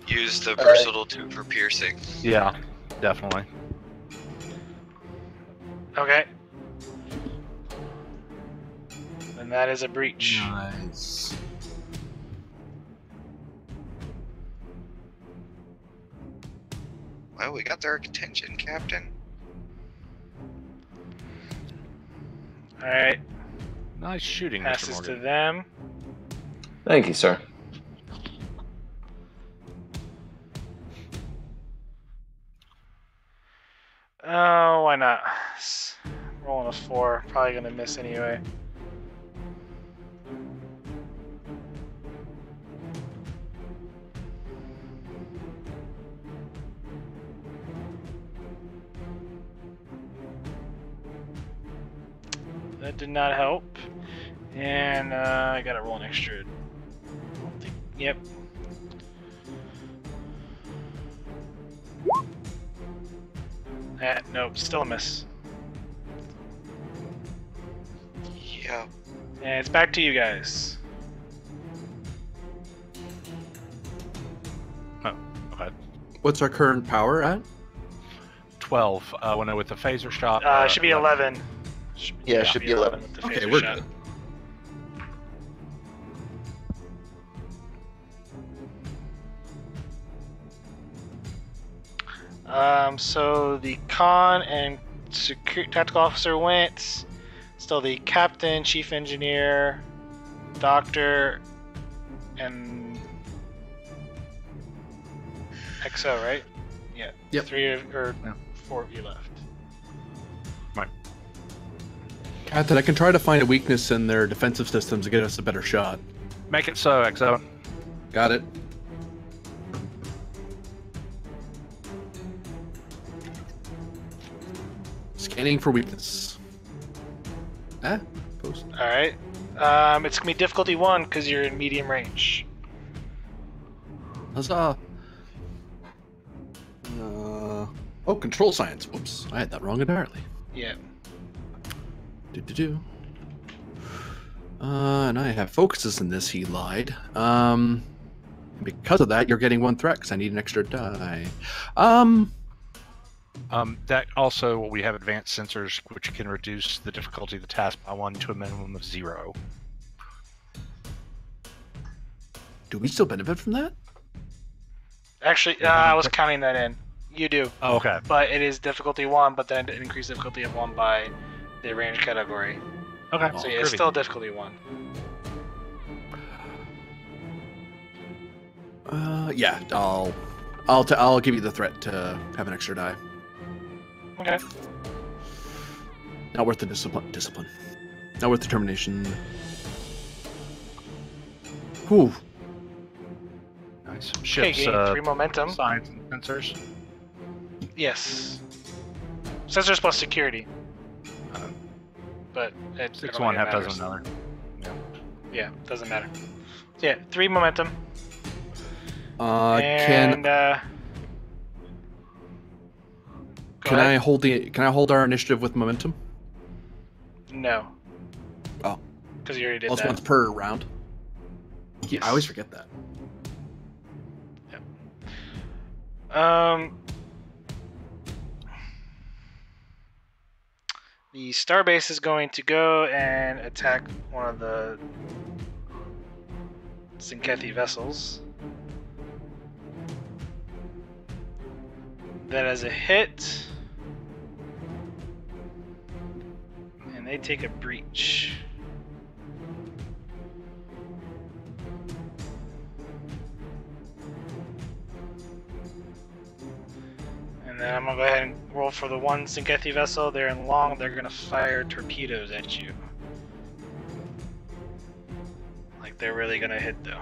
[SPEAKER 6] Use the versatile 2 for piercing.
[SPEAKER 1] Yeah, definitely.
[SPEAKER 2] Okay. And that is a breach.
[SPEAKER 8] Nice.
[SPEAKER 6] Well, we got their attention, Captain.
[SPEAKER 2] All right.
[SPEAKER 1] Nice shooting, Mr.
[SPEAKER 2] Passes to
[SPEAKER 1] Morgan.
[SPEAKER 2] them.
[SPEAKER 4] Thank you, sir.
[SPEAKER 2] Oh, why not? Rolling a 4. Probably gonna miss anyway. That did not help. And I gotta roll an extra. Yep. Nope, still a miss.
[SPEAKER 6] Yeah.
[SPEAKER 2] And it's back to you guys.
[SPEAKER 1] Oh, okay.
[SPEAKER 8] What's our current power at?
[SPEAKER 1] 12. When with the phaser shot.
[SPEAKER 2] It should be 11.
[SPEAKER 5] Yeah, it should be 11.
[SPEAKER 2] With the
[SPEAKER 8] Okay,
[SPEAKER 2] phaser
[SPEAKER 8] we're
[SPEAKER 2] shot.
[SPEAKER 8] good.
[SPEAKER 2] So the con and tactical officer went. Still the captain, chief engineer, doctor, and XO, right? Yeah.
[SPEAKER 8] Yep.
[SPEAKER 2] 4 of you left.
[SPEAKER 8] Captain, I can try to find a weakness in their defensive systems to get us a better shot.
[SPEAKER 1] Make it so, XO.
[SPEAKER 8] Got it. Scanning for weakness. Post.
[SPEAKER 2] All right. It's gonna be difficulty 1 because you're in medium range.
[SPEAKER 8] Huzzah. Oh, control science. Whoops, I had that wrong entirely.
[SPEAKER 2] Yeah.
[SPEAKER 8] Do. And I have focuses in this, he lied. Because of that, you're getting 1 threat because I need an extra die.
[SPEAKER 1] That also, we have advanced sensors which can reduce the difficulty of the task by 1 to a minimum of 0.
[SPEAKER 8] Do we still benefit from that?
[SPEAKER 2] Actually, I was counting that in. You do.
[SPEAKER 1] Oh, okay.
[SPEAKER 2] But it is difficulty 1, but then it increased difficulty of 1 by the range category.
[SPEAKER 1] Okay.
[SPEAKER 2] So yeah, it's still difficulty 1.
[SPEAKER 8] Yeah, I'll give you the threat to have an extra die.
[SPEAKER 2] Okay.
[SPEAKER 8] Not worth the discipline. Not worth determination. Whew.
[SPEAKER 1] Nice.
[SPEAKER 2] Okay,
[SPEAKER 1] Ships,
[SPEAKER 2] gain 3 momentum.
[SPEAKER 1] science and sensors.
[SPEAKER 2] Yes. Sensors plus security. But it
[SPEAKER 1] 6 1, half
[SPEAKER 2] matters.
[SPEAKER 1] dozen another.
[SPEAKER 2] Yeah, doesn't matter. So yeah, 3 momentum.
[SPEAKER 8] Can I hold our initiative with momentum?
[SPEAKER 2] No.
[SPEAKER 8] Oh.
[SPEAKER 2] Because you already did
[SPEAKER 8] Plus
[SPEAKER 2] that.
[SPEAKER 8] once per round. Yeah, I always forget that.
[SPEAKER 2] The Starbase is going to go and attack one of the Zinkethi vessels. That is a hit. And they take a breach. And then I'm gonna go ahead and roll for the one Sinkethi vessel. They're in long. They're gonna fire torpedoes at you. Like they're really gonna hit though.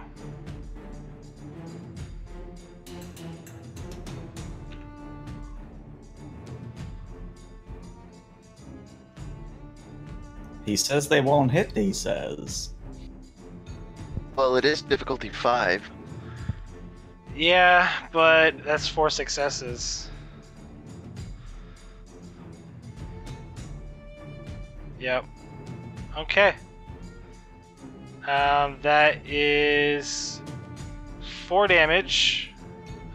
[SPEAKER 3] He says they won't hit, he says.
[SPEAKER 7] Well, it is difficulty 5.
[SPEAKER 2] Yeah, but that's 4 successes. Yep. Okay. That is 4 damage.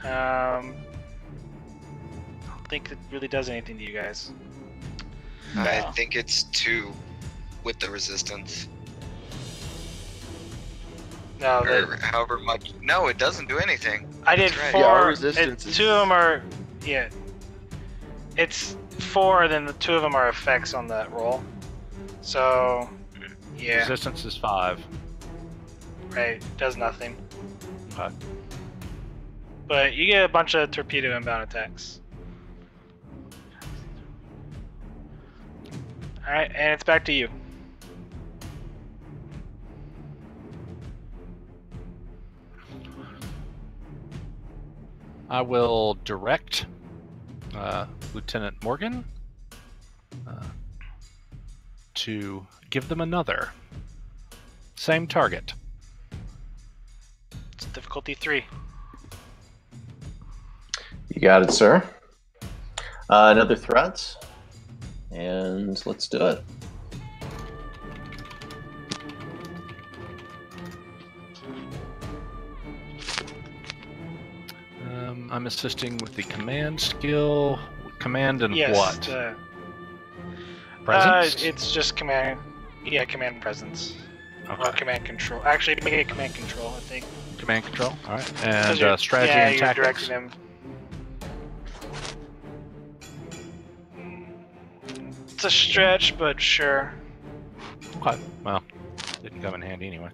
[SPEAKER 2] I don't think it really does anything to you guys.
[SPEAKER 6] I think it's 2 with the resistance.
[SPEAKER 2] No,
[SPEAKER 6] Or however much. No, it doesn't do anything.
[SPEAKER 2] I did
[SPEAKER 6] That's right.
[SPEAKER 2] 4.
[SPEAKER 7] Yeah, our resistance is-
[SPEAKER 2] 2 of them are, yeah. It's 4, then the 2 of them are effects on that roll. So, yeah,
[SPEAKER 1] Resistance is 5.
[SPEAKER 2] right. Does nothing.
[SPEAKER 1] Okay.
[SPEAKER 2] But you get a bunch of torpedo inbound attacks. All right, and it's back to you.
[SPEAKER 1] I will direct Lieutenant Morgan to give them another. Same target.
[SPEAKER 2] It's difficulty 3.
[SPEAKER 4] You got it, sir. Another threat. And let's do it.
[SPEAKER 1] I'm assisting with the command skill. Command and
[SPEAKER 2] Yes.
[SPEAKER 1] what? Presence?
[SPEAKER 2] It's just command. Yeah, command presence. Or
[SPEAKER 1] Okay.
[SPEAKER 2] command control. Actually, make it command control, I think.
[SPEAKER 1] Command control. All right.
[SPEAKER 2] 'Cause
[SPEAKER 1] And
[SPEAKER 2] you're-
[SPEAKER 1] strategy
[SPEAKER 2] yeah,
[SPEAKER 1] and
[SPEAKER 2] you're
[SPEAKER 1] tactics.
[SPEAKER 2] directing them. It's a stretch, but sure.
[SPEAKER 1] Okay. Well, didn't come in handy anyway.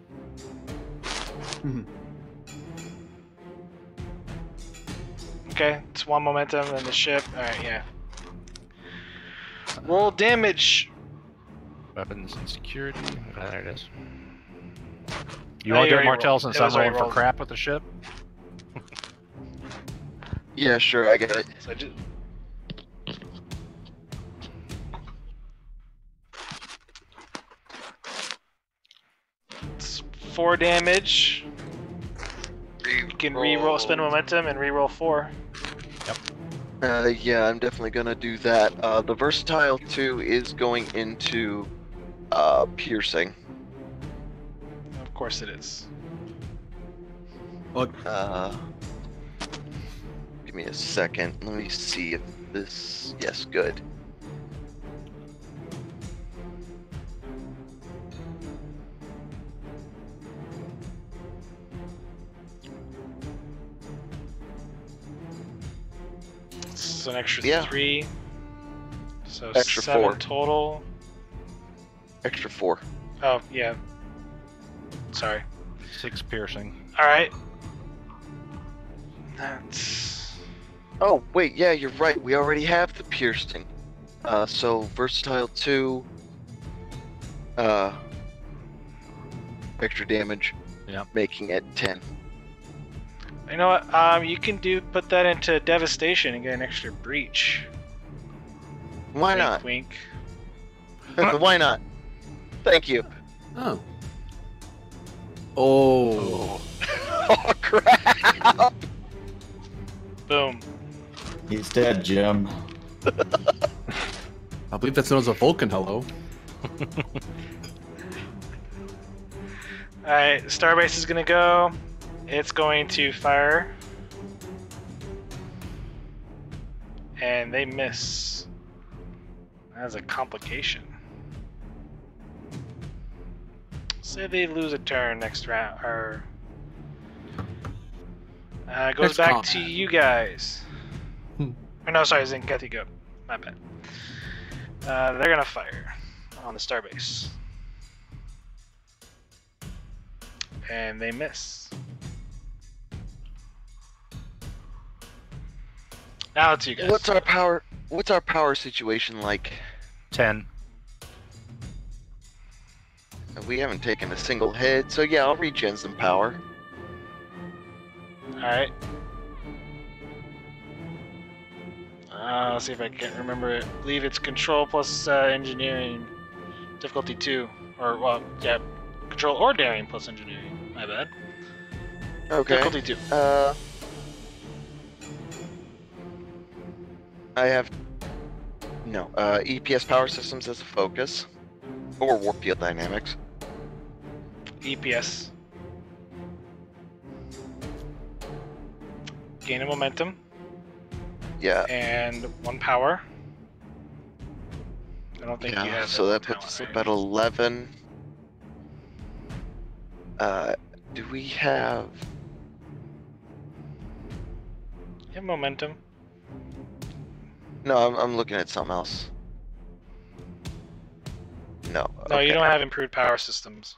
[SPEAKER 2] Okay, it's 1 momentum and the ship. Alright, yeah. Roll damage.
[SPEAKER 1] Weapons and security. Okay, there it is. You
[SPEAKER 2] Oh,
[SPEAKER 1] want
[SPEAKER 2] you
[SPEAKER 1] to do it,
[SPEAKER 2] already
[SPEAKER 1] Martel,
[SPEAKER 2] rolled.
[SPEAKER 1] since
[SPEAKER 2] It
[SPEAKER 1] I'm
[SPEAKER 2] was already
[SPEAKER 1] rolling for
[SPEAKER 2] rolled.
[SPEAKER 1] crap with the ship?
[SPEAKER 7] Yeah, sure, I get it.
[SPEAKER 2] So just... It's 4 damage. You can re-roll, spend momentum, and re-roll 4.
[SPEAKER 7] Yeah, I'm definitely gonna do that. The versatile 2 is going into piercing.
[SPEAKER 2] Of course it is.
[SPEAKER 8] Look,
[SPEAKER 7] Give me a second. Let me see if this. Yes, good.
[SPEAKER 2] So an extra
[SPEAKER 7] Yeah.
[SPEAKER 2] 3. So
[SPEAKER 7] Extra
[SPEAKER 2] 7
[SPEAKER 7] 4.
[SPEAKER 2] total.
[SPEAKER 7] Extra 4.
[SPEAKER 2] Oh, yeah. Sorry.
[SPEAKER 1] 6 piercing.
[SPEAKER 2] Alright. That's...
[SPEAKER 7] Oh, wait, yeah, you're right. We already have the piercing. So versatile 2. Extra damage.
[SPEAKER 1] Yep.
[SPEAKER 7] Making it 10.
[SPEAKER 2] You know what? You can put that into devastation and get an extra breach.
[SPEAKER 7] Why
[SPEAKER 2] Wink,
[SPEAKER 7] not?
[SPEAKER 2] Wink.
[SPEAKER 7] Why not? Thank you.
[SPEAKER 8] oh. Oh.
[SPEAKER 7] Oh, crap!
[SPEAKER 2] Boom.
[SPEAKER 3] He's dead, Jim.
[SPEAKER 8] I believe that's known as a Vulcan hello.
[SPEAKER 2] Alright, Starbase is gonna go. It's going to fire. And they miss. That's a complication. Say they lose a turn next round, or goes
[SPEAKER 8] Next
[SPEAKER 2] back
[SPEAKER 8] combat.
[SPEAKER 2] to you guys.
[SPEAKER 8] Hmm.
[SPEAKER 2] Or no, sorry, Zinkethi, go. My bad. They're gonna fire on the Starbase, and they miss. Now it's you guys.
[SPEAKER 7] What's our power situation like?
[SPEAKER 1] 10.
[SPEAKER 7] We haven't taken a single hit, so yeah, I'll regen some power.
[SPEAKER 2] Alright. Let's see if I can remember it. I believe it's control plus engineering. Difficulty 2. Or, well, yeah. Control or daring plus engineering. My bad.
[SPEAKER 7] Okay.
[SPEAKER 2] Difficulty 2.
[SPEAKER 7] I have no EPS power systems as a focus, or warp field dynamics.
[SPEAKER 2] EPS. Gain of momentum.
[SPEAKER 7] Yeah.
[SPEAKER 2] And 1 power. I don't think you have
[SPEAKER 7] so that puts us up at 11. Do we have?
[SPEAKER 2] You have momentum.
[SPEAKER 7] No, I'm looking at something else. No.
[SPEAKER 2] No,
[SPEAKER 7] okay.
[SPEAKER 2] you don't have improved power systems.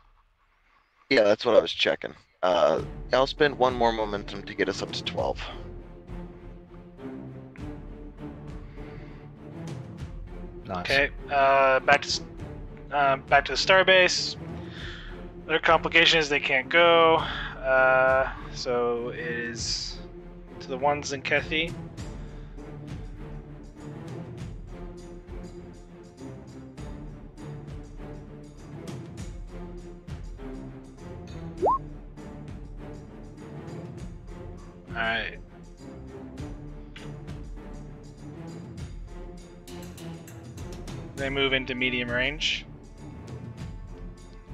[SPEAKER 7] Yeah, that's what I was checking. I'll spend 1 more momentum to get us up to 12.
[SPEAKER 1] Nice.
[SPEAKER 2] Okay, back to the Starbase. Their complication is they can't go, so it is to the ones in Kethy. Alright. They move into medium range.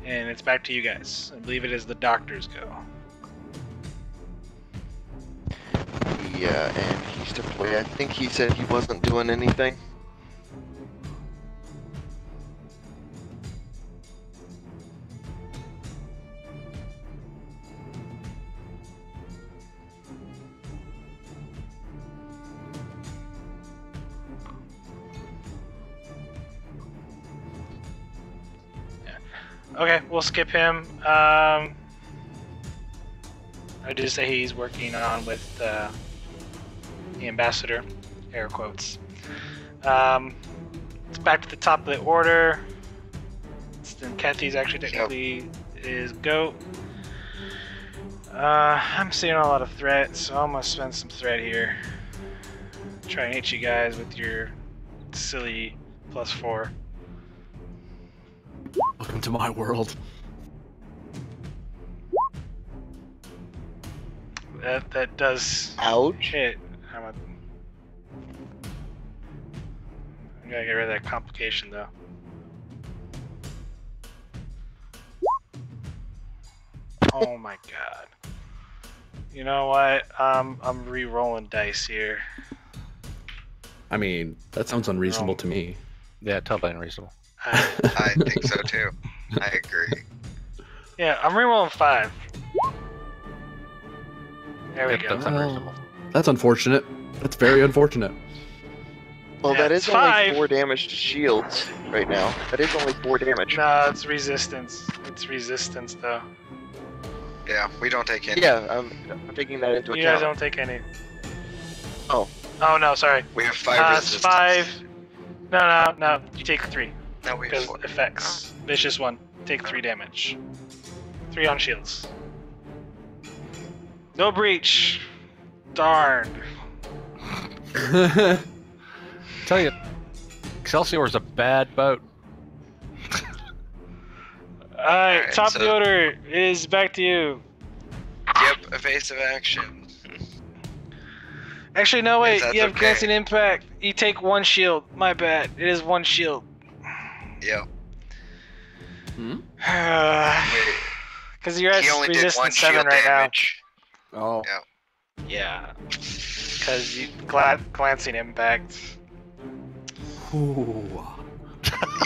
[SPEAKER 2] And it's back to you guys. I believe it is the doctor's go.
[SPEAKER 7] Yeah, and he stepped away. I think he said he wasn't doing anything.
[SPEAKER 2] Okay, we'll skip him. I do say he's working on with the ambassador, air quotes. It's back to the top of the order. Then Kathy's actually technically is GOAT. I'm seeing a lot of threat, so I'm gonna spend some threat here. Try and hit you guys with your silly +4.
[SPEAKER 8] Welcome to my world.
[SPEAKER 2] That does
[SPEAKER 7] Ouch.
[SPEAKER 2] hit. I'm gonna get rid of that complication though. Oh my god. You know what? I'm re-rolling dice here.
[SPEAKER 8] I mean, that sounds unreasonable to me.
[SPEAKER 1] Yeah, totally unreasonable.
[SPEAKER 6] I think so too. I agree.
[SPEAKER 2] Yeah, I'm re-rolling 5. There we
[SPEAKER 1] Yep,
[SPEAKER 2] go.
[SPEAKER 1] that's unreasonable.
[SPEAKER 8] That's unfortunate. That's very unfortunate.
[SPEAKER 7] Well,
[SPEAKER 2] Yeah,
[SPEAKER 7] that
[SPEAKER 2] it's
[SPEAKER 7] is only
[SPEAKER 2] 5.
[SPEAKER 7] 4 damage to shields right now. That is only 4 damage.
[SPEAKER 2] No, it's resistance. It's resistance though.
[SPEAKER 6] Yeah, we don't take any.
[SPEAKER 7] Yeah, I'm taking that into
[SPEAKER 2] You guys
[SPEAKER 7] account.
[SPEAKER 2] don't take any.
[SPEAKER 7] Oh.
[SPEAKER 2] Oh no, sorry.
[SPEAKER 6] We have 5
[SPEAKER 2] It's
[SPEAKER 6] resistance.
[SPEAKER 2] 5. No. You take 3.
[SPEAKER 6] No, we have
[SPEAKER 2] Because
[SPEAKER 6] 4.
[SPEAKER 2] effects. Vicious 1. Take 3 damage. 3 on shields. No breach. Darn.
[SPEAKER 1] Tell you, Excelsior is a bad boat.
[SPEAKER 2] Alright,
[SPEAKER 6] Alright,
[SPEAKER 2] top
[SPEAKER 6] so-
[SPEAKER 2] of the order is back to you.
[SPEAKER 6] Yep, evasive action.
[SPEAKER 2] Actually, no, wait.
[SPEAKER 6] that's
[SPEAKER 2] You have
[SPEAKER 6] okay.
[SPEAKER 2] glancing impact. You take 1 shield. My bad. It is 1 shield.
[SPEAKER 6] Yep.
[SPEAKER 8] Hmm?
[SPEAKER 6] Wait,
[SPEAKER 2] Because you're at
[SPEAKER 6] he only did 1
[SPEAKER 2] resistance
[SPEAKER 6] shield
[SPEAKER 2] 7 right
[SPEAKER 6] damage.
[SPEAKER 8] Oh.
[SPEAKER 6] Yeah.
[SPEAKER 2] now. Yeah. Because you glancing impact.
[SPEAKER 8] Ooh.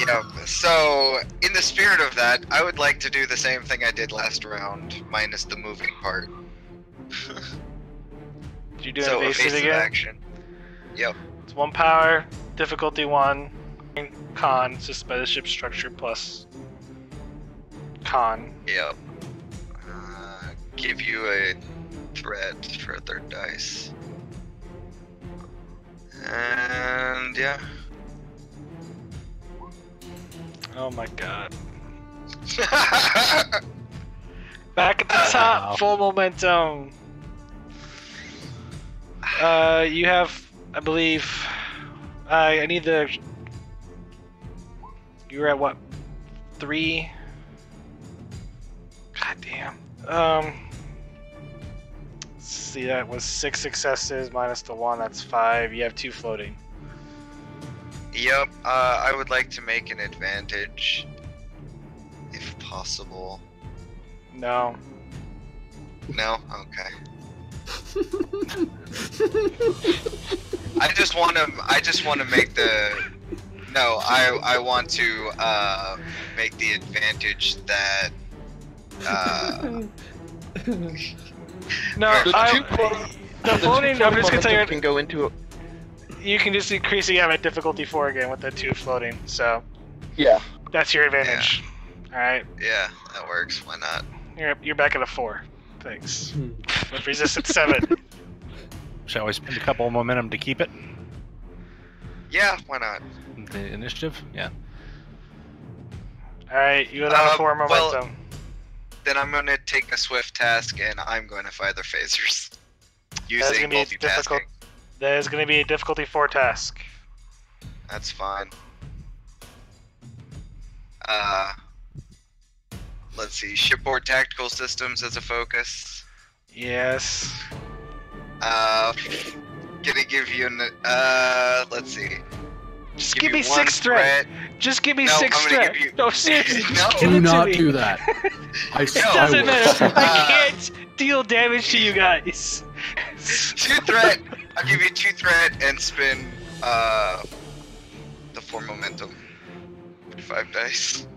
[SPEAKER 6] Yep. So, in the spirit of that, I would like to do the same thing I did last round, minus the moving part.
[SPEAKER 2] Did you do
[SPEAKER 6] So,
[SPEAKER 2] evasive again?
[SPEAKER 6] action. Yep.
[SPEAKER 2] It's 1 power, difficulty 1, con, it's just by the ship structure plus con.
[SPEAKER 6] Yep. Give you a threat for a 3rd dice. And yeah.
[SPEAKER 2] Oh my god. Back at the top, full momentum. You have, I believe, I need the. You were at what? 3. God damn. Let's see, that was 6 successes minus the 1. That's 5. You have 2 floating.
[SPEAKER 6] Yep. I would like to make an advantage, if possible.
[SPEAKER 2] No.
[SPEAKER 6] No. Okay. I just want to make the. No, I want to make the advantage that.
[SPEAKER 2] No, the floating. I'm just gonna tell you.
[SPEAKER 7] Can go into.
[SPEAKER 2] You can just increase the at difficulty 4 again with the 2 floating. So.
[SPEAKER 7] Yeah.
[SPEAKER 2] That's your advantage. All right.
[SPEAKER 6] Yeah, that works. Why not?
[SPEAKER 2] You're back at a 4. Thanks. With resistance 7.
[SPEAKER 1] Shall we spend a couple of momentum to keep it?
[SPEAKER 6] Yeah, why not?
[SPEAKER 1] The initiative? Yeah.
[SPEAKER 2] Alright, you have 4 momentum.
[SPEAKER 6] Well, then I'm going to take a swift task and I'm going to fire the phasers. Using multitasking.
[SPEAKER 2] That is going to be a difficulty 4 task.
[SPEAKER 6] That's fine. Let's see. Shipboard tactical systems as a focus.
[SPEAKER 2] Yes.
[SPEAKER 6] Gonna give you an. Let's see.
[SPEAKER 2] Just give me 6 threat. Just give me 6 threat. No, seriously.
[SPEAKER 6] No.
[SPEAKER 8] Do not do that.
[SPEAKER 2] It doesn't matter. I can't deal damage to you guys.
[SPEAKER 6] 2 threat. I'll give you 2 threat and spin the 4 momentum. 5 dice.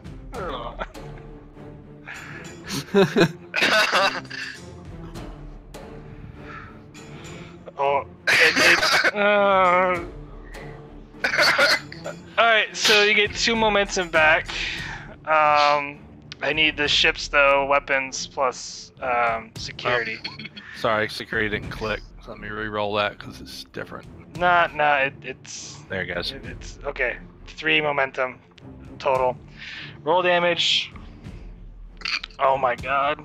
[SPEAKER 2] Oh. Alright, so you get 2 momentum back. I need the ships though, weapons plus security.
[SPEAKER 1] Sorry, security didn't click. So let me re-roll that because it's different.
[SPEAKER 2] Nah, it's...
[SPEAKER 1] There it goes.
[SPEAKER 2] It's okay. 3 momentum total. Roll damage. Oh my god.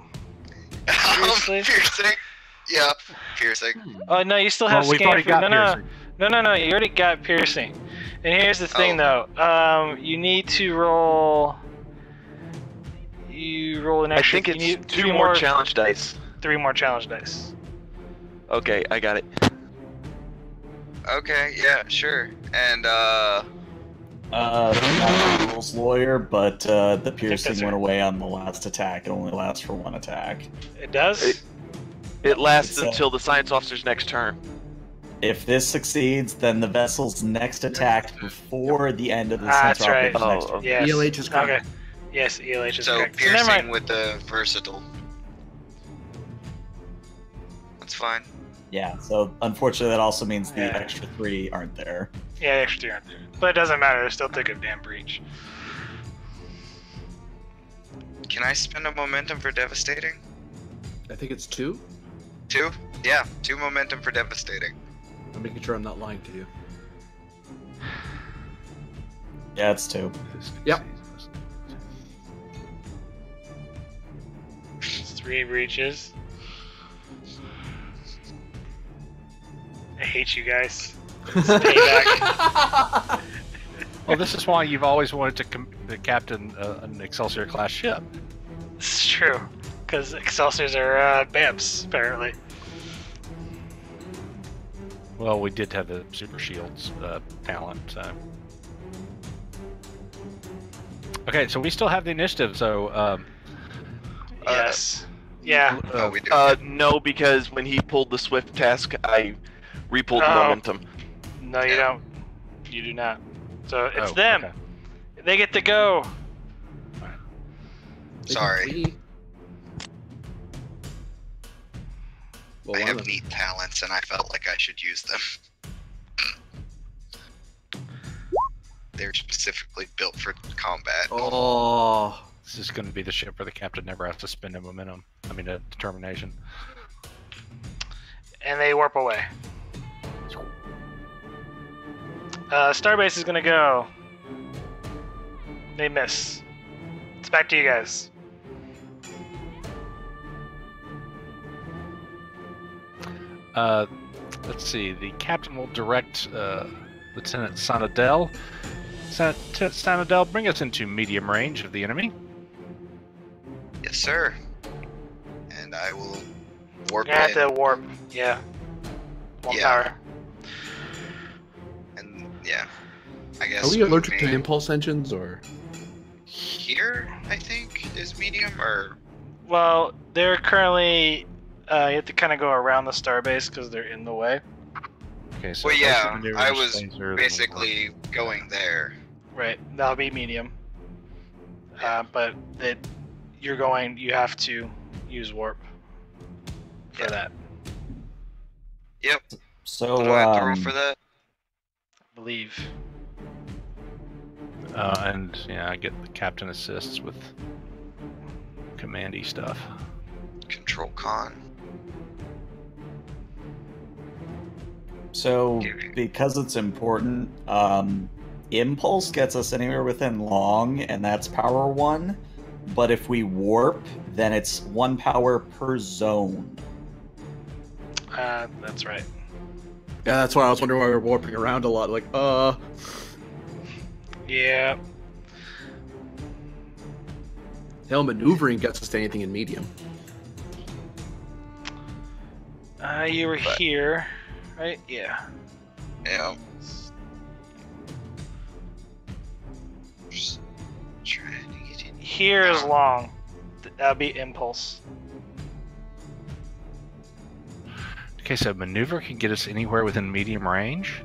[SPEAKER 2] Seriously?
[SPEAKER 6] Piercing? Yeah, piercing.
[SPEAKER 2] Oh no, you still have
[SPEAKER 1] Well, we've
[SPEAKER 2] scan
[SPEAKER 1] already
[SPEAKER 2] for...
[SPEAKER 1] got
[SPEAKER 2] No,
[SPEAKER 1] piercing.
[SPEAKER 2] you already got piercing. And here's the thing though. You need to roll... You roll an
[SPEAKER 7] I
[SPEAKER 2] extra...
[SPEAKER 7] think
[SPEAKER 2] you
[SPEAKER 7] it's
[SPEAKER 2] need
[SPEAKER 7] 2 more challenge dice.
[SPEAKER 2] 3 more challenge dice.
[SPEAKER 7] Okay, I got it.
[SPEAKER 6] Okay, yeah, sure. And
[SPEAKER 3] Not a rules lawyer, but the piercing
[SPEAKER 2] that's
[SPEAKER 3] went
[SPEAKER 2] right.
[SPEAKER 3] away on the last attack. It only lasts for 1 attack.
[SPEAKER 2] It does?
[SPEAKER 7] It lasts
[SPEAKER 3] It's,
[SPEAKER 7] until the science officer's next turn.
[SPEAKER 3] If this succeeds, then the vessel's next attack before the end of the
[SPEAKER 2] That's
[SPEAKER 3] sensor
[SPEAKER 2] right.
[SPEAKER 3] operation's next
[SPEAKER 7] Oh,
[SPEAKER 3] turn.
[SPEAKER 2] Yes.
[SPEAKER 8] ELH is correct.
[SPEAKER 2] Okay. Yes, ELH is
[SPEAKER 6] so
[SPEAKER 2] correct. So never
[SPEAKER 6] piercing
[SPEAKER 2] mind.
[SPEAKER 6] with the versatile. That's fine.
[SPEAKER 3] Yeah, so unfortunately that also means the
[SPEAKER 2] Yeah.
[SPEAKER 3] extra 3 aren't there.
[SPEAKER 2] Yeah, extra 3 aren't there. But it doesn't matter, they still take a damn breach.
[SPEAKER 6] Can I spend a momentum for devastating?
[SPEAKER 8] I think it's 2.
[SPEAKER 6] 2? Yeah, 2 momentum for devastating.
[SPEAKER 8] I'm making sure I'm not lying to you.
[SPEAKER 3] Yeah, it's 2.
[SPEAKER 8] Yep.
[SPEAKER 2] It's 3 breaches. I hate you guys. It's payback.
[SPEAKER 1] Well, this is why you've always wanted to captain an Excelsior class ship.
[SPEAKER 2] It's true. Because Excelsiors are BAMPs, apparently.
[SPEAKER 1] Well, we did have the Super Shields talent, so. Okay, so we still have the initiative, so.
[SPEAKER 2] Yes. Yeah.
[SPEAKER 6] Oh, we do.
[SPEAKER 7] No, because when he pulled the swift task, I re-pulled the
[SPEAKER 2] Oh.
[SPEAKER 7] momentum.
[SPEAKER 2] No, you don't. You do not. So it's
[SPEAKER 1] Oh,
[SPEAKER 2] them.
[SPEAKER 1] okay.
[SPEAKER 2] They get to go.
[SPEAKER 6] Sorry.
[SPEAKER 8] Well,
[SPEAKER 6] I
[SPEAKER 8] one
[SPEAKER 6] have
[SPEAKER 8] of them.
[SPEAKER 6] neat talents and I felt like I should use them. They're specifically built for combat.
[SPEAKER 8] Oh,
[SPEAKER 1] This is going to be the ship where the captain never has to spend a momentum. I mean, a determination.
[SPEAKER 2] And they warp away. Starbase is gonna go. They miss. It's back to you guys.
[SPEAKER 1] Let's see. The captain will direct Lieutenant Sanadel. Sanadel, bring us into medium range of the enemy.
[SPEAKER 6] Yes, sir. And I will warp
[SPEAKER 2] You have
[SPEAKER 6] in.
[SPEAKER 2] to warp. Yeah. One
[SPEAKER 6] Yeah.
[SPEAKER 2] power.
[SPEAKER 6] And yeah, I guess.
[SPEAKER 8] Are we allergic to
[SPEAKER 6] moving
[SPEAKER 8] impulse engines, or?
[SPEAKER 6] Here, I think, is medium, or
[SPEAKER 2] Well, they're currently. You have to kind of go around the starbase because they're in the way.
[SPEAKER 1] Okay, so
[SPEAKER 6] well,
[SPEAKER 1] basic
[SPEAKER 6] yeah.
[SPEAKER 1] maneuvers,
[SPEAKER 6] I was
[SPEAKER 1] phaser,
[SPEAKER 6] basically going there.
[SPEAKER 2] Right. That'll be medium. But you're going. You have to use warp for
[SPEAKER 6] Yeah.
[SPEAKER 2] that.
[SPEAKER 6] Yep.
[SPEAKER 3] So,
[SPEAKER 6] What do I have to roll for that?
[SPEAKER 2] I believe.
[SPEAKER 1] and yeah, I get the captain assists with commandy stuff.
[SPEAKER 6] Control con.
[SPEAKER 3] So, because it's important, impulse gets us anywhere within long, and that's power 1. But if we warp, then it's 1 power per zone.
[SPEAKER 2] That's right.
[SPEAKER 8] Yeah, that's why I was wondering why we were warping around a lot. Like,
[SPEAKER 2] Yeah.
[SPEAKER 8] hell, maneuvering gets us to anything in medium.
[SPEAKER 2] You were here, right? Yeah.
[SPEAKER 6] Yeah. Just trying to get in.
[SPEAKER 2] Here is long. That'll be impulse.
[SPEAKER 1] Okay, so maneuver can get us anywhere within medium range.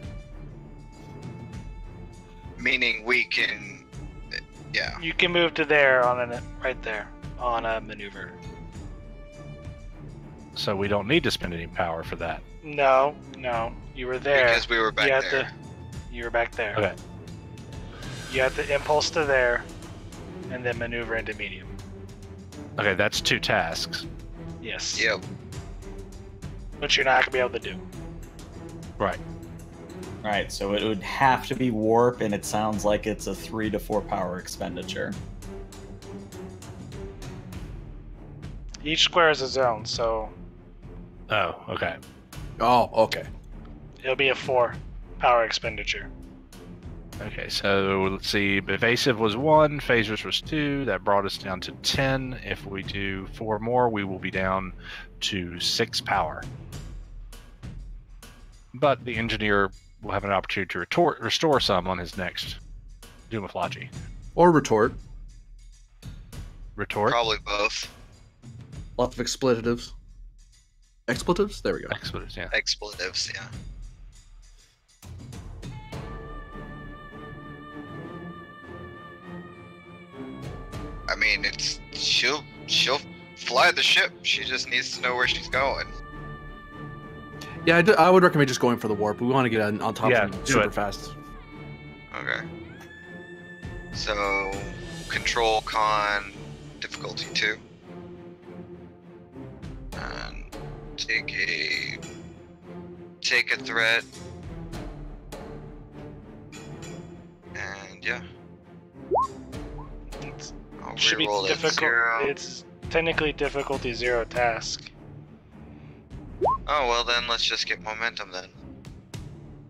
[SPEAKER 6] Meaning we can. Yeah.
[SPEAKER 2] You can move to there right there on a maneuver.
[SPEAKER 1] So we don't need to spend any power for that.
[SPEAKER 2] No, you were there.
[SPEAKER 6] Because we were back
[SPEAKER 2] you had
[SPEAKER 6] there.
[SPEAKER 2] You were back there.
[SPEAKER 1] Okay.
[SPEAKER 2] You have to impulse to there, and then maneuver into medium.
[SPEAKER 1] Okay, that's 2 tasks.
[SPEAKER 2] Yes.
[SPEAKER 6] Yep.
[SPEAKER 2] Which you're not gonna be able to do.
[SPEAKER 1] Right.
[SPEAKER 3] Right, so it would have to be warp, and it sounds like it's a 3 to 4 power expenditure.
[SPEAKER 2] Each square is a zone, so
[SPEAKER 1] Oh, okay.
[SPEAKER 8] Oh, okay.
[SPEAKER 2] it'll be a 4 power expenditure.
[SPEAKER 1] Okay, so let's see. Evasive was 1, phasers was 2. That brought us down to 10. If we do 4 more, we will be down to 6 power. But the engineer will have an opportunity to restore some on his next Doomaflogy.
[SPEAKER 8] Or retort.
[SPEAKER 1] Retort?
[SPEAKER 6] Probably both.
[SPEAKER 8] Lots of expletives. Expletives? There we go.
[SPEAKER 1] Expletives, yeah.
[SPEAKER 6] Expletives, yeah. I mean, she'll fly the ship. She just needs to know where she's going.
[SPEAKER 8] Yeah, I would recommend just going for the warp. We want to get on top
[SPEAKER 1] Yeah,
[SPEAKER 8] of them
[SPEAKER 1] do
[SPEAKER 8] super
[SPEAKER 1] it.
[SPEAKER 8] fast.
[SPEAKER 6] Okay. So, control con difficulty 2. And take a threat. And yeah. I'll
[SPEAKER 2] Should be
[SPEAKER 6] reroll that
[SPEAKER 2] difficult.
[SPEAKER 6] 0.
[SPEAKER 2] It's technically difficulty 0 task.
[SPEAKER 6] Oh, well then let's just get momentum then.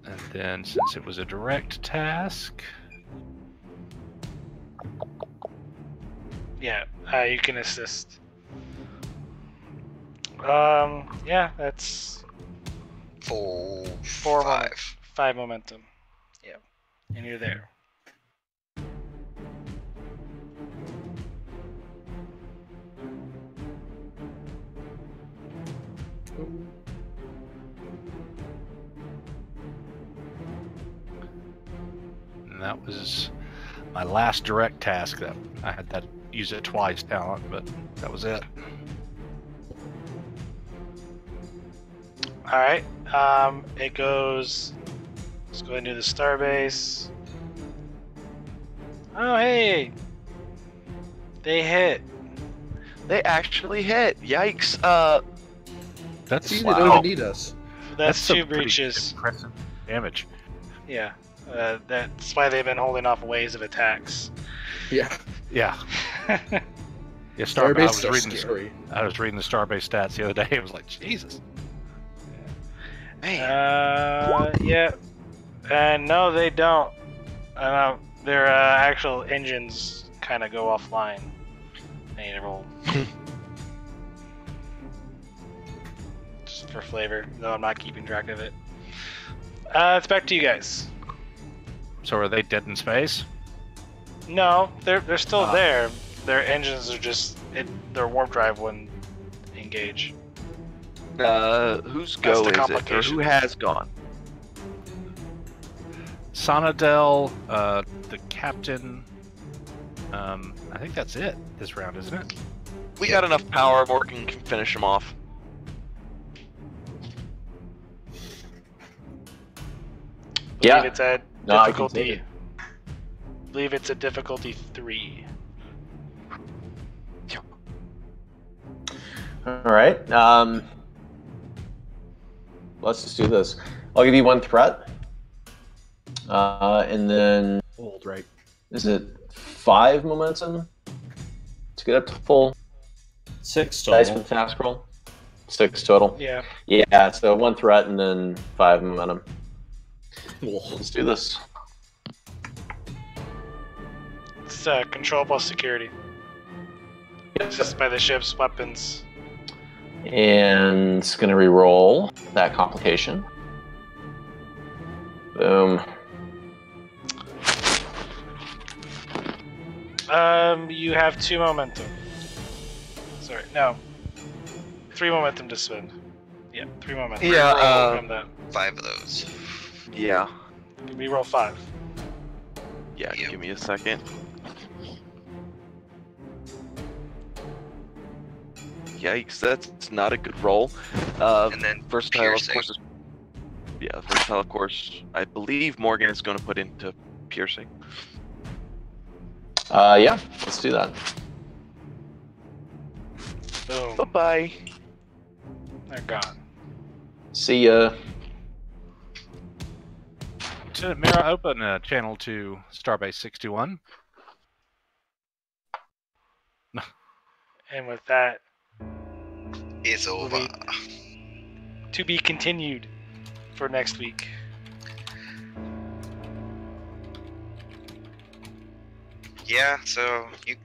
[SPEAKER 1] And then, since it was a direct task,
[SPEAKER 2] Yeah, you can assist. Yeah, that's
[SPEAKER 6] 4,
[SPEAKER 2] 4
[SPEAKER 6] 5.
[SPEAKER 2] 5 momentum. Yeah, and you're there.
[SPEAKER 1] and that was my last direct task. That I had that use it twice talent, but that was it.
[SPEAKER 2] All right. It goes. Let's go ahead and do the starbase. Oh, hey! They hit.
[SPEAKER 7] They actually hit. Yikes.
[SPEAKER 1] That's
[SPEAKER 8] See,
[SPEAKER 1] wow.
[SPEAKER 8] they don't even need us.
[SPEAKER 2] That's
[SPEAKER 1] some
[SPEAKER 2] 2
[SPEAKER 1] pretty
[SPEAKER 2] breaches.
[SPEAKER 1] impressive damage.
[SPEAKER 2] Yeah. That's why they've been holding off waves of attacks.
[SPEAKER 8] Yeah.
[SPEAKER 1] Yeah. Yeah,
[SPEAKER 8] Starbase are scary.
[SPEAKER 1] I was reading the Starbase stats the other day. It was like, Jesus.
[SPEAKER 5] Man.
[SPEAKER 2] Yeah. And no, they don't. Their actual engines kind of go offline. I need to roll. Just for flavor, though I'm not keeping track of it. It's back to you guys.
[SPEAKER 1] So are they dead in space?
[SPEAKER 2] No, they're still there. Their engines are just their warp drive wouldn't engage.
[SPEAKER 7] Whose go is it? Or who has gone?
[SPEAKER 1] Sonadel, the captain. I think that's it this round, isn't it?
[SPEAKER 7] We got enough power. Morgan can finish him off.
[SPEAKER 4] Yeah.
[SPEAKER 2] Believe it's a
[SPEAKER 4] No, I can take
[SPEAKER 2] difficulty.
[SPEAKER 4] it.
[SPEAKER 2] Believe it's a difficulty 3.
[SPEAKER 4] All right. Let's just do this. I'll give you 1 threat. And then
[SPEAKER 8] Old, right?
[SPEAKER 4] is it 5 momentum to get up to full
[SPEAKER 3] 6
[SPEAKER 4] dice
[SPEAKER 3] total.
[SPEAKER 4] with task roll? 6 total.
[SPEAKER 2] Yeah.
[SPEAKER 4] Yeah, so 1 threat and then 5 momentum.
[SPEAKER 8] Cool.
[SPEAKER 4] Let's do this.
[SPEAKER 2] It's control plus security. It's just by the ship's weapons.
[SPEAKER 4] And it's going to re-roll that complication. Boom.
[SPEAKER 2] You have 2 momentum. Sorry, no. 3 momentum to spend. Yeah, 3 momentum.
[SPEAKER 7] Yeah,
[SPEAKER 2] From that.
[SPEAKER 6] 5 of those.
[SPEAKER 7] Yeah.
[SPEAKER 2] Reroll 5.
[SPEAKER 7] Yeah,
[SPEAKER 6] Yep.
[SPEAKER 7] give me a second. Yikes, that's not a good roll.
[SPEAKER 6] And then
[SPEAKER 7] Versatile, of
[SPEAKER 6] piercing.
[SPEAKER 7] course. Versatile, of course. I believe Morgan is going to put into piercing.
[SPEAKER 4] Yeah, let's do that.
[SPEAKER 2] Boom.
[SPEAKER 7] Bye-bye.
[SPEAKER 2] They're gone.
[SPEAKER 4] See ya.
[SPEAKER 1] Lieutenant Mira, open channel to Starbase 61.
[SPEAKER 2] And with that,
[SPEAKER 6] It's over.
[SPEAKER 2] to be continued for next week.
[SPEAKER 6] Yeah, so you